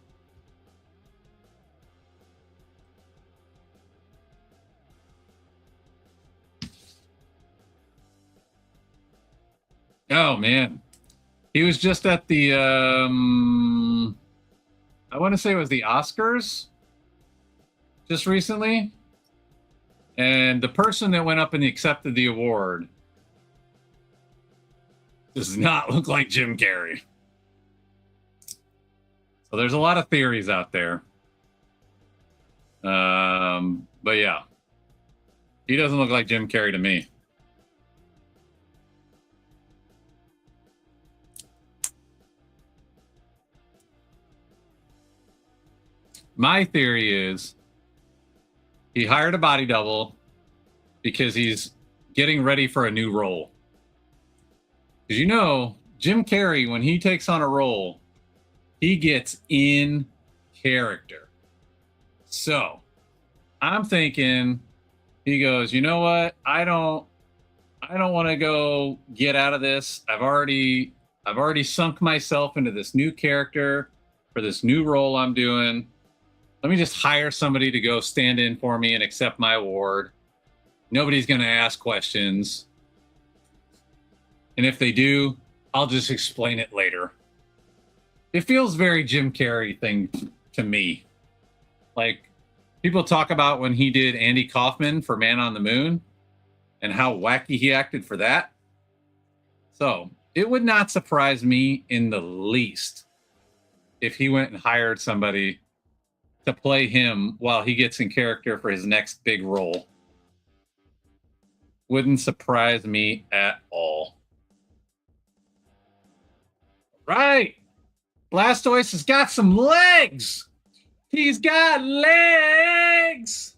Oh man, he was just at the I want to say it was the Oscars just recently, and the person that went up and accepted the award does not look like Jim Carrey. So there's a lot of theories out there. But yeah, he doesn't look like Jim Carrey to me. My theory is he hired a body double because he's getting ready for a new role. Because you know, Jim Carrey, when he takes on a role, he gets in character. So I'm thinking he goes, you know what? I don't want to go get out of this. I've already sunk myself into this new character for this new role I'm doing. Let me just hire somebody to go stand in for me and accept my award. Nobody's going to ask questions. And if they do, I'll just explain it later. It feels very Jim Carrey thing to me. Like, people talk about when he did Andy Kaufman for Man on the Moon and how wacky he acted for that. So it would not surprise me in the least if he went and hired somebody to play him while he gets in character for his next big role. Wouldn't surprise me at all. Right. Blastoise has got some legs. He's got legs.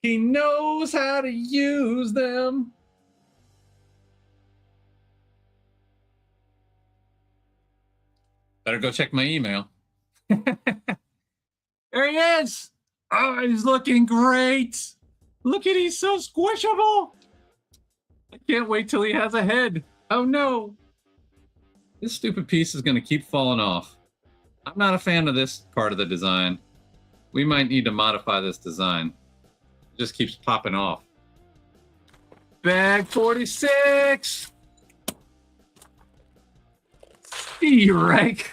He knows how to use them. Better go check my email. There he is. Oh, he's looking great. Look at, he's so squishable. I can't wait till he has a head. Oh no. This stupid piece is going to keep falling off. I'm not a fan of this part of the design. We might need to modify this design. It just keeps popping off. Bag 46. T-Rex.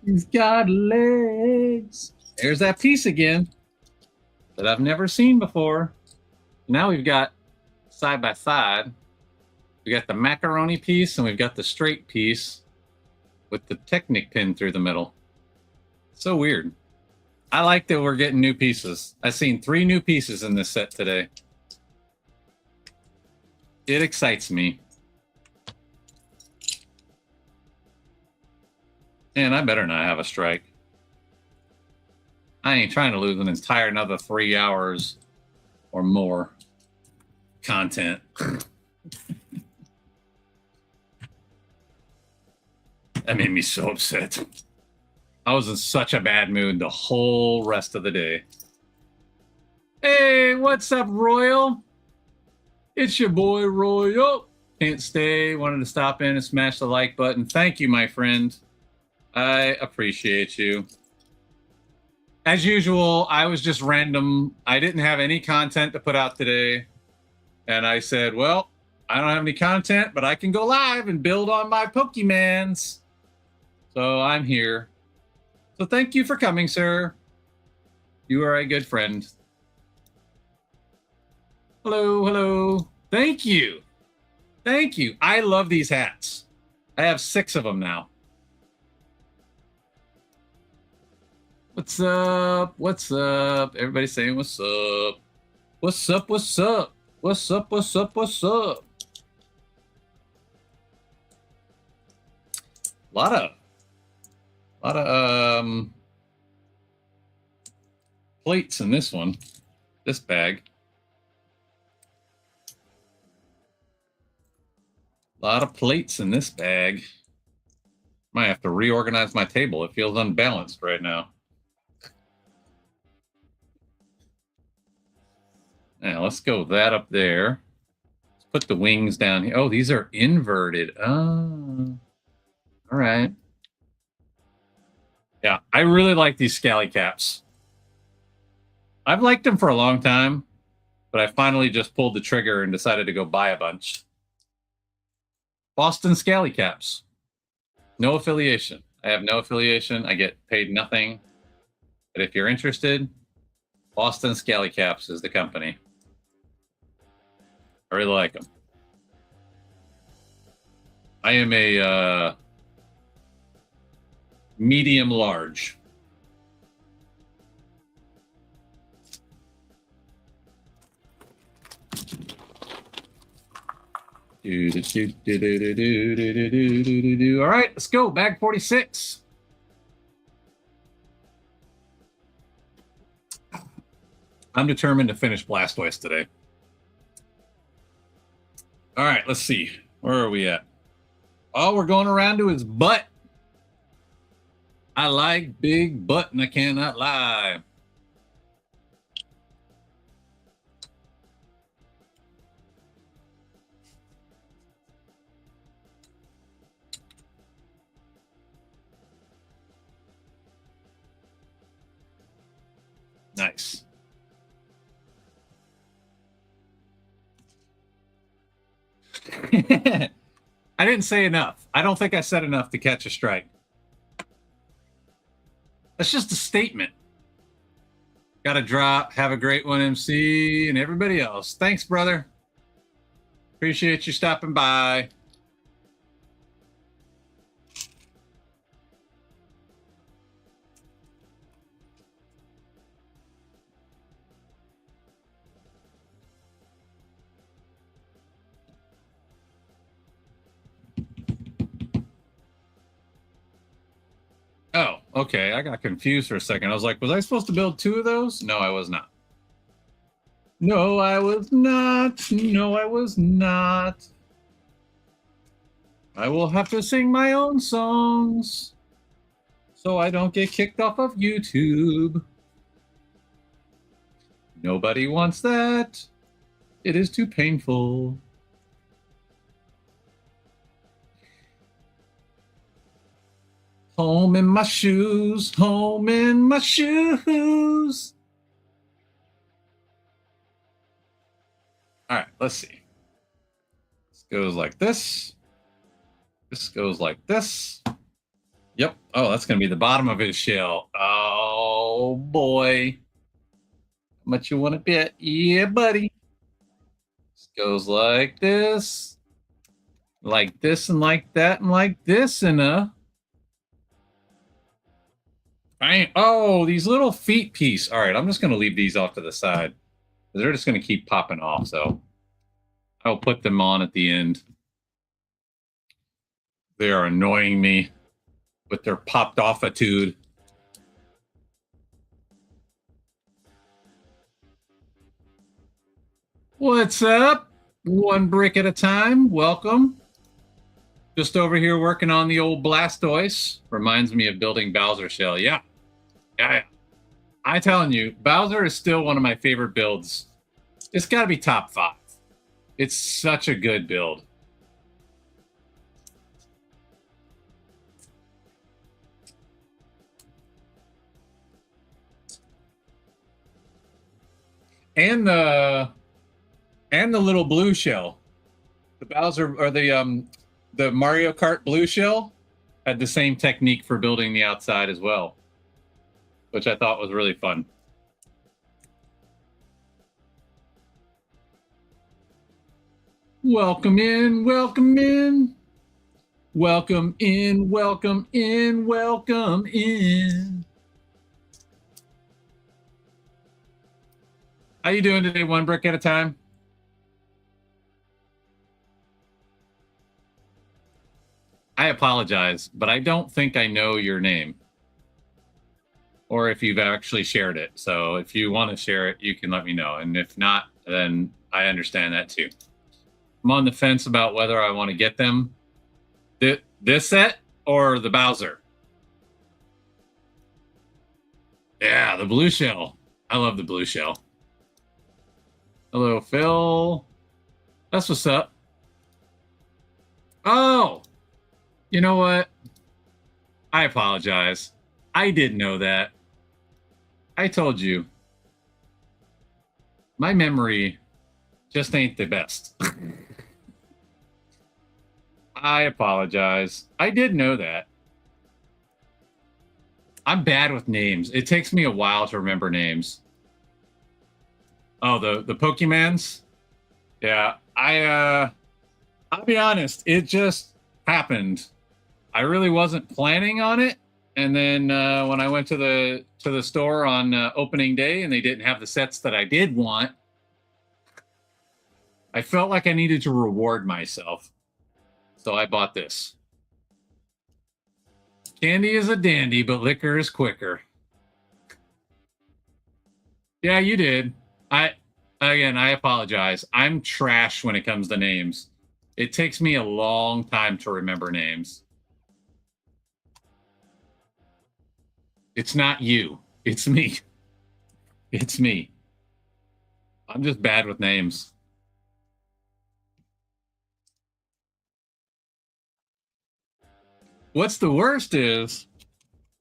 He's got legs. There's that piece again that I've never seen before. Now we've got side by side. We got the macaroni piece and we've got the straight piece with the Technic pin through the middle. So weird. I like that we're getting new pieces. I've seen 3 new pieces in this set today. It excites me. Man, I better not have a strike. I ain't trying to lose an entire another 3 hours or more content. That made me so upset. I was in such a bad mood the whole rest of the day. Hey, what's up, Royal? It's your boy, Royal. Can't stay. Wanted to stop in and smash the like button. Thank you, my friend. I appreciate you. As usual, I was just random. I didn't have any content to put out today. And I said, well, I don't have any content, but I can go live and build on my Pokemans. So I'm here. So thank you for coming, sir. You are a good friend. Hello, hello. Thank you. Thank you. I love these hats. I have 6 of them now. What's up? What's up? Everybody saying what's up? What's up? What's up? What's up? What's up? What's up? A lot of plates in this one. This bag. A lot of plates in this bag. Might have to reorganize my table. It feels unbalanced right now. Now let's go that up there. Let's put the wings down here. Oh, these are inverted. Oh, all right. Yeah, I really like these Scally Caps. I've liked them for a long time, but I finally just pulled the trigger and decided to go buy a bunch. Boston Scally Caps. No affiliation. I have no affiliation. I get paid nothing. But if you're interested, Boston Scally Caps is the company. I really like them. I am a medium large. All right, let's go. Bag 46. I'm determined to finish Blastoise today. All right, let's see. Where are we at? Oh, we're going around to his butt. I like big butt, and I cannot lie. Nice. I didn't say enough. I don't think I said enough to catch a strike. That's just a statement. Got to drop. Have a great one, MC, and everybody else. Thanks, brother. Appreciate you stopping by. Oh, okay. I got confused for a second. I was like, was I supposed to build 2 of those? No, I was not. No, I was not. No, I was not. I will have to sing my own songs so I don't get kicked off of YouTube. Nobody wants that. It is too painful. Home in my shoes, home in my shoes. All right, let's see. This goes like this. This goes like this. Yep. Oh, that's going to be the bottom of his shell. Oh, boy. How much you want to bet? Yeah, buddy. This goes like this. Like this and like that and like this and oh, these little feet piece. All right, I'm just going to leave these off to the side. They're just going to keep popping off, so I'll put them on at the end. They are annoying me with their popped offitude. What's up? One brick at a time. Welcome. Just over here working on the old Blastoise. Reminds me of building Bowser Shell. Yeah. I'm telling you, Bowser is still one of my favorite builds. It's got to be top 5. It's such a good build. and the little blue shell. The Bowser or the Mario Kart blue shell had the same technique for building the outside as well, which I thought was really fun. Welcome in, welcome in. Welcome in, welcome in, welcome in. How you doing today, one brick at a time? I apologize, but I don't think I know your name. Or if you've actually shared it. So if you want to share it, you can let me know. And if not, then I understand that too. I'm on the fence about whether I want to get them. This set or the Bowser? Yeah, the blue shell. I love the blue shell. Hello, Phil. That's what's up. Oh, you know what? I apologize. I didn't know that. I told you. My memory just ain't the best. I apologize. I did know that. I'm bad with names. It takes me a while to remember names. Oh, the Pokemans? Yeah. I'll be honest, it just happened. I really wasn't planning on it. And then when I went to the store on opening day and they didn't have the sets that I did want, I felt like I needed to reward myself. So I bought this. Candy is a dandy, but liquor is quicker. Yeah, you did. I apologize. I'm trash when it comes to names. It takes me a long time to remember names. It's not you. It's me. It's me. I'm just bad with names. What's the worst is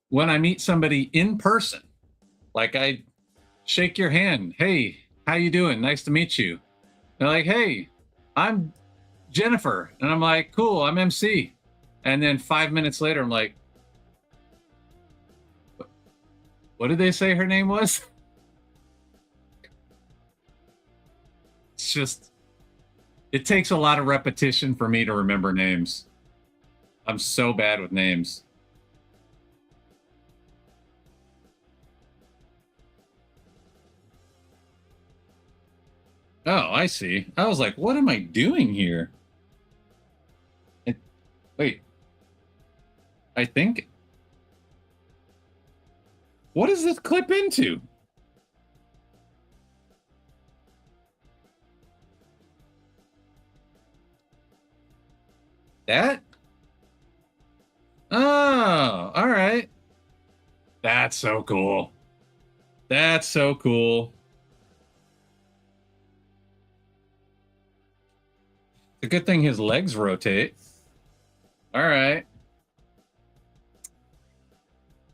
when I meet somebody in person. Like I shake your hand. Hey, how you doing? Nice to meet you. They're like, hey, I'm Jennifer. And I'm like, cool, I'm MC. And then 5 minutes later, I'm like, what did they say her name was? It's just, it takes a lot of repetition for me to remember names. I'm so bad with names. Oh, I see. I was like, what am I doing here? Wait. I think. What does this clip into? That? Oh, all right. That's so cool. That's so cool. It's a good thing his legs rotate. All right.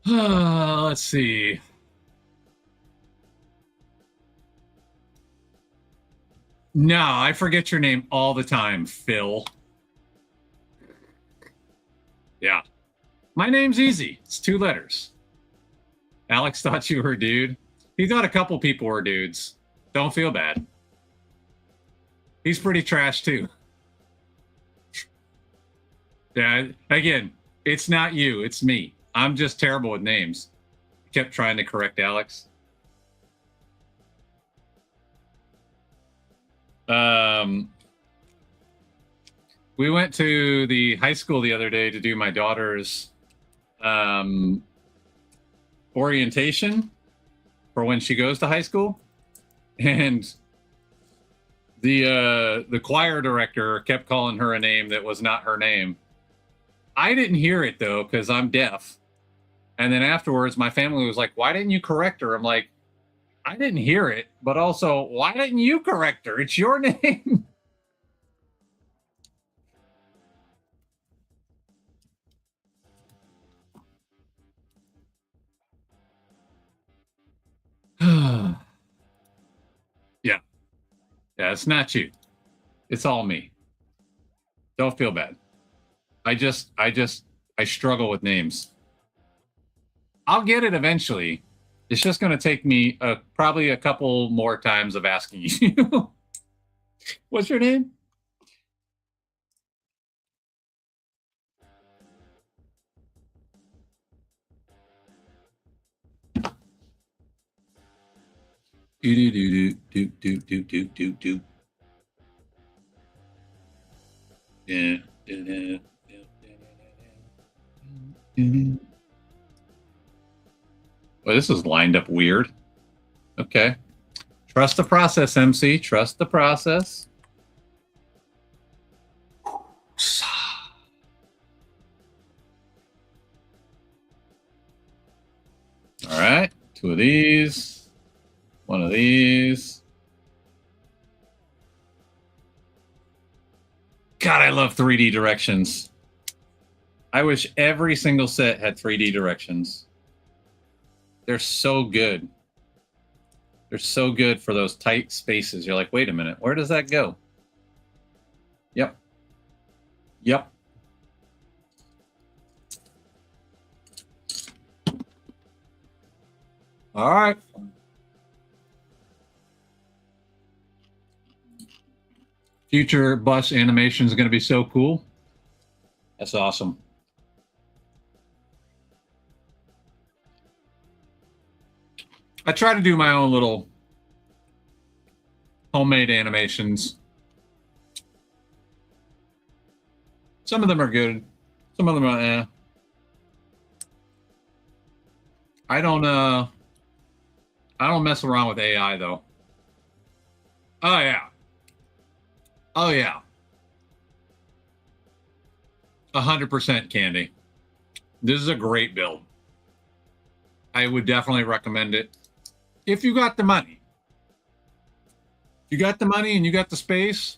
Let's see. No, I forget your name all the time, Phil. Yeah. My name's easy. It's 2 letters. Alex thought you were a dude. He thought a couple people were dudes. Don't feel bad. He's pretty trash too. Yeah, again, it's not you, it's me. I'm just terrible with names. Kept trying to correct Alex. We went to the high school the other day to do my daughter's orientation for when she goes to high school, and the choir director kept calling her a name that was not her name. I didn't hear it though because I'm deaf. And then afterwards, my family was like, "Why didn't you correct her?" I'm like, "I didn't hear it, but also, why didn't you correct her? It's your name." Yeah, it's not you. It's all me. Don't feel bad. I struggle with names. I'll get it eventually. It's just going to take me probably a couple more times of asking you. What's your name? Do. Yeah. Well, this is lined up weird. Okay. Trust the process, MC. Trust the process. All right. 2 of these. 1 of these. God, I love 3D directions. I wish every single set had 3D directions. They're so good. They're so good for those tight spaces. You're like, wait a minute, where does that go? Yep. Yep. All right. Future bus animation is going to be so cool. That's awesome. I try to do my own little homemade animations. Some of them are good. Some of them are eh. I don't mess around with AI though. Oh yeah. Oh yeah. 100% Candy. This is a great build. I would definitely recommend it if you got the money. If you got the money and you got the space,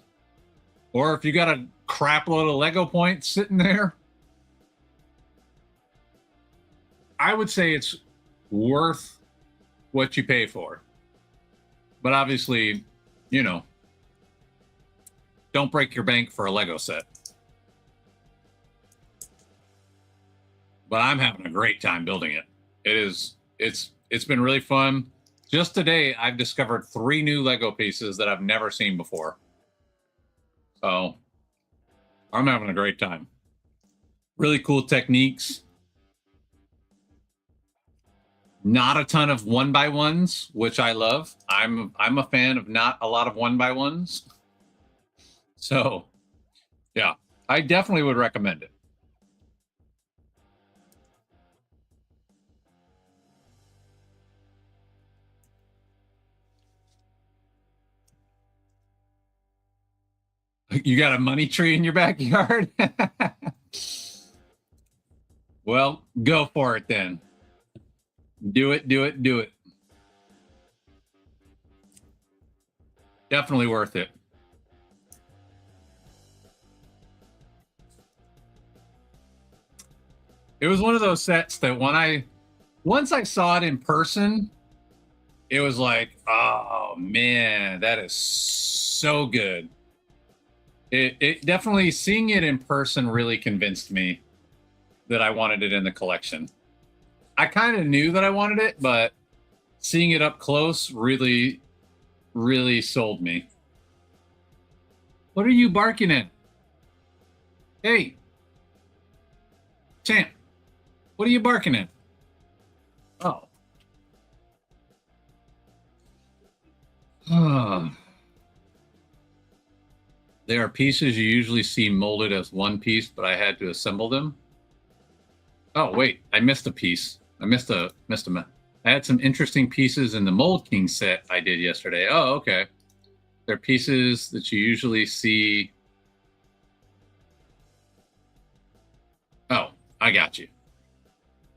or if you got a crap load of Lego points sitting there, I would say it's worth what you pay for. But obviously, you know, don't break your bank for a Lego set. But I'm having a great time building it. It's been really fun. Just today, I've discovered 3 new Lego pieces that I've never seen before. So I'm having a great time. Really cool techniques. Not a ton of 1x1s, which I love. I'm a fan of not a lot of 1x1s. So yeah, I definitely would recommend it. You got a money tree in your backyard? Well, go for it then. Do it, do it, do it. Definitely worth it. It was one of those sets that once I saw it in person, it was like, oh man, that is so good. It definitely, seeing it in person really convinced me that I wanted it in the collection. I kind of knew that I wanted it, but seeing it up close really, really sold me. What are you barking at? Hey, champ, what are you barking at? Oh. There are pieces you usually see molded as one piece, but I had to assemble them. Oh, wait, I missed a piece. I had some interesting pieces in the Mold King set I did yesterday. Oh, okay. They're pieces that you usually see. Oh, I got you.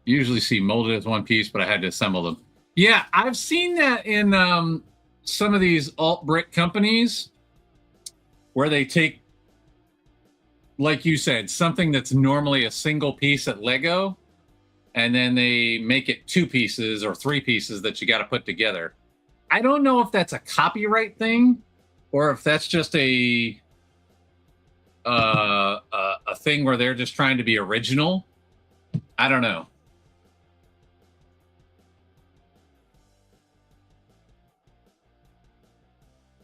You usually see molded as one piece, but I had to assemble them. Yeah, I've seen that in some of these alt brick companies where they take, like you said, something that's normally a single piece at Lego, and then they make it 2 pieces or 3 pieces that you got to put together. I don't know if that's a copyright thing or if that's just a thing where they're just trying to be original. I don't know.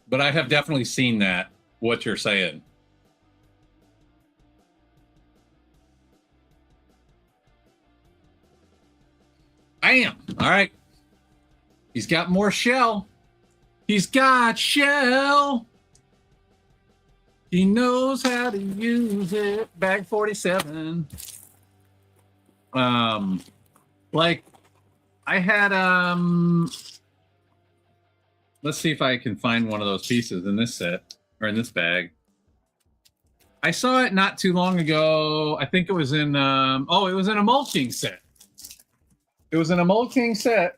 But I have definitely seen that, what you're saying. Bam! All right. He's got more shell. He's got shell. He knows how to use it. Bag 47. Like I had let's see if I can find one of those pieces in this set or in this bag. I saw it not too long ago. I think it was in it was in a Mold King set. It was in a Mold King set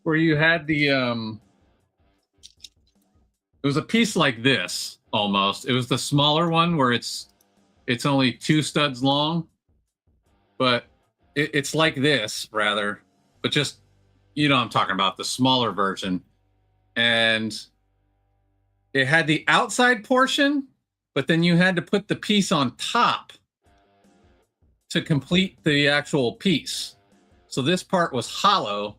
where you had the it was a piece like this almost. It was the smaller one where it's only 2 studs long, but it's like this rather, but just, you know, I'm talking about the smaller version. And it had the outside portion, but then you had to put the piece on top to complete the actual piece. So this part was hollow,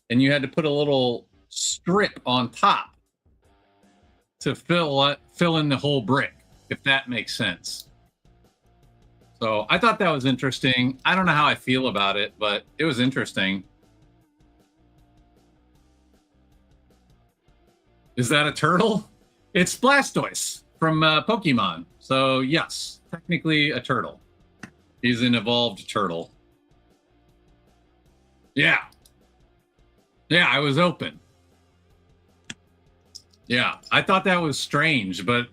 and you had to put a little strip on top to fill in the whole brick, if that makes sense. So I thought that was interesting. I don't know how I feel about it, but it was interesting. Is that a turtle? It's Blastoise from Pokemon. So yes, technically a turtle. He's an evolved turtle. Yeah. Yeah, I was open. Yeah, I thought that was strange, but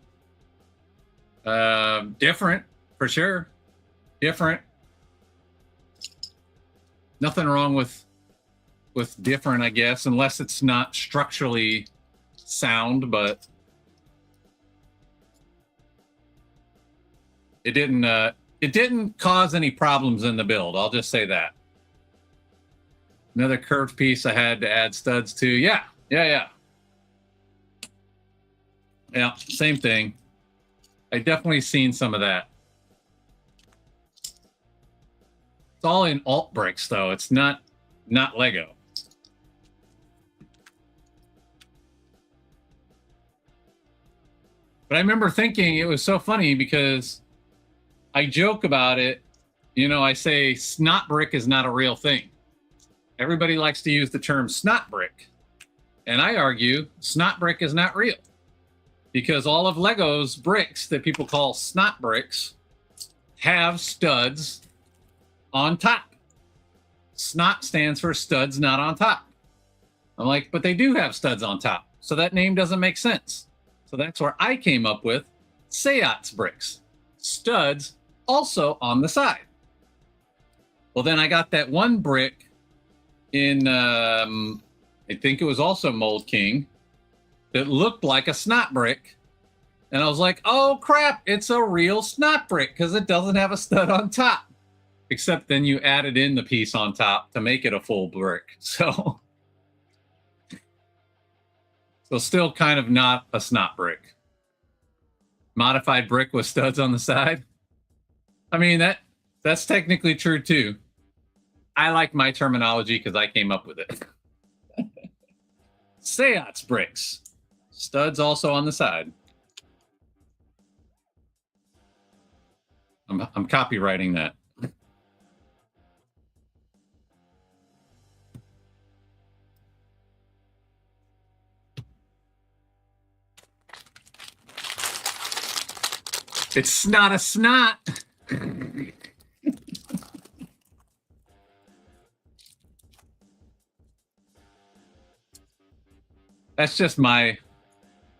different for sure. Different. Nothing wrong with different, I guess, unless it's not structurally sound, but it didn't cause any problems in the build. I'll just say that. Another curved piece I had to add studs to. Yeah, same thing. I definitely seen some of that. It's all in alt bricks though. It's not Lego. But I remember thinking it was so funny because I joke about it. You know, I say snot brick is not a real thing. Everybody likes to use the term snot brick. And I argue snot brick is not real. Because all of Lego's bricks that people call snot bricks have studs on top. Snot stands for studs not on top. I'm like, but they do have studs on top. So that name doesn't make sense. So that's where I came up with Seats bricks. Studs also on the side. Well, then I got that one brick in, I think it was also Mold King, that looked like a snot brick. And I was like, oh crap, it's a real snot brick because it doesn't have a stud on top. Except then you added in the piece on top to make it a full brick. So still kind of not a snot brick. Modified brick with studs on the side. I mean, that's technically true too. I like my terminology because I came up with it. Seats bricks. Studs also on the side. I'm copywriting that. It's not a snot. That's just my,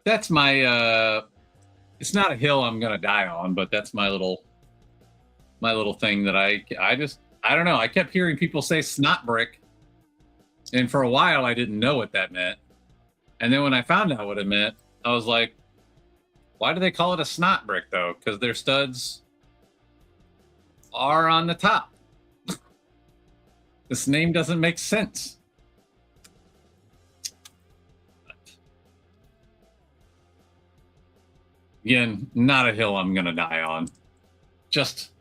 it's not a hill I'm going to die on, but that's my little thing that I don't know. I kept hearing people say snot brick. And for a while I didn't know what that meant. And then when I found out what it meant, I was like, why do they call it a snot brick though? Because their studs are on the top. This name doesn't make sense. Again, not a hill I'm gonna die on. Just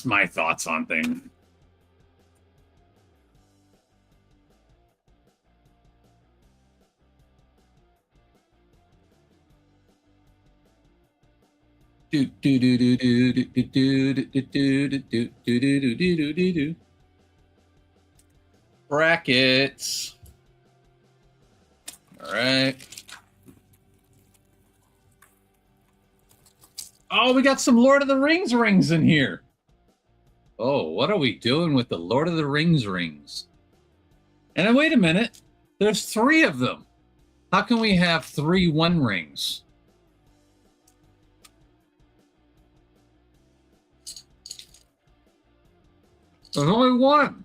my thoughts on things. Do do do do do do do do do do do do do do do do. Brackets. All right. Oh, we got some Lord of the Rings rings in here. Oh, what are we doing with the Lord of the Rings rings? And then wait a minute. There's 3 of them. How can we have 3 One Rings? There's only one.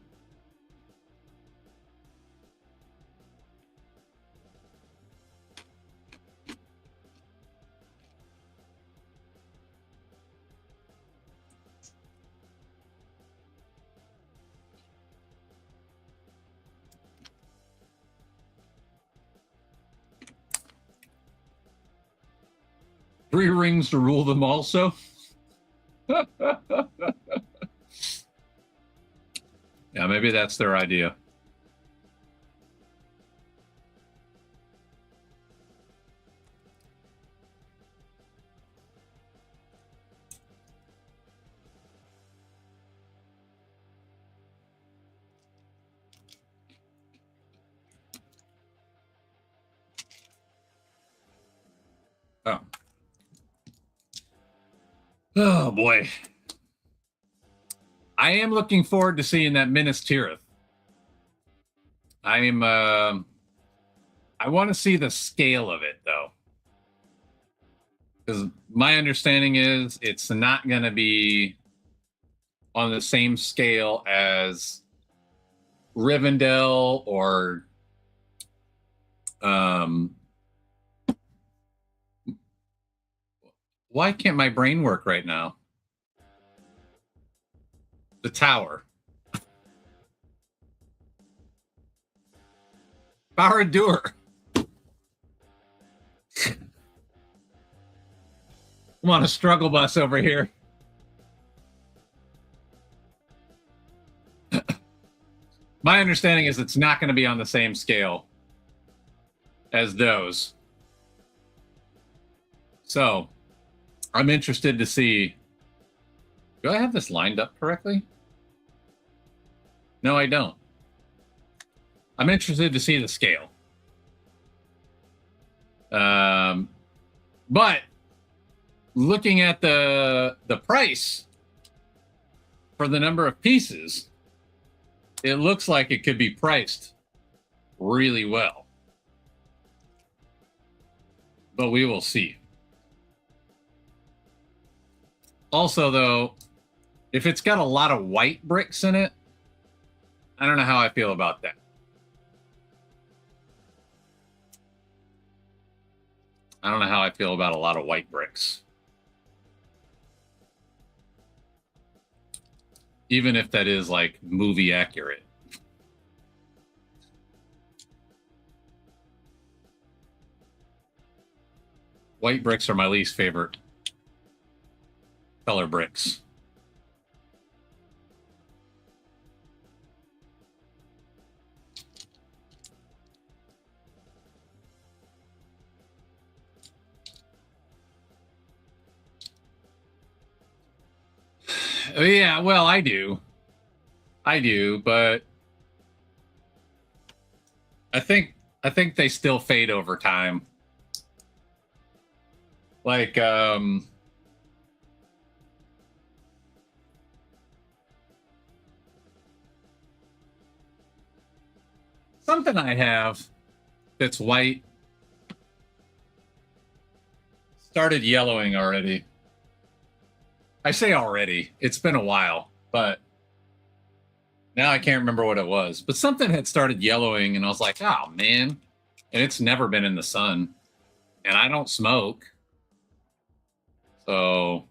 Three rings to rule them also. Yeah, maybe that's their idea. Oh. Oh boy. I am looking forward to seeing that Minas Tirith. I want to see the scale of it though. Because my understanding is it's not going to be on the same scale as Rivendell or why can't my brain work right now? The tower. Barad-dûr. I'm on a struggle bus over here. My understanding is it's not going to be on the same scale as those. So I'm interested to see. Do I have this lined up correctly? No, I don't. I'm interested to see the scale. But looking at the price for the number of pieces, it looks like it could be priced really well. But we will see. Also, though, if it's got a lot of white bricks in it, I don't know how I feel about that. I don't know how I feel about a lot of white bricks. Even if that is like movie accurate. White bricks are my least favorite color bricks. Yeah, well, I do, but I think they still fade over time. Like, something I have that's white started yellowing already. I say already. It's been a while, but now I can't remember what it was. But something had started yellowing, and I was like, oh, man. And it's never been in the sun. And I don't smoke. So,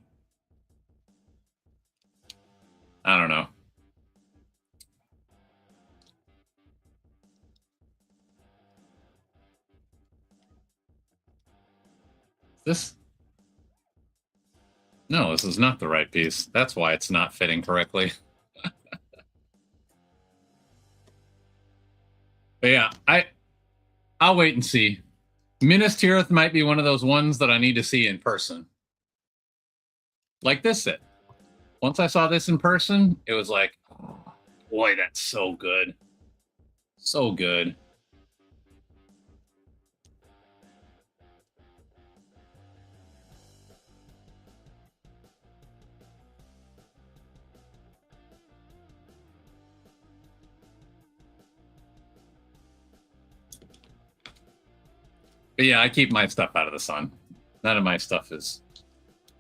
I don't know. This No, this is not the right piece. That's why it's not fitting correctly. But yeah, I'll wait and see. Minas Tirith might be one of those ones that I need to see in person. Like this set. Once I saw this in person, it was like, oh, boy, that's so good. So good. But yeah, I keep my stuff out of the sun. None of my stuff is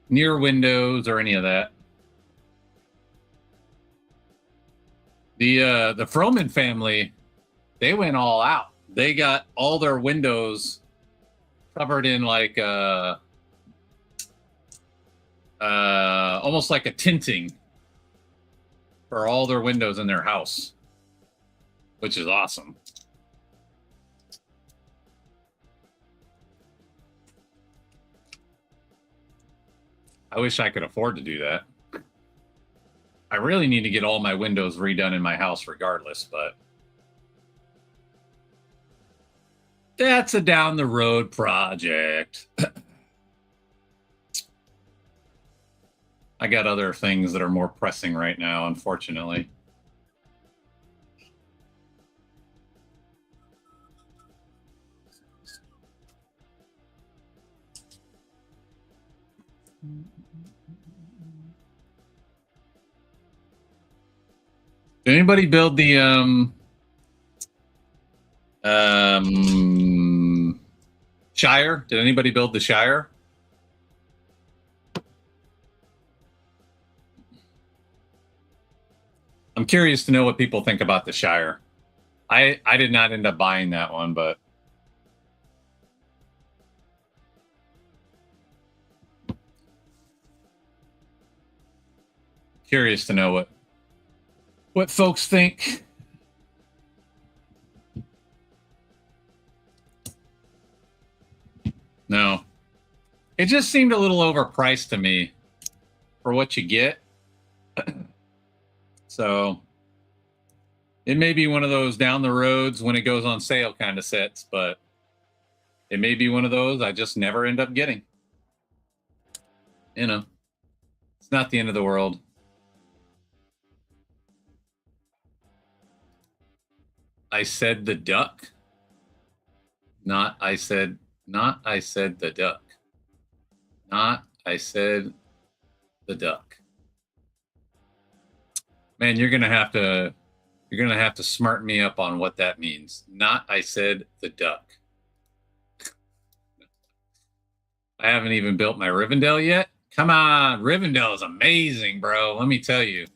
near windows or any of that. The Froman family, they went all out. They got all their windows covered in like almost like a tinting for all their windows in their house, which is awesome. I wish I could afford to do that. I really need to get all my windows redone in my house regardless, but that's a down the road project. I got other things that are more pressing right now, unfortunately. Did anybody build the Shire? Did anybody build the Shire? I'm curious to know what people think about the Shire. I did not end up buying that one, but curious to know what folks think. No. It just seemed a little overpriced to me for what you get. So it may be one of those down the roads when it goes on sale kind of sets, but it may be one of those I just never end up getting. You know, it's not the end of the world. I said the duck. Not I said the duck. Not I said the duck. Man, you're gonna have to smarten me up on what that means. Not I said the duck. I haven't even built my Rivendell yet. Come on, Rivendell is amazing, bro. Let me tell you.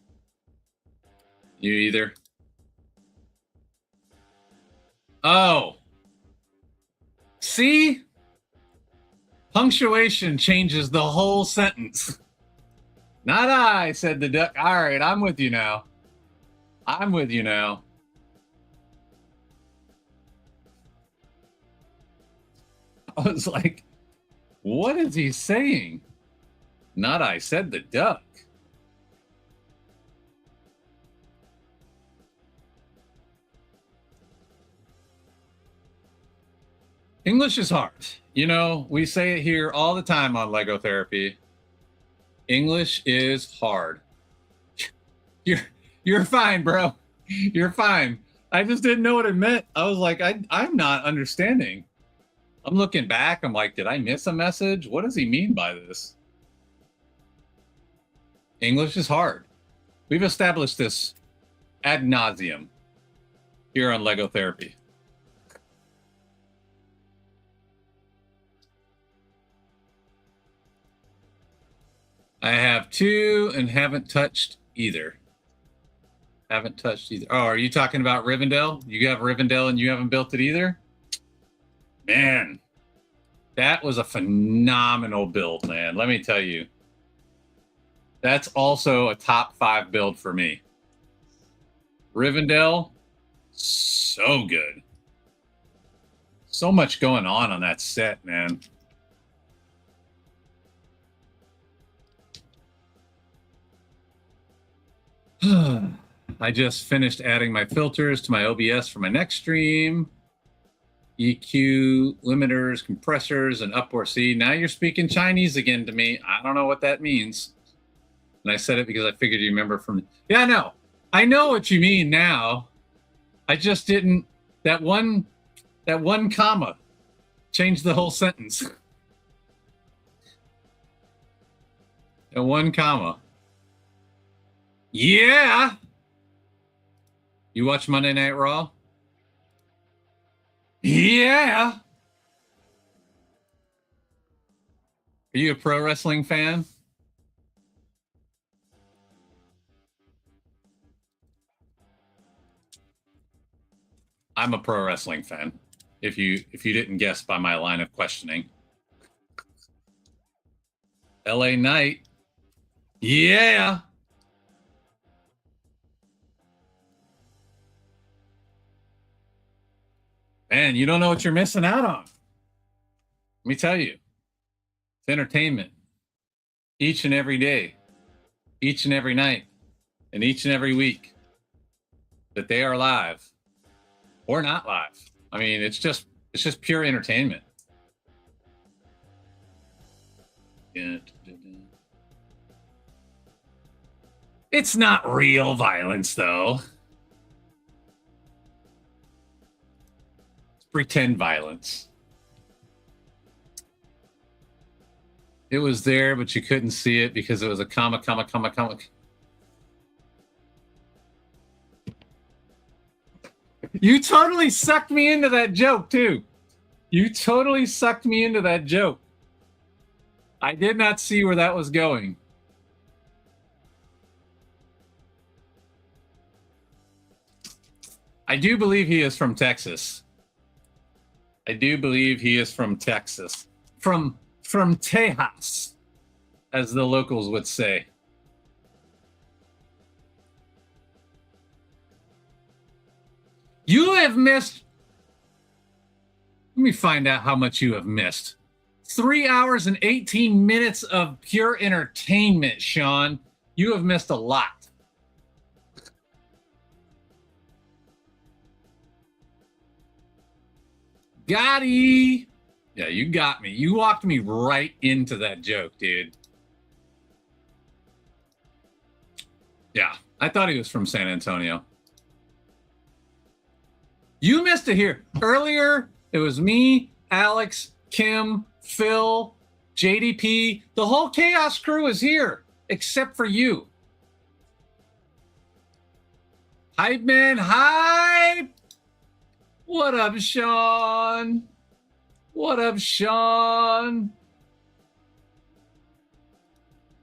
You either. Oh. See? Punctuation changes the whole sentence. Not I, said the duck. All right, I'm with you now. I'm with you now. I was like, what is he saying? Not I, said the duck. English is hard. You know, we say it here all the time on Lego Therapy. English is hard. You're fine, bro. You're fine. I just didn't know what it meant. I was like, I'm not understanding. I'm looking back. I'm like, did I miss a message? What does he mean by this? English is hard. We've established this ad nauseum here on Lego Therapy. I have two and haven't touched either. Haven't touched either. Oh, are you talking about Rivendell? You have Rivendell and you haven't built it either? Man, that was a phenomenal build, man. Let me tell you. That's also a top 5 build for me. Rivendell, so good. So much going on that set, man. I just finished adding my filters to my OBS for my next stream. EQ, limiters, compressors, and upward. See, now you're speaking Chinese again to me. I don't know what that means. And I said it because I figured you remember from... Yeah, no. I know what you mean now. I just didn't... That one comma changed the whole sentence. That one comma. Yeah! You watch Monday Night Raw? Yeah! Are you a pro wrestling fan? I'm a pro wrestling fan. If you didn't guess by my line of questioning. LA Knight. Yeah! Man, you don't know what you're missing out on. Let me tell you. It's entertainment. Each and every day. Each and every night. And each and every week. That they are live. Or not live. I mean, it's just pure entertainment. It's not real violence, though. It's pretend violence. It was there, but you couldn't see it because it was a comma. You totally sucked me into that joke, too. You totally sucked me into that joke. I did not see where that was going. I do believe he is from Texas. I do believe he is from Texas. From Tejas, as the locals would say. You have missed... Let me find out how much you have missed. 3 hours and 18 minutes of pure entertainment, Sean. You have missed a lot. Gotti. Yeah, you got me. You walked me right into that joke, dude. Yeah, I thought he was from San Antonio. You missed it here. Earlier, it was me, Alex, Kim, Phil, JDP. The whole Chaos crew is here, except for you. Hype man, hype! What up, Sean? What up, Sean?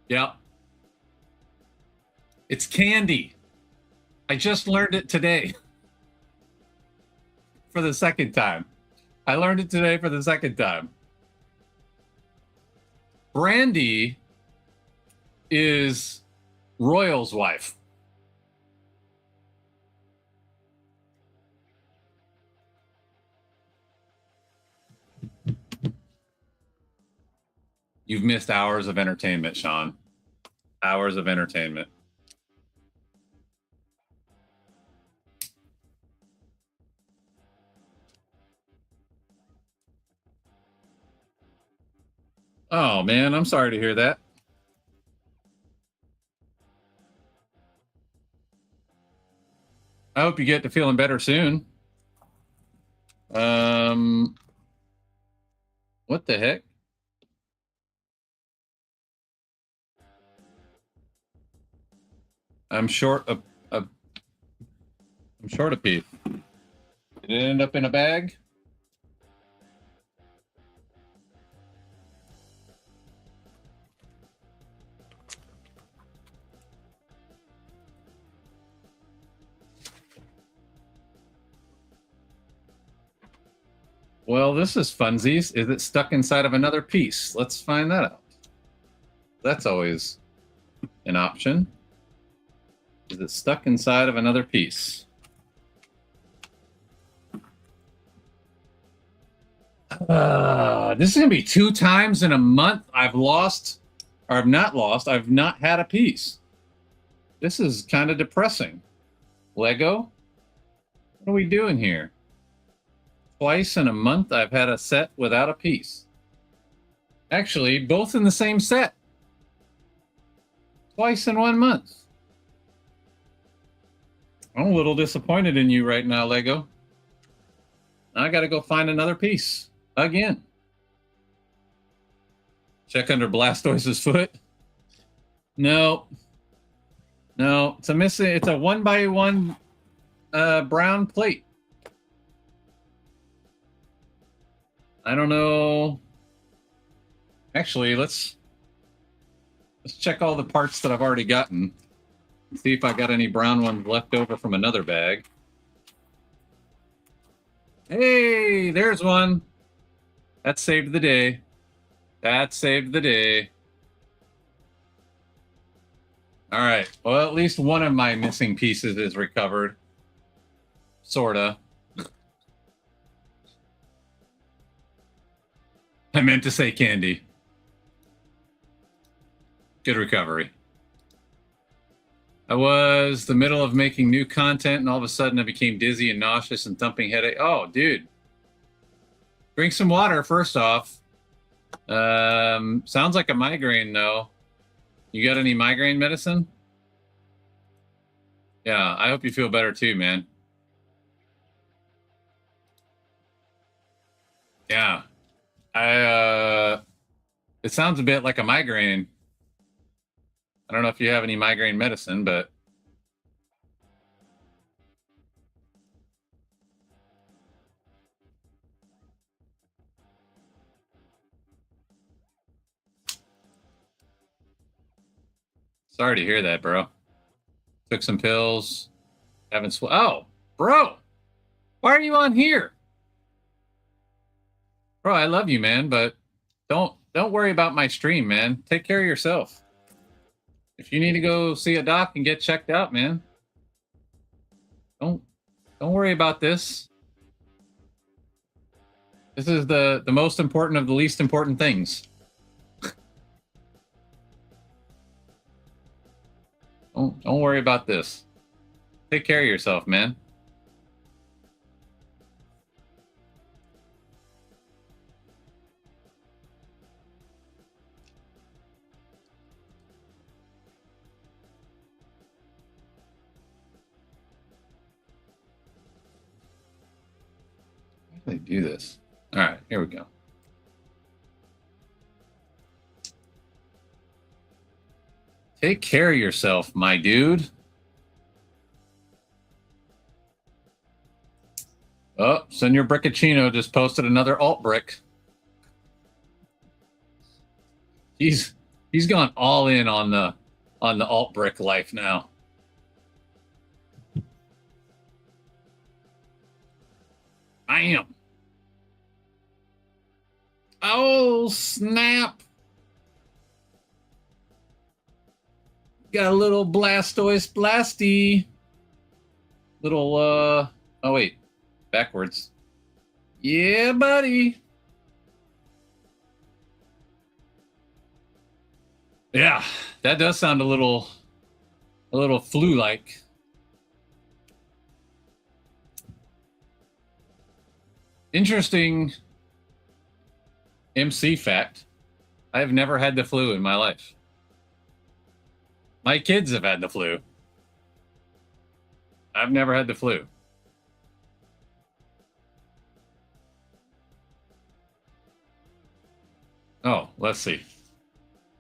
Yep. It's candy. I just learned it today. For the second time. I learned it today for the second time. Brandy is Royal's wife. You've missed hours of entertainment, Sean. Hours of entertainment. Oh, man, I'm sorry to hear that. I hope you get to feeling better soon. What the heck? I'm short a piece. Did it end up in a bag? Well, this is funsies. Is it stuck inside of another piece? Let's find that out. That's always an option. Is it stuck inside of another piece? This is going to be 2 times in a month I've lost, or I've not lost, I've not had a piece. This is kind of depressing. Lego, what are we doing here? Twice in a month, I've had a set without a piece. Actually, both in the same set. Twice in 1 month. I'm a little disappointed in you right now, Lego. I got to go find another piece again. Check under Blastoise's foot. No. No, it's a 1x1 brown plate. I don't know. Actually, let's check all the parts that I've already gotten. See if I got any brown ones left over from another bag. Hey, there's one. That saved the day. That saved the day. All right. Well, at least one of my missing pieces is recovered. Sorta. I meant to say candy. Good recovery. I was the middle of making new content, and all of a sudden I became dizzy and nauseous and thumping headache. Oh, dude. Drink some water, first off. Sounds like a migraine, though. You got any migraine medicine? Yeah, I hope you feel better too, man. Yeah. It sounds a bit like a migraine. I don't know if you have any migraine medicine, but sorry to hear that, bro. Took some pills. Haven't oh, bro. Why are you on here? Bro, I love you, man, but don't worry about my stream, man. Take care of yourself. If you need to go see a doc and get checked out, man, don't worry about this. This is the most important of the least important things. Don't worry about this. Take care of yourself, man. How do they do this? All right, here we go. Take care of yourself, my dude. Oh, Senor Brickachino just posted another alt brick. He's gone all in on the alt brick life now. I am. Oh, snap. Got a little Blastoise Blasty. Little, oh, wait. Backwards. Yeah, buddy. Yeah, that does sound a little flu-like. Interesting MC fact. I have never had the flu in my life. My kids have had the flu. I've never had the flu. Oh, let's see.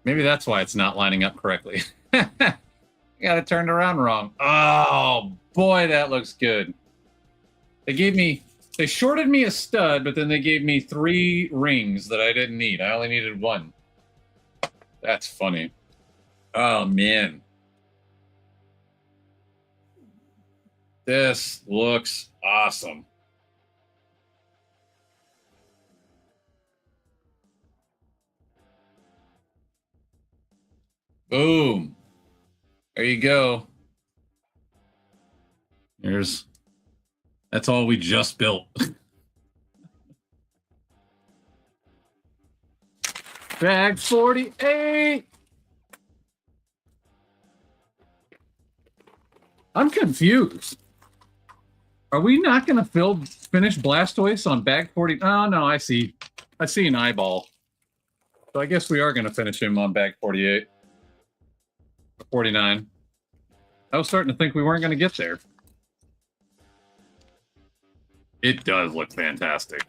Maybe that's why it's not lining up correctly. I got it turned around wrong. Oh, boy, that looks good. They shorted me a stud, but then they gave me 3 rings that I didn't need. I only needed 1. That's funny. Oh, man. This looks awesome. Boom. There you go. That's all we just built. Bag 48. I'm confused. Are we not going to finish Blastoise on bag 40? Oh, no, I see. I see an eyeball. So I guess we are going to finish him on bag 48. 49. I was starting to think we weren't going to get there. It does look fantastic.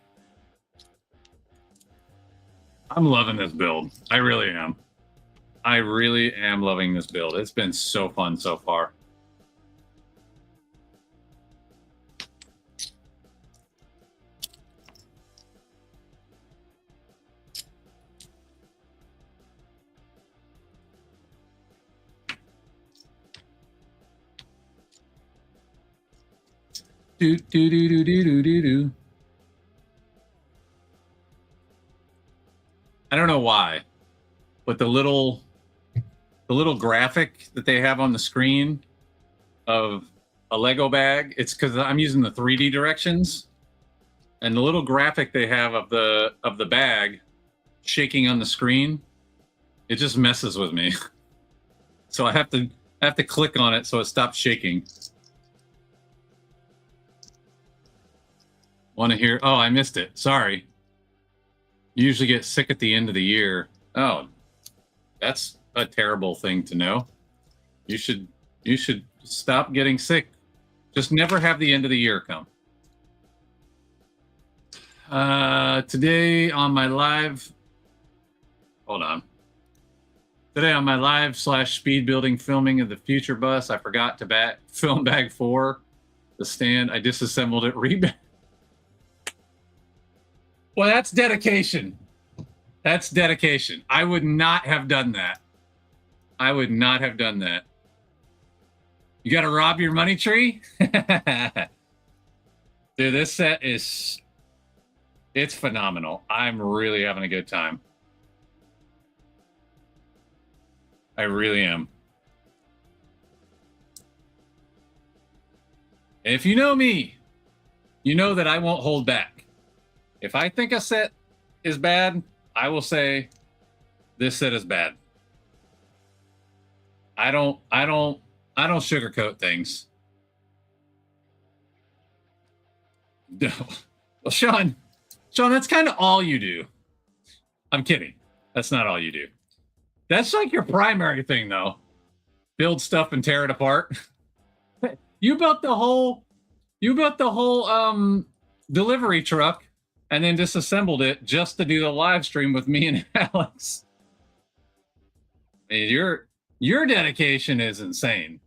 I'm loving this build. I really am. I really am loving this build. It's been so fun so far. Do do do do do do do do. I don't know why, but the little graphic that they have on the screen of a Lego bag, it's because I'm using the 3D directions, and the little graphic they have of the bag shaking on the screen, it just messes with me. So I have to click on it so it stops shaking. Want to hear? Oh, I missed it. Sorry. You usually get sick at the end of the year. Oh, that's a terrible thing to know. You should stop getting sick. Just never have the end of the year come. Today on my live, hold on. Today on my live / speed building filming of the Future Bus, I forgot to film bag 4, the stand. I disassembled it, Well, that's dedication. That's dedication. I would not have done that. I would not have done that. You got to rob your money tree? Dude, this set it's phenomenal. I'm really having a good time. I really am. And if you know me, you know that I won't hold back. If I think a set is bad, I will say this set is bad. I don't sugarcoat things. No. Well, Sean, that's kind of all you do. I'm kidding. That's not all you do. That's like your primary thing, though. Build stuff and tear it apart. You built the whole delivery truck and then disassembled it just to do the live stream with me and Alex. I mean, your dedication is insane.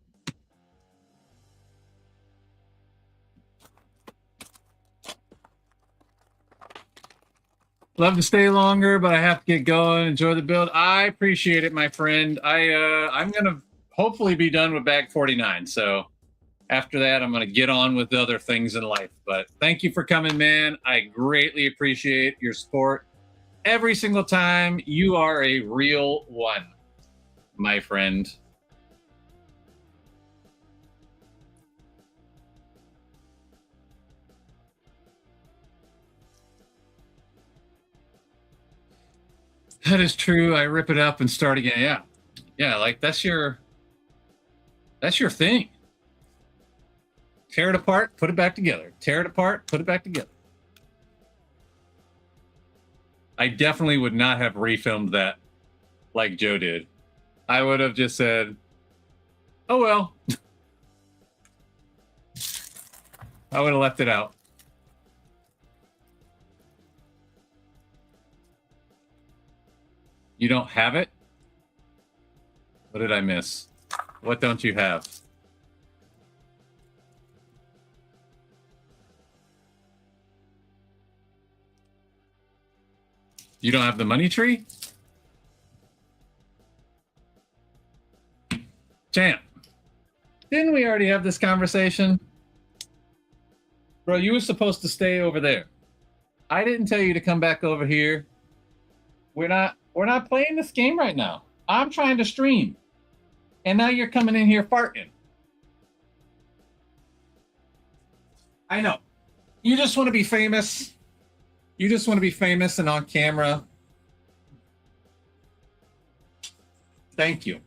Love to stay longer, but I have to get going. Enjoy the build. I appreciate it, my friend. I'm gonna hopefully be done with bag 49. So after that, I'm gonna get on with the other things in life. But thank you for coming, man. I greatly appreciate your support every single time. You are a real one, my friend. That is true. I rip it up and start again. Yeah, like that's your thing. Tear it apart, put it back together. Tear it apart, put it back together. I definitely would not have refilmed that like Joe did. I would have just said, oh well. I would have left it out. You don't have it? What did I miss? What don't you have? You don't have the money tree? Champ, didn't we already have this conversation? Bro, you were supposed to stay over there. I didn't tell you to come back over here. We're not playing this game right now. I'm trying to stream. And now you're coming in here farting. I know. You just want to be famous. You just want to be famous and on camera. Thank you.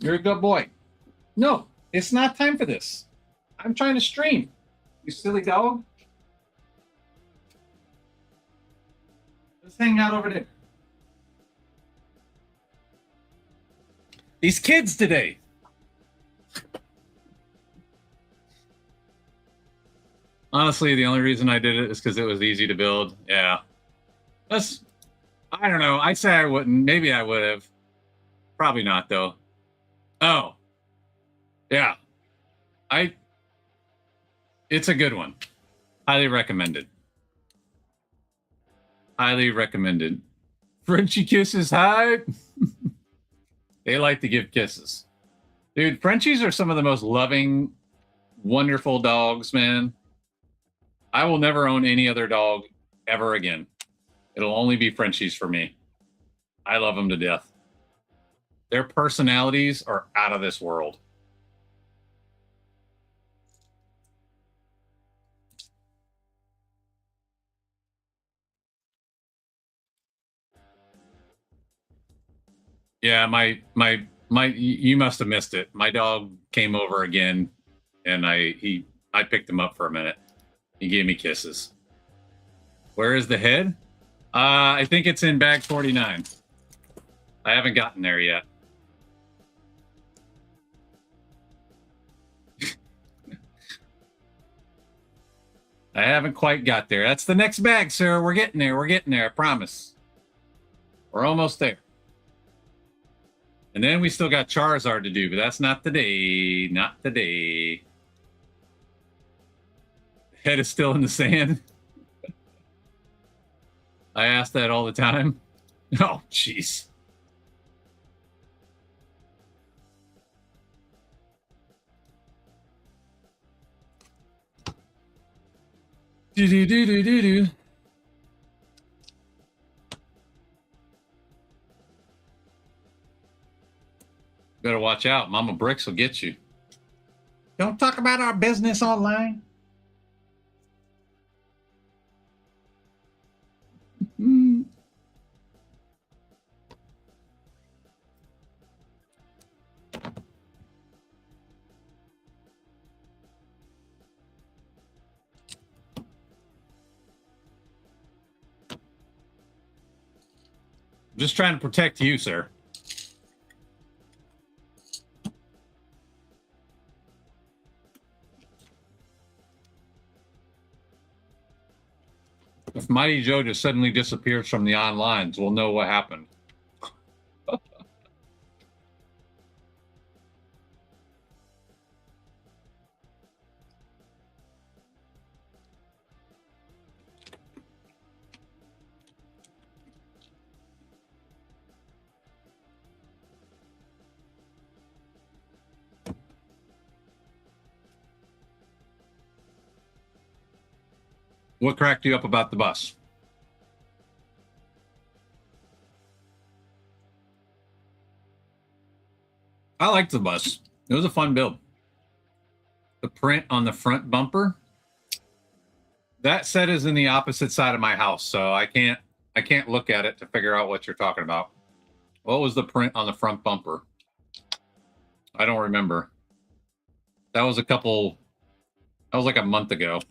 You're a good boy. No, it's not time for this. I'm trying to stream. You silly dog. Let's hang out over there. These kids today. Honestly, the only reason I did it is because it was easy to build. Yeah. I don't know. I say I wouldn't. Maybe I would have. Probably not, though. Oh. Yeah. It's a good one. Highly recommended. Highly recommended. Frenchie kisses, hi. They like to give kisses. Dude, Frenchies are some of the most loving, wonderful dogs, man. I will never own any other dog ever again. It'll only be Frenchies for me. I love them to death. Their personalities are out of this world. Yeah, you must have missed it. My dog came over again, and I picked him up for a minute. He gave me kisses. Where is the head? I think it's in bag 49. I haven't gotten there yet. I haven't quite got there. That's the next bag, sir. We're getting there. We're getting there. I promise. We're almost there. And then we still got Charizard to do, but that's not today. Not today. Head is still in the sand. I ask that all the time. Oh, jeez. Do. Better watch out. Mama Bricks will get you. Don't talk about our business online. I'm just trying to protect you, sir. If Mighty Joe just suddenly disappears from the onlines, we'll know what happened. What cracked you up about the bus? I liked the bus. It was a fun build. The print on the front bumper, that set is in the opposite side of my house, so I can't look at it to figure out what you're talking about. What was the print on the front bumper? I don't remember. That was like a month ago.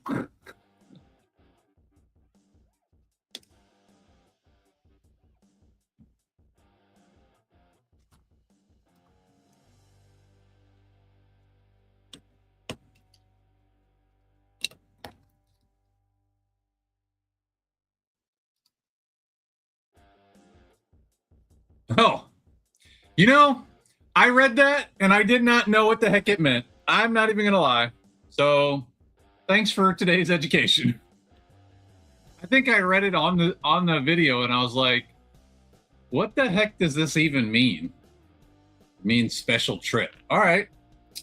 Oh, I read that and I did not know what the heck it meant. I'm not even going to lie. So thanks for today's education. I think I read it on the video and I was like, what the heck does this even mean? It means special trip. All right.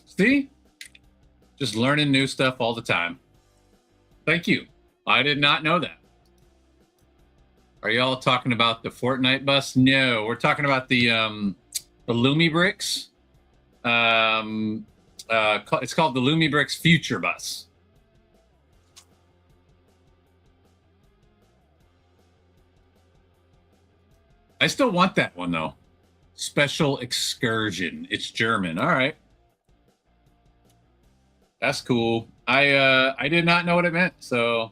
See? Just learning new stuff all the time. Thank you. I did not know that. Are y'all talking about the Fortnite bus? No, we're talking about the Lumi Bricks. It's called the Lumi Bricks Future Bus. I still want that one though. Special excursion. It's German. All right. That's cool. I did not know what it meant, so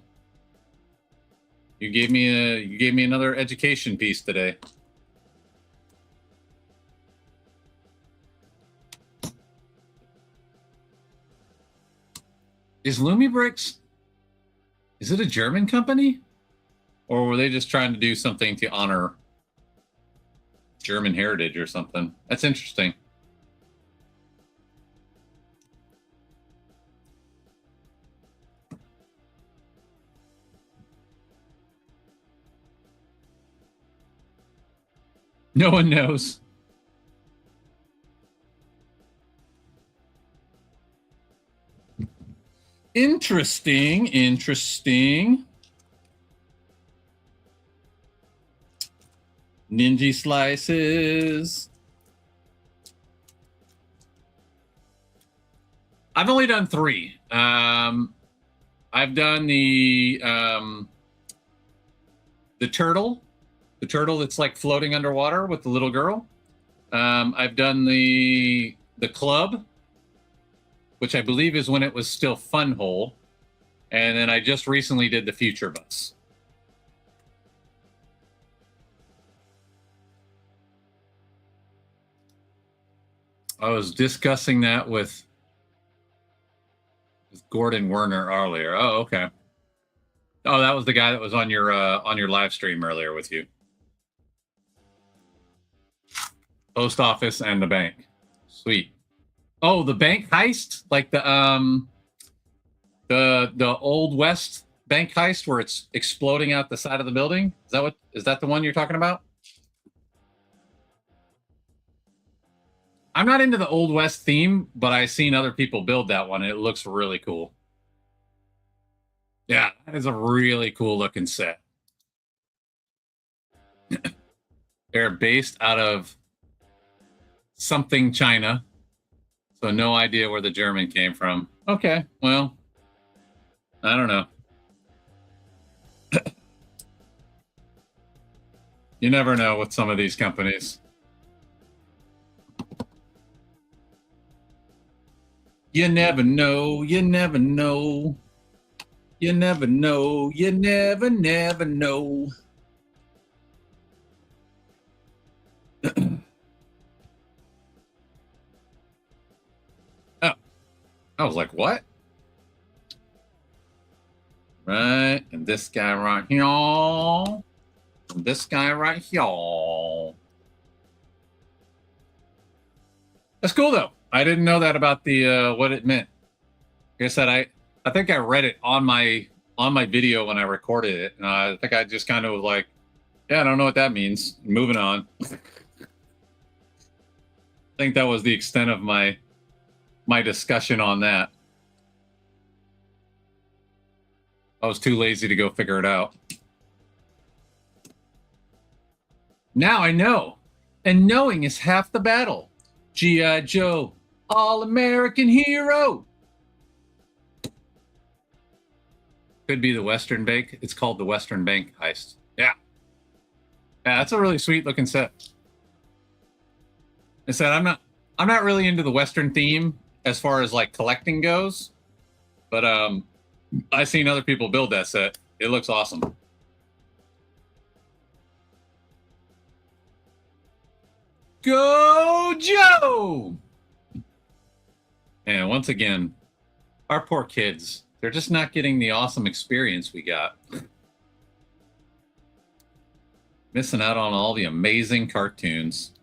you gave me another education piece today. Is Lumi Bricks, is it a German company? Or were they just trying to do something to honor German heritage or something? That's interesting. No one knows. Interesting. Ninja slices. I've only done 3. I've done the turtle. The turtle that's like floating underwater with the little girl. I've done the club, which I believe is when it was still Fun Hole. And then I just recently did the Future Bus. I was discussing that with Gordon Werner earlier. Oh, okay. Oh, that was the guy that was on your live stream earlier with you. Post office and the bank. Sweet. Oh, the bank heist? Like the Old West bank heist where it's exploding out the side of the building? Is that the one you're talking about? I'm not into the Old West theme, but I've seen other people build that one, and it looks really cool. Yeah, that is a really cool looking set. They're based out of something China, so no idea where the German came from. Okay, well, I don't know. You never know with some of these companies. You never know. You never know. You never know. You never know. Oh, I was like, what? Right, and this guy right here. And this guy right here. That's cool though. I didn't know that about the what it meant. Like I said, I think I read it on my video when I recorded it, and I think I just kind of was like, yeah, I don't know what that means. Moving on. I think that was the extent of my discussion on that. I was too lazy to go figure it out. Now I know, and knowing is half the battle. G.I. Joe, all-American hero. Could be the Western Bank. It's called the Western Bank heist. Yeah. Yeah, that's a really sweet looking set. I said I'm not really into the Western theme as far as like collecting goes, but I've seen other people build that set. It looks awesome. Go Joe! And once again, our poor kids, they're just not getting the awesome experience we got. Missing out on all the amazing cartoons.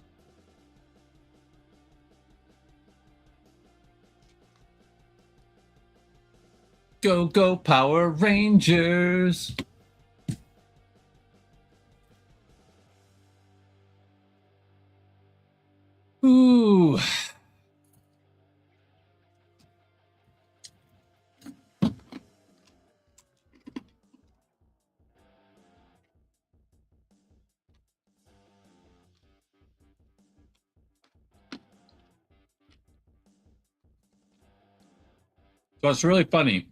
Go, go, Power Rangers! Ooh. So it's really funny.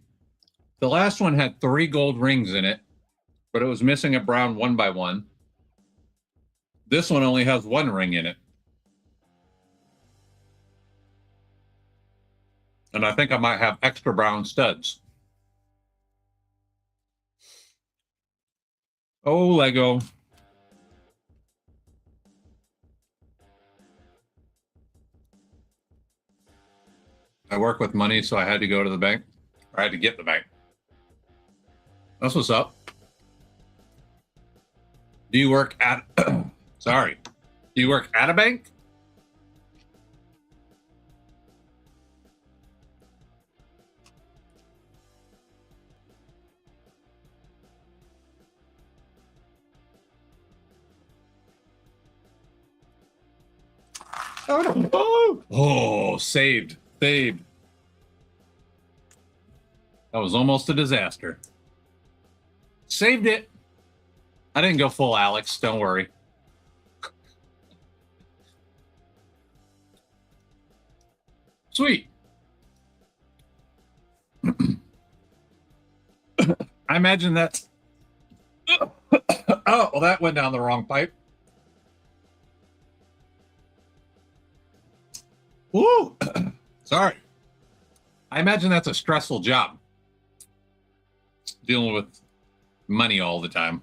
The last one had 3 gold rings in it, but it was missing a brown 1x1. This one only has 1 ring in it. And I think I might have extra brown studs. Oh, Lego. I work with money, so I had to go to the bank. Or I had to get the bank. That's what's up. Do you work at... Sorry. Do you work at a bank? Oh, saved. Saved. That was almost a disaster. Saved it. I didn't go full Alex. Don't worry. Sweet. I imagine that's... Oh, well, that went down the wrong pipe. Woo! Sorry. I imagine that's a stressful job. Dealing with money all the time.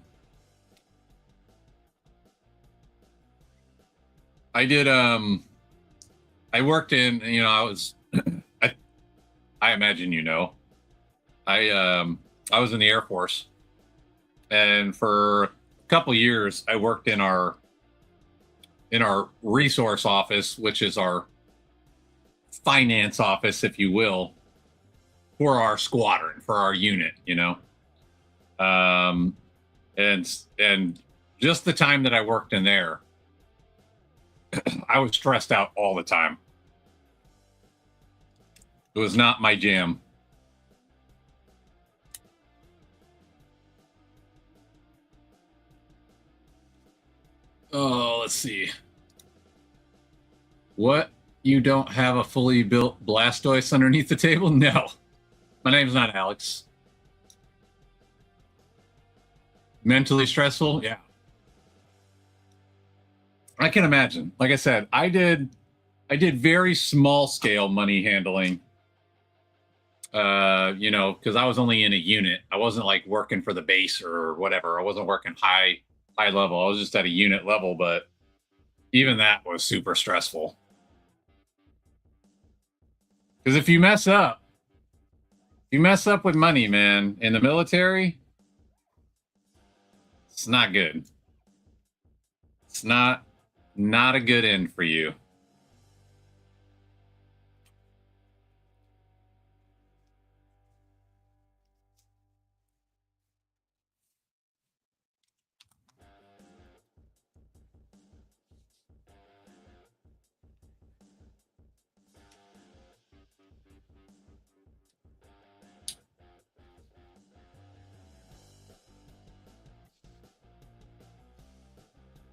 I did, I worked in, you know, I was, I imagine you know, I was in the Air Force. And for a couple years, I worked in our resource office, which is our finance office, if you will, for our squadron, for our unit, you know. And just the time that I worked in there, I was stressed out all the time. It was not my jam. Oh, let's see. What? You don't have a fully built Blastoise underneath the table? No. My name's not Alex. Mentally stressful? Yeah. I can imagine. Like I said, I did very small scale money handling. You know, because I was only in a unit. I wasn't like working for the base or whatever. I wasn't working high level. I was just at a unit level, but even that was super stressful. Because if you mess up with money, man, in the military, it's not good. It's not a good end for you.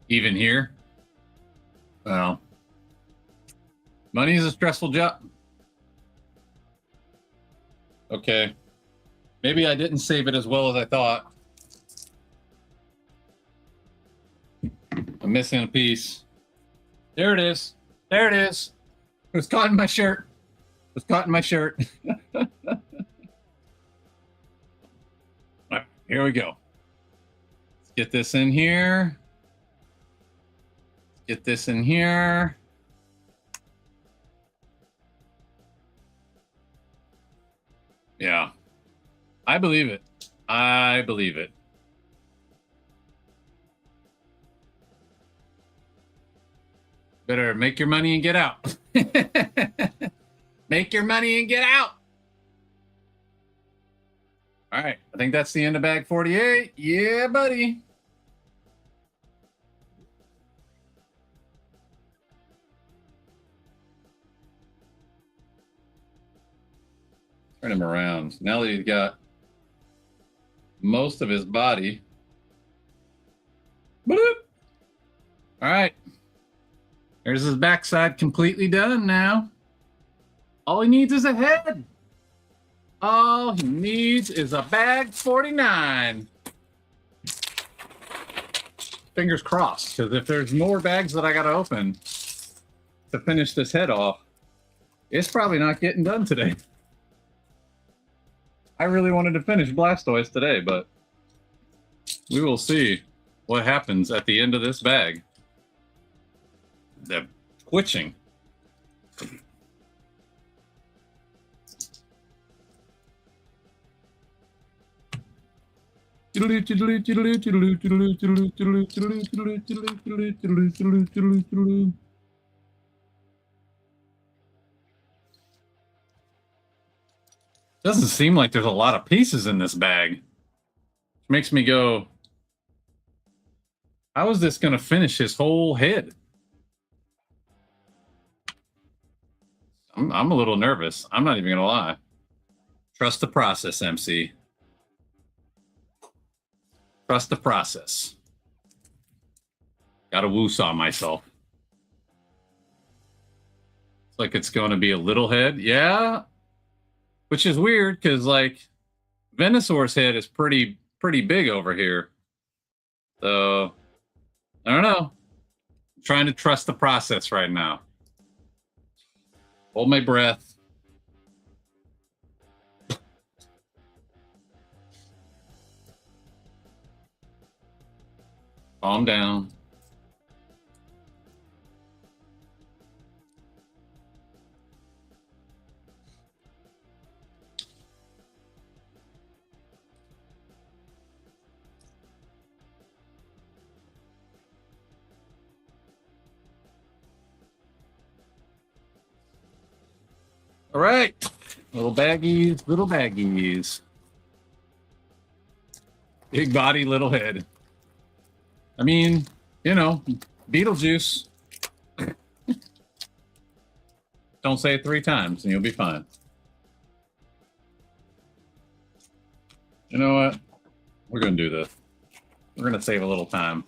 Even here? Well, money is a stressful job. Okay. Maybe I didn't save it as well as I thought. I'm missing a piece. There it is. There it is. It was caught in my shirt. It was caught in my shirt. All right, here we go. Let's get this in here. Get this in here. Yeah. I believe it. I believe it. Better make your money and get out. Make your money and get out. All right. I think that's the end of bag 48. Yeah, buddy. Turn him around. Now that he's got most of his body. Bloop. All right. There's his backside completely done now. All he needs is a head. All he needs is a bag 49. Fingers crossed, because if there's more bags that I got to open to finish this head off, It's probably not getting done today. I really wanted to finish Blastoise today, but we will see what happens at the end of this bag. The twitching. Doesn't seem like there's a lot of pieces in this bag. Which makes me go, how is this going to finish his whole head? I'm a little nervous. I'm not even going to lie. Trust the process, MC. Trust the process. Got to woo-saw myself. It's like it's going to be a little head. Yeah. Which is weird because, like, Venusaur's head is pretty big over here. So, I don't know. I'm trying to trust the process right now. Hold my breath. Calm down. All right. Little baggies, little baggies. Big body, little head. I mean, you know, Beetlejuice. Don't say it 3 times and you'll be fine. You know what? We're going to do this. We're going to save a little time.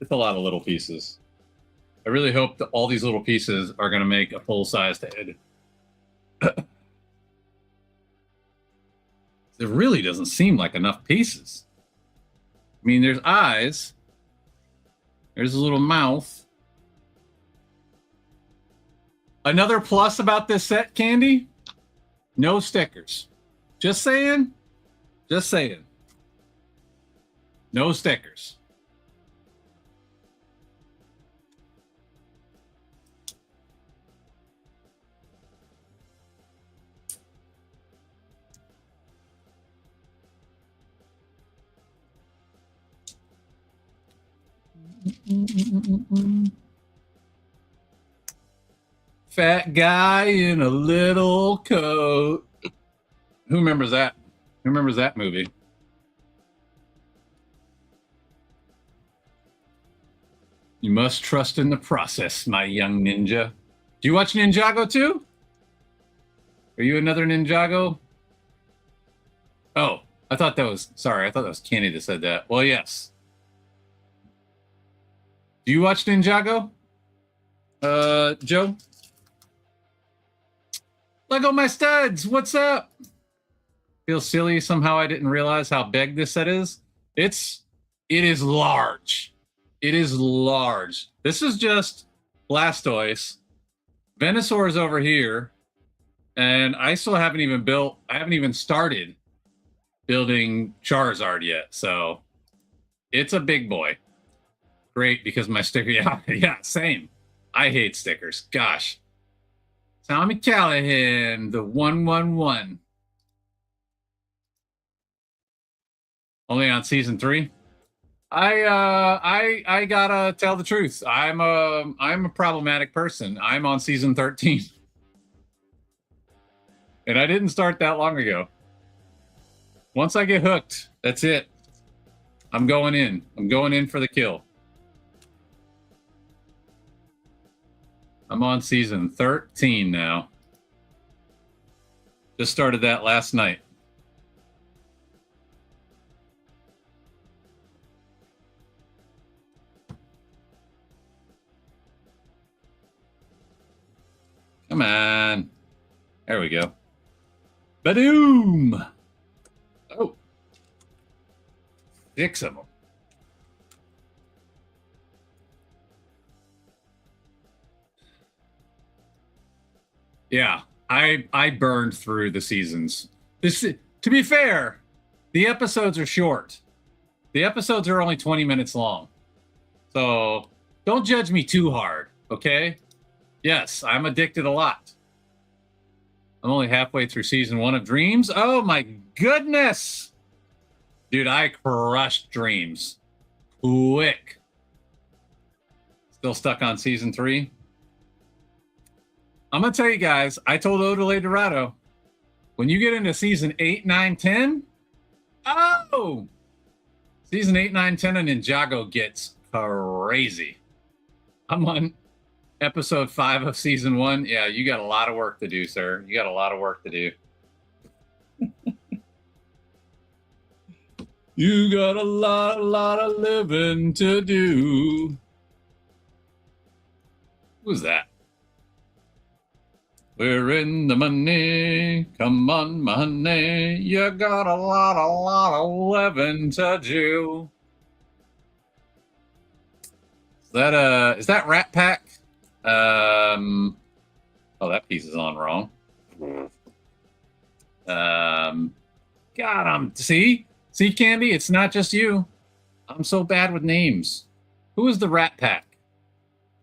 It's a lot of little pieces. I really hope that all these little pieces are going to make a full-sized head. There really doesn't seem like enough pieces. I mean, there's eyes. There's a little mouth. Another plus about this set, Candy? No stickers. Just saying. Just saying. No stickers. Fat guy in a little coat. Who remembers that? Who remembers that movie? You must trust in the process, my young ninja. Do you watch Ninjago too? Are you another Ninjago? Oh, I thought that was, sorry, I thought that was Kenny that said that. Well, yes. Do you watch Ninjago? Joe? Lego my studs, what's up? Feels silly somehow I didn't realize how big this set is. It is large. It is large. This is just Blastoise. Venusaur is over here. And I still haven't even started building Charizard yet. So it's a big boy. Great, because my sticker, yeah, same. I hate stickers. Gosh. Tommy Callahan, the 111. Only on season 3. I gotta tell the truth. I'm a problematic person. I'm on season 13. And I didn't start that long ago. Once I get hooked, that's it. I'm going in. I'm going in for the kill. I'm on season 13 now. Just started that last night. Come on. There we go. Badoom! Oh. 6 of them. Yeah, I burned through the seasons. This, to be fair, the episodes are short. The episodes are only 20 minutes long. So don't judge me too hard, okay? Yes, I'm addicted a lot. I'm only halfway through season 1 of Dreams. Oh my goodness. Dude, I crushed Dreams. Quick. Still stuck on season 3. I'm going to tell you guys, I told Odele Dorado, when you get into season 8, 9, 10, oh! Season 8, 9, 10 of Ninjago gets crazy. I'm on episode 5 of season 1. Yeah, you got a lot of work to do, sir. You got a lot of work to do. You got a lot of living to do. Who's that? We're in the money. Come on, my honey. You got a lot of living to do. Is that Rat Pack? Oh, that piece is on wrong. God, see, Candy, it's not just you. I'm so bad with names. Who is the Rat Pack?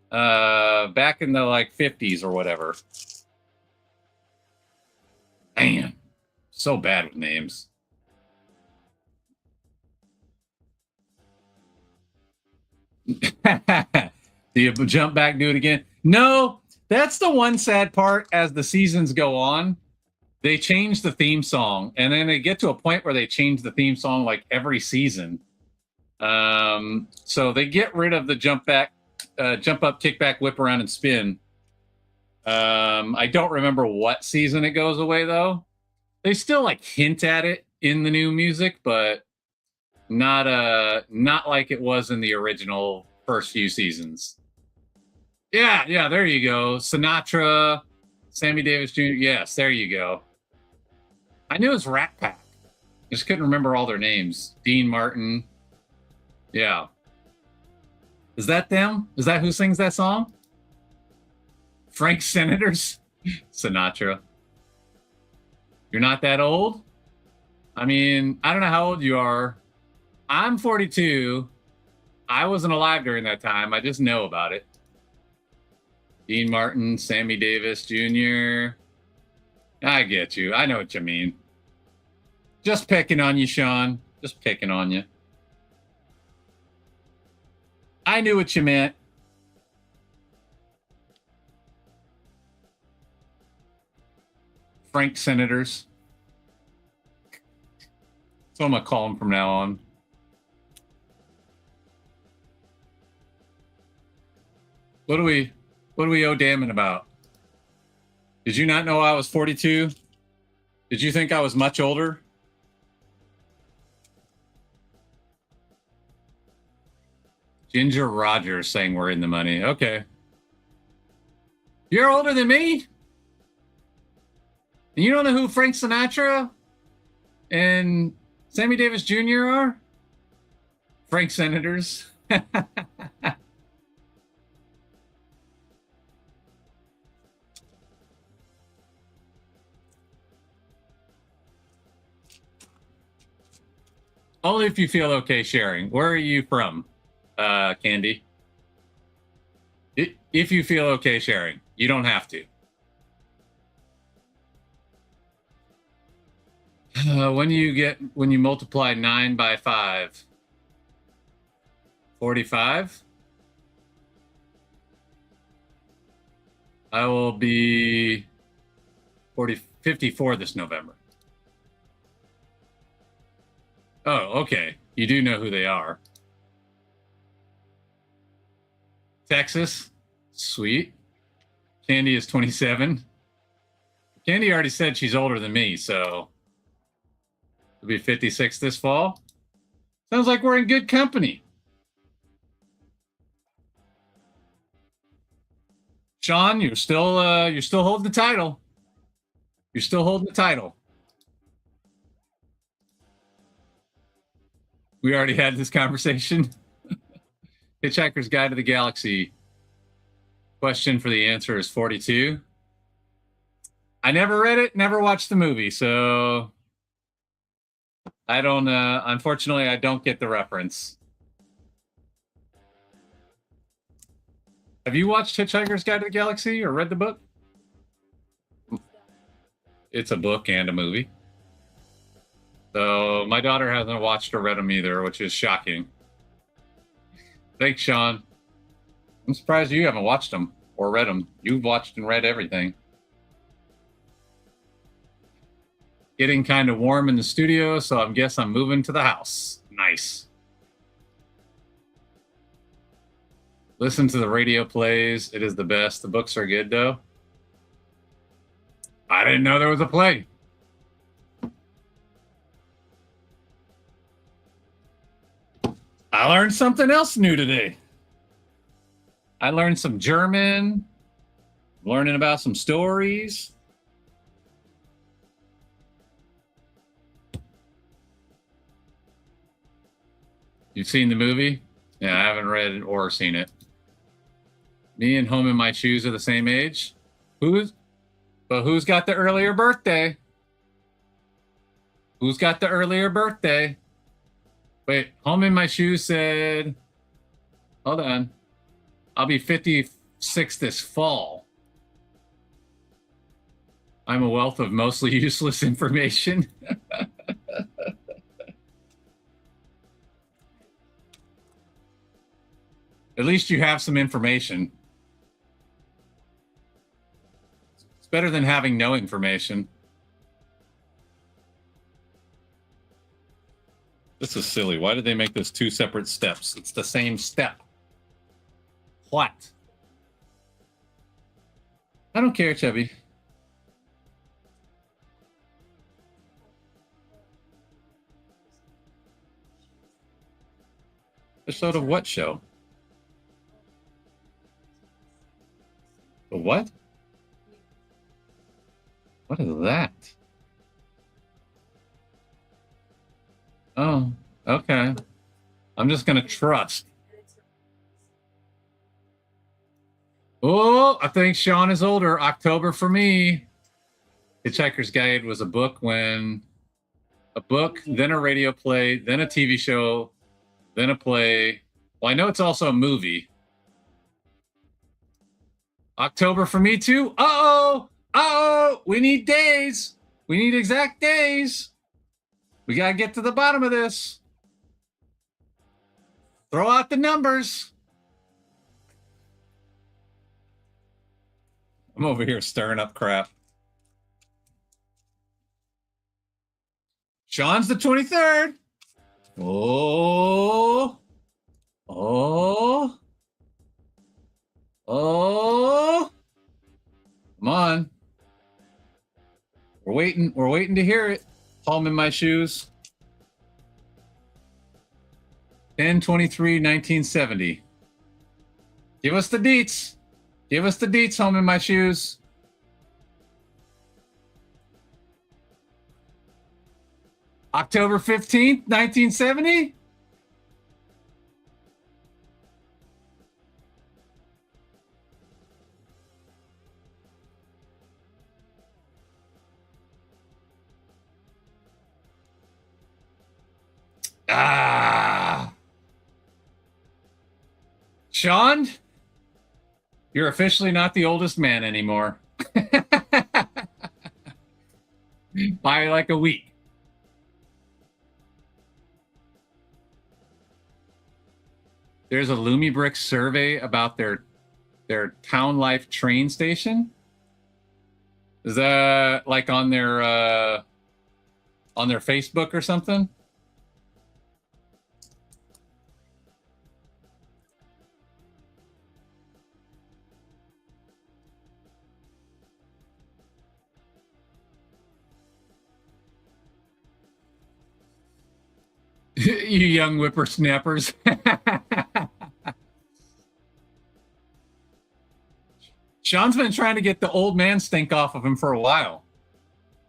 Back in the 50s or whatever. Man, so bad with names. Do you jump back, do it again? No, that's the one sad part. As the seasons go on, they change the theme song, and then they get to a point where they change the theme song every season. So they get rid of the jump up, kick back, whip around, and spin. I don't remember what season it goes away though. They still hint at it in the new music, but not like it was in the original first few seasons. Yeah, there you go. Sinatra, Sammy Davis Jr. Yes, there you go. I knew it was Rat Pack. I just couldn't remember all their names. Dean Martin. Yeah. Is that them? Is that who sings that song? Frank Senators? Sinatra. You're not that old? I mean, I don't know how old you are. I'm 42. I wasn't alive during that time. I just know about it. Dean Martin, Sammy Davis Jr. I get you. I know what you mean. Just picking on you, Sean. Just picking on you. I knew what you meant. Frank Senators. That's what I'm going to call him from now on. What do we owe damning about? Did you not know I was 42? Did you think I was much older? Ginger Rogers saying we're in the money. Okay. You're older than me? And you don't know who Frank Sinatra and Sammy Davis Jr. are? Frank Senators. Only if you feel okay sharing. Where are you from, Candy? If you feel okay sharing, you don't have to. When you multiply 9 by 5, 45. I will be 54 this November. Oh, okay. You do know who they are. Texas. Sweet. Candy is 27. Candy already said she's older than me, so it'll be 56 this fall. Sounds like we're in good company. Sean, you're still holding the title. You're still holding the title. We already had this conversation. Hitchhiker's Guide to the Galaxy. Question for the answer is 42. I never read it, never watched the movie, so I don't. Unfortunately, I don't get the reference. Have you watched Hitchhiker's Guide to the Galaxy or read the book? It's a book and a movie. So my daughter hasn't watched or read them either, which is shocking. Thanks, Sean. I'm surprised you haven't watched them or read them. You've watched and read everything. Getting kind of warm in the studio, so I guess I'm moving to the house. Nice. Listen to the radio plays. It is the best. The books are good, though. I didn't know there was a play. I learned something else new today. I learned some German, learning about some stories. You've seen the movie? Yeah, I haven't read it or seen it. Me and Home in My Shoes are the same age. Who's got the earlier birthday? Who's got the earlier birthday? Wait, Home in My Shoes said, hold on. I'll be 56 this fall. I'm a wealth of mostly useless information. At least you have some information. It's better than having no information. This is silly. Why did they make this two separate steps? It's the same step. What? I don't care, Chubby. Episode of what show? The what? What is that? Oh, okay. I'm just going to trust. Oh, I think Sean is older. October for me. Hitchhiker's Guide was a book, then a radio play, then a TV show, then a play. Well, I know it's also a movie. October for me too. Uh-oh, we need days. We need exact days. We got to get to the bottom of this. Throw out the numbers. I'm over here stirring up crap. Sean's the 23rd. Oh. Come on. We're waiting to hear it. Home in My Shoes. 10/23/1970. Give us the deets. Give us the deets, Home in My Shoes. October 15th, 1970. Sean, you're officially not the oldest man anymore. By like a week. There's a Lumi Brick survey about their Town Life train station. Is that like on their Facebook or something? You young whippersnappers. Sean's been trying to get the old man stink off of him for a while.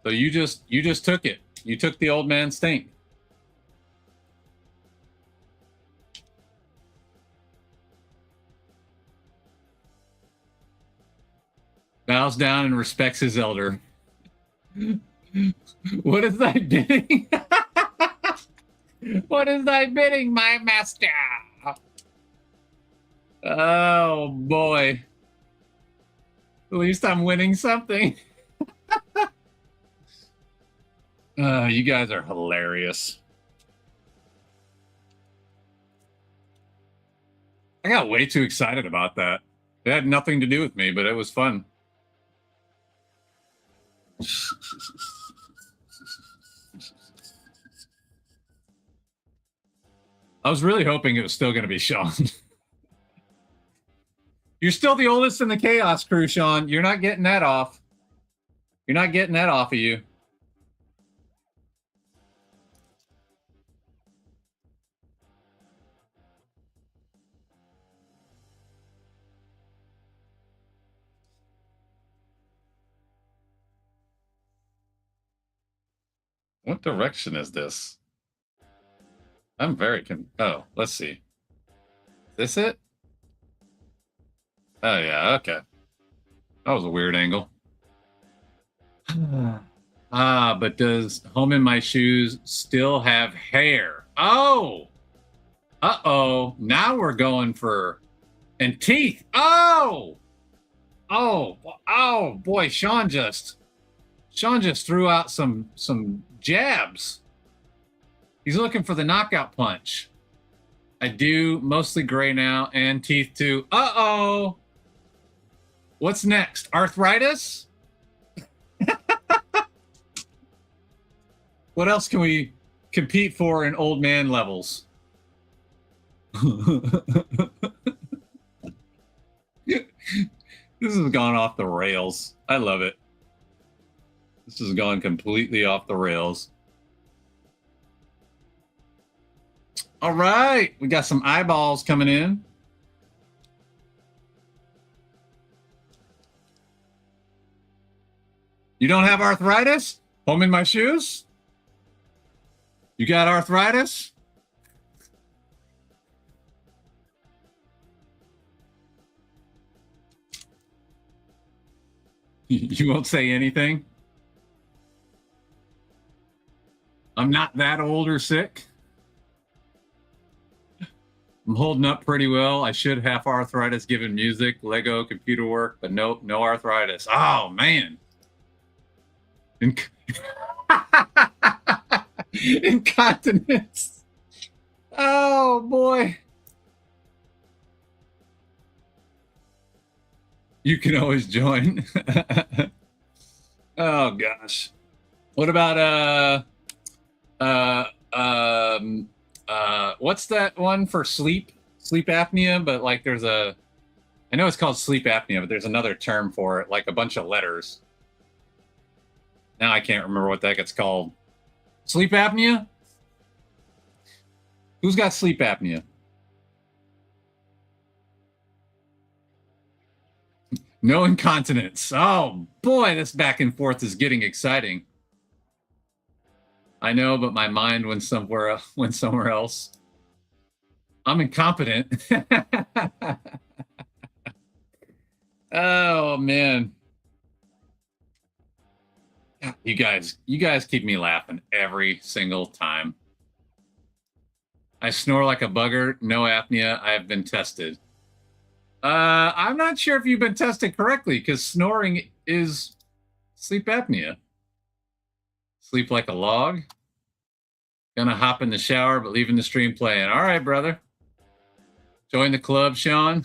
So you just took it. You took the old man stink. Bows down and respects his elder. What is thy bidding? What is thy bidding, my master? Oh boy. At least I'm winning something. You guys are hilarious. I got way too excited about that. It had nothing to do with me, but it was fun. I was really hoping it was still going to be Sean. You're still the oldest in the Chaos crew, Sean. You're not getting that off. You're not getting that off of you. What direction is this? I'm very oh, let's see. Is this it? Oh yeah, okay. That was a weird angle. But does Home in My Shoes still have hair? Oh! Uh-oh. Now we're going for... And teeth. Oh! Oh, boy, Sean just threw out some jabs. He's looking for the knockout punch. I do mostly gray now and teeth too. Uh-oh. What's next? Arthritis? What else can we compete for in old man levels? This has gone off the rails. I love it. This has gone completely off the rails. All right. We got some eyeballs coming in. You don't have arthritis? Home in My Shoes? You got arthritis? You won't say anything? I'm not that old or sick. I'm holding up pretty well. I should have arthritis given music, Lego, computer work, but nope, no arthritis. Oh, man. Incontinence. Oh, boy. You can always join. Oh, gosh. What about, what's that one for sleep apnea? But like there's I know it's called sleep apnea, but there's another term for it, like a bunch of letters. Now I can't remember what that gets called. Sleep apnea? Who's got sleep apnea? No incontinence. Oh boy, this back and forth is getting exciting. I know, but my mind went somewhere else. I'm incompetent. Oh man. You guys keep me laughing every single time. I snore like a bugger, no apnea. I have been tested. I'm not sure if you've been tested correctly because snoring is sleep apnea. Sleep like a log. Gonna hop in the shower, but leaving the stream playing. All right, brother. Join the club, Sean.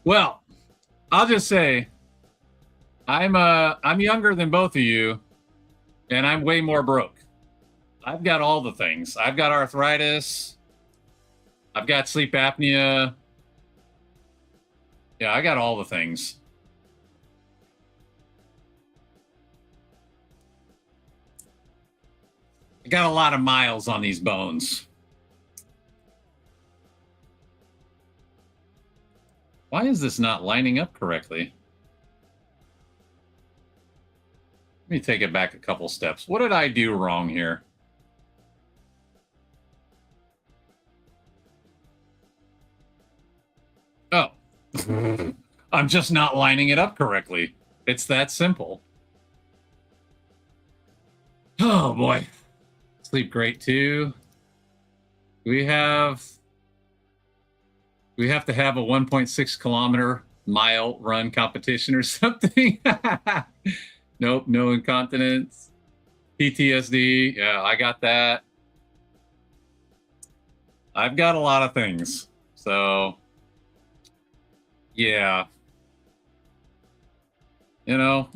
Well, I'll just say I'm younger than both of you, and I'm way more broke. I've got all the things. I've got arthritis. I've got sleep apnea. Yeah, I got all the things. I got a lot of miles on these bones. Why is this not lining up correctly? Let me take it back a couple steps. What did I do wrong here? I'm just not lining it up correctly. It's that simple. Oh boy. Sleep great too. We have to have a 1.6 kilometer mile run competition or something. Nope, no incontinence. PTSD. Yeah, I got that. I've got a lot of things. So, yeah. You know,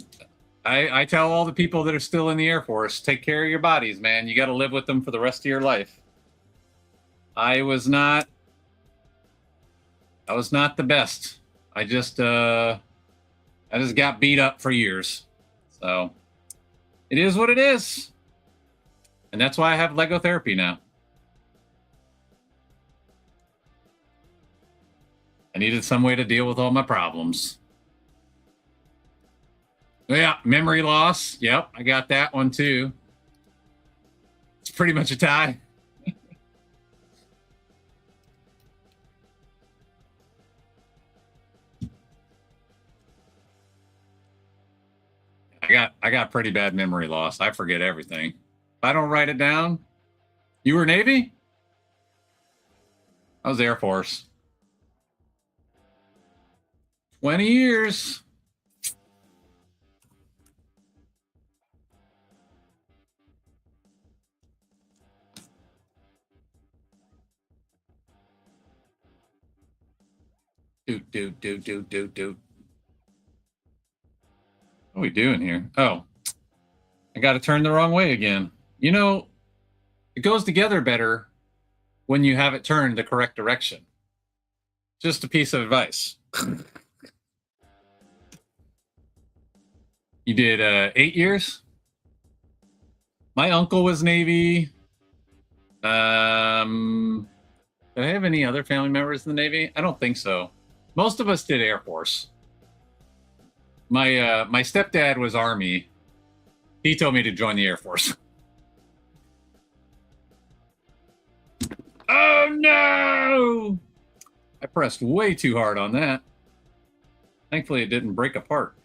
I tell all the people that are still in the Air Force, take care of your bodies, man. You got to live with them for the rest of your life. I was not the best. I just got beat up for years. So it is what it is. And that's why I have Lego therapy now. I needed some way to deal with all my problems. Yeah, memory loss. Yep, I got that one too. It's pretty much a tie. I got pretty bad memory loss. I forget everything. If I don't write it down. You were Navy? I was Air Force. 20 years. Doot. What are we doing here? Oh, I got to turn the wrong way again. You know, it goes together better when you have it turned the correct direction. Just a piece of advice. You did 8 years? My uncle was Navy. Do I have any other family members in the Navy? I don't think so. Most of us did Air Force. My stepdad was Army. He told me to join the Air Force. Oh no! I pressed way too hard on that. Thankfully, it didn't break apart.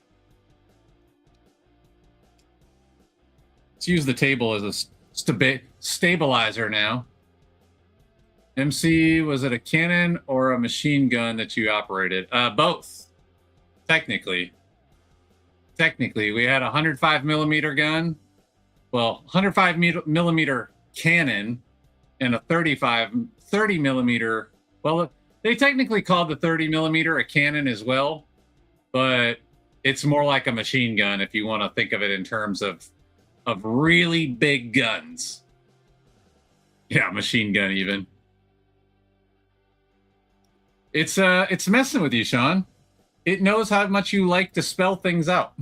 Let's use the table as a stabilizer now. MC, was it a cannon or a machine gun that you operated? Both. Technically, we had a 105 millimeter gun. Well, 105 millimeter cannon and a 30 millimeter. Well, they technically called the 30 millimeter a cannon as well, but it's more like a machine gun if you want to think of it in terms of really big guns. Yeah, machine gun even. It's messing with you, Sean. It knows how much you like to spell things out.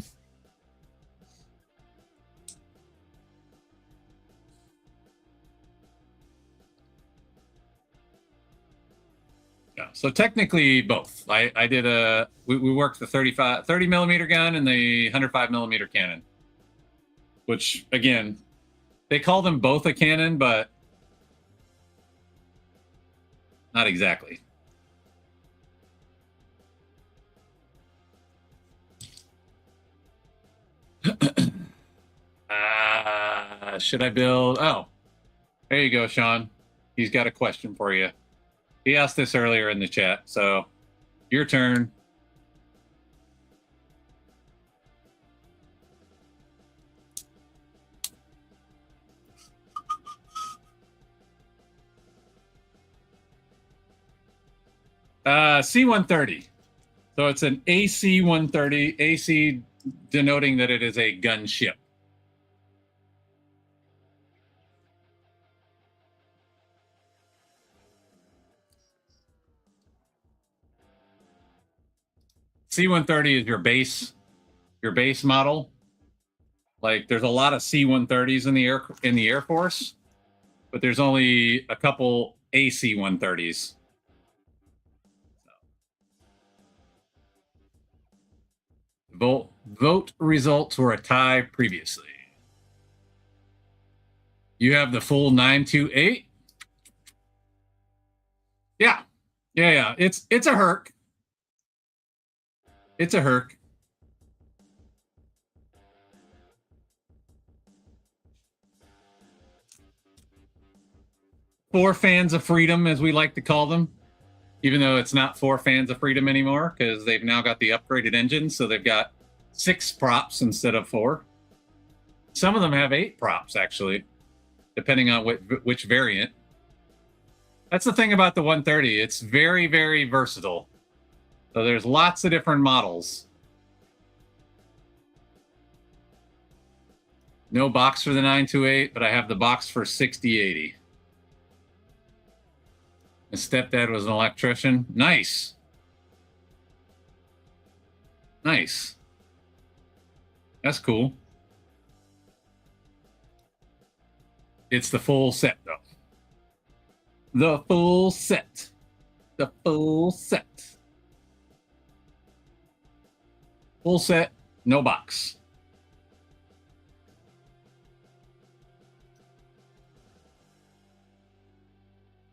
Yeah, so technically both. I did we worked the 30 millimeter gun and the 105 millimeter cannon, which again, they call them both a cannon, but not exactly. Should I build? Oh, there you go, Sean. He's got a question for you. He asked this earlier in the chat, so your turn. C-130. So it's an AC-130, AC denoting that it is a gunship. C-130 is your base model. Like there's a lot of C-130s in the Air Force, but there's only a couple AC-130s. Vote results were a tie previously. You have the full 928. Yeah. It's a Herc. It's a Herc. Four fans of freedom, as we like to call them, even though it's not four fans of freedom anymore because they've now got the upgraded engine. So they've got 6 props instead of 4. Some of them have 8 props, actually, depending on which variant. That's the thing about the 130. It's very, very versatile. So there's lots of different models. No box for the 928, but I have the box for 6080. My stepdad was an electrician. Nice. Nice. That's cool. It's the full set, though. The full set. The full set. Full set, no box.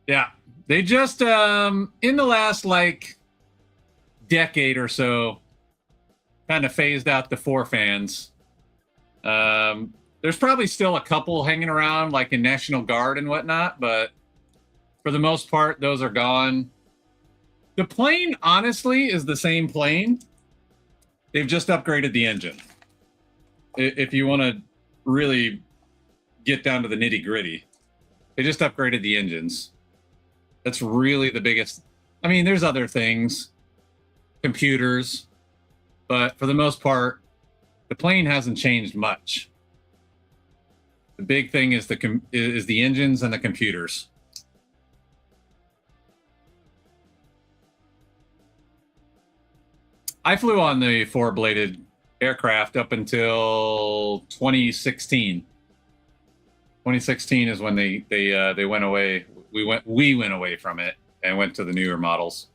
Yeah. They just, in the last, like, decade or so, kind of phased out the 4 fans. There's probably still a couple hanging around, like in National Guard and whatnot, but for the most part, those are gone. The plane, honestly, is the same plane. They've just upgraded the engine. If you want to really get down to the nitty-gritty, they just upgraded the engines. That's really the biggest. I mean, there's other things, computers, but for the most part, the plane hasn't changed much. The big thing is the engines and the computers. I flew on the 4-bladed aircraft up until 2016. 2016 is when they went away. We went away from it and went to the newer models.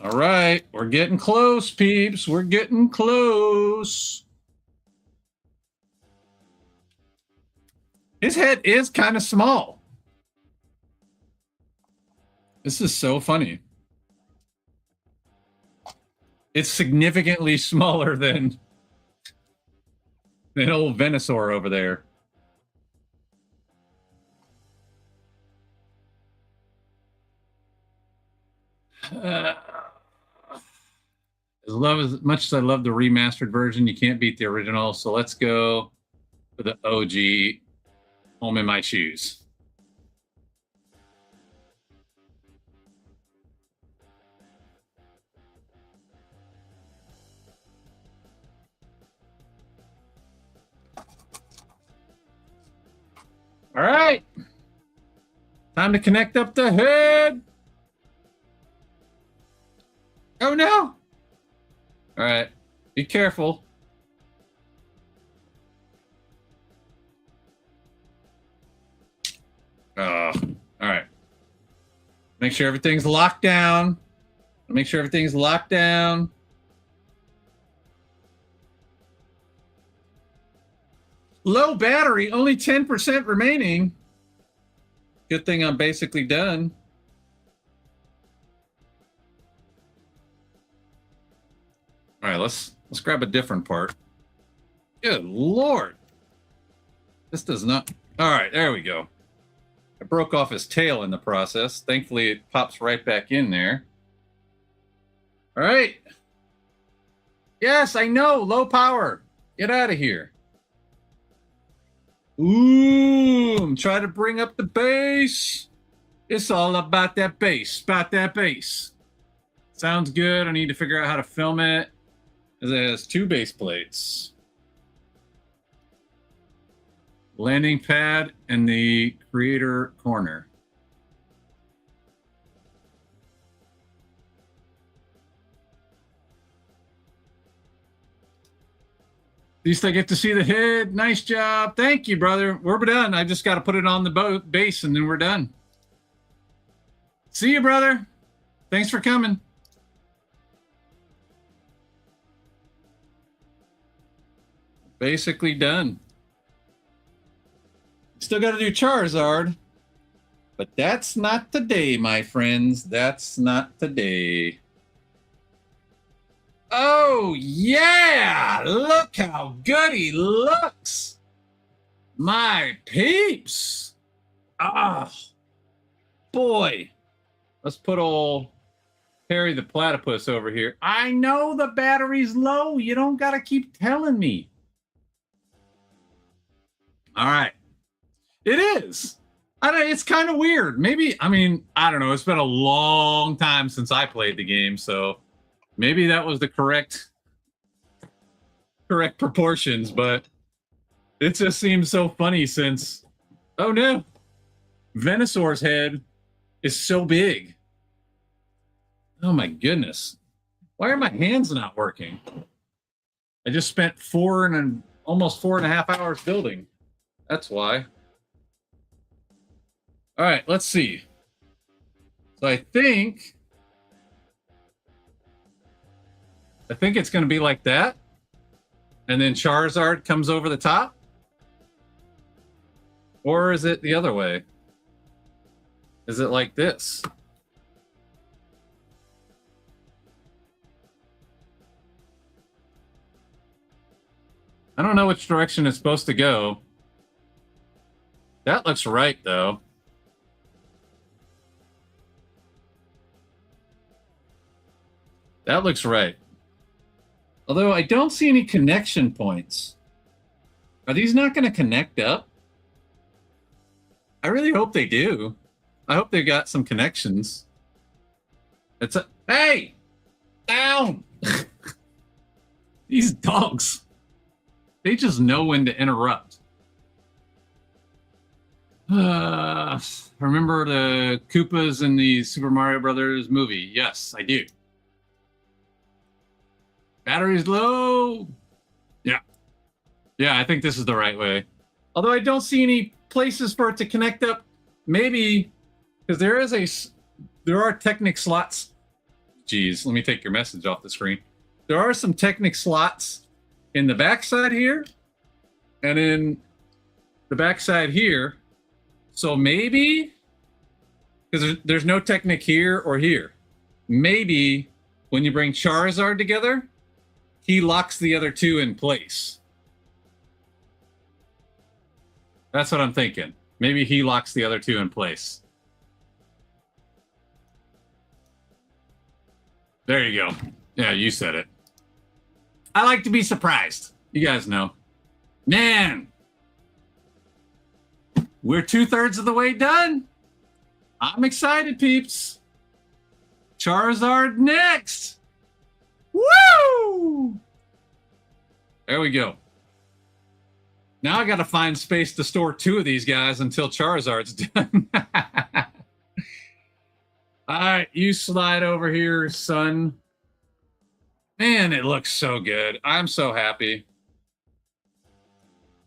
All right, we're getting close, peeps. We're getting close. His head is kind of small. This is so funny. It's significantly smaller than old Venusaur over there. As much as I love the remastered version, you can't beat the original. So let's go for the OG. Home in my shoes. All right. Time to connect up the head. Oh, no. All right. Be careful. All right. Make sure everything's locked down. Make sure everything's locked down. Low battery, only 10% remaining. Good thing I'm basically done. All right, let's grab a different part. Good Lord. This does not. All right, there we go. I broke off his tail in the process. Thankfully, it pops right back in there. All right. Yes, I know. Low power. Get out of here. Ooh, I'm trying to bring up the bass. It's all about that bass. About that bass. Sounds good. I need to figure out how to film it. It has 2 base plates. Landing pad and the creator corner. At least I get to see the head. Nice job. Thank you, brother. We're done. I just got to put it on the base and then we're done. See you, brother. Thanks for coming. Basically done. Still got to do Charizard. But that's not today, my friends. That's not today. Oh, yeah! Look how good he looks! My peeps! Ah, boy. Let's put old Harry the Platypus over here. I know the battery's low. You don't got to keep telling me. All right. It is. I don't, it's kind of weird. Maybe, I mean, I don't know. It's been a long time since I played the game, so maybe that was the correct proportions, but it just seems so funny since, oh no, Venusaur's head is so big. Oh my goodness. Why are my hands not working? I just spent almost 4.5 hours building. That's why. All right, let's see. So I think it's going to be like that. And then Charizard comes over the top. Or is it the other way? Is it like this? I don't know which direction it's supposed to go. That looks right, though. That looks right. Although I don't see any connection points. Are these not going to connect up? I really hope they do. I hope they've got some connections. Hey! Down! These dogs. They just know when to interrupt. Remember the Koopas in the Super Mario Brothers movie? Yes, I do. Battery's low. Yeah. Yeah, I think this is the right way. Although I don't see any places for it to connect up. Maybe because there are Technic slots. Geez, let me take your message off the screen. There are some Technic slots in the backside here and in the backside here. So maybe because there's no Technic here or here. Maybe when you bring Charizard together, he locks the other two in place. That's what I'm thinking. Maybe he locks the other two in place. There you go. Yeah, you said it. I like to be surprised. You guys know. Man, we're 2/3 of the way done. I'm excited, peeps. Charizard next. Woo! There we go. Now I got to find space to store 2 of these guys until Charizard's done. All right, you slide over here, son. Man, it looks so good. I'm so happy.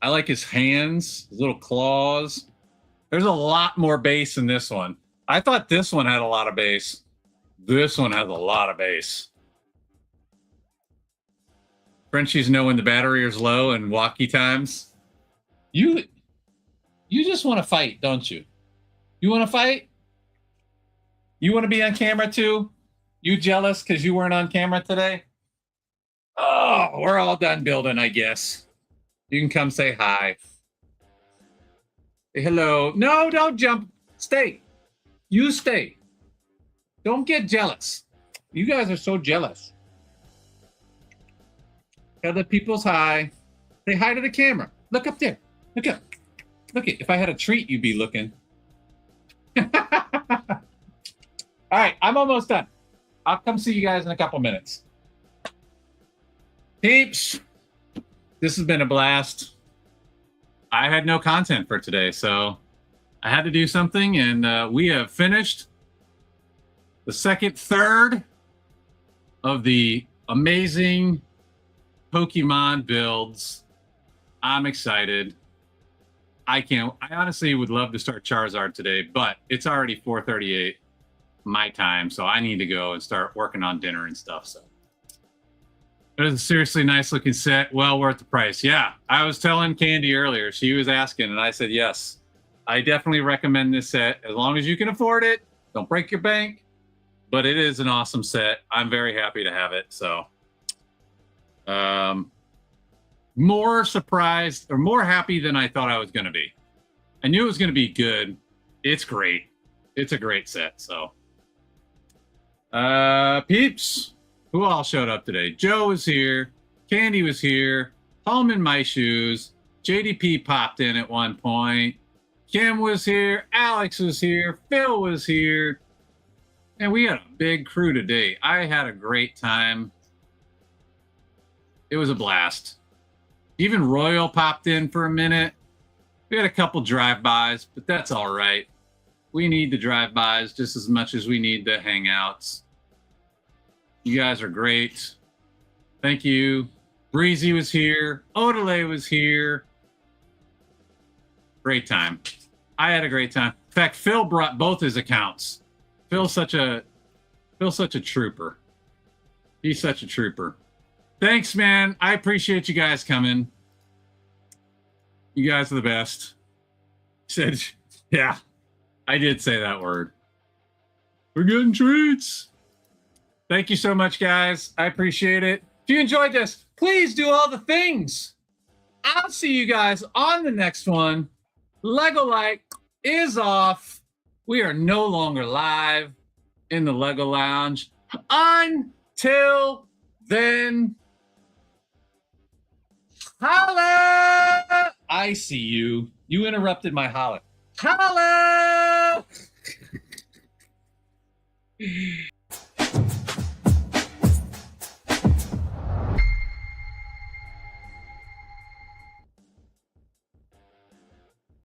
I like his hands, his little claws. There's a lot more base in this one. I thought this one had a lot of base. This one has a lot of base. Frenchies know when the battery is low and walkie times. You just want to fight, don't you? You want to fight? You want to be on camera too? You jealous because you weren't on camera today? Oh, we're all done building, I guess. You can come say hi. Say hello. No, don't jump. Stay. You stay. Don't get jealous. You guys are so jealous. Tell the people's hi. Say hi to the camera. Look up there. Look up. Look it. If I had a treat, you'd be looking. All right, I'm almost done. I'll come see you guys in a couple minutes. Peeps, this has been a blast. I had no content for today, so I had to do something, and we have finished the second third of the amazing Pokemon builds. I'm excited. I honestly would love to start Charizard today, but it's already 4:38 my time, so I need to go and start working on dinner and stuff. So It was a seriously nice looking set, well worth the price. Yeah, I was telling Candy earlier. She was asking, and I said yes. I definitely recommend this set as long as you can afford it. Don't break your bank, but it is an awesome set. I'm very happy to have it. So, more surprised or more happy than I thought I was going to be. I knew it was going to be good. It's great. It's a great set. So, peeps, who all showed up today? Joe was here. Candy was here. Home in my shoes. JDP popped in at one point. Kim was here. Alex was here. Phil was here. And we had a big crew today. I had a great time. It was a blast. Even Royal popped in for a minute. We had a couple drive-bys, but that's all right. We need the drive-bys just as much as we need the hangouts. You guys are great. Thank you. Breezy was here. Odelay was here. Great time. I had a great time. In fact, Phil brought both his accounts. Phil's such a trooper. He's such a trooper. Thanks, man. I appreciate you guys coming. You guys are the best. Said, yeah, I did say that word. We're getting treats. Thank you so much, guys. I appreciate it. If you enjoyed this, please do all the things. I'll see you guys on the next one. Lego Light is off. We are no longer live in the Lego Lounge. Until then, holla! I see you. You interrupted my holla. Holla!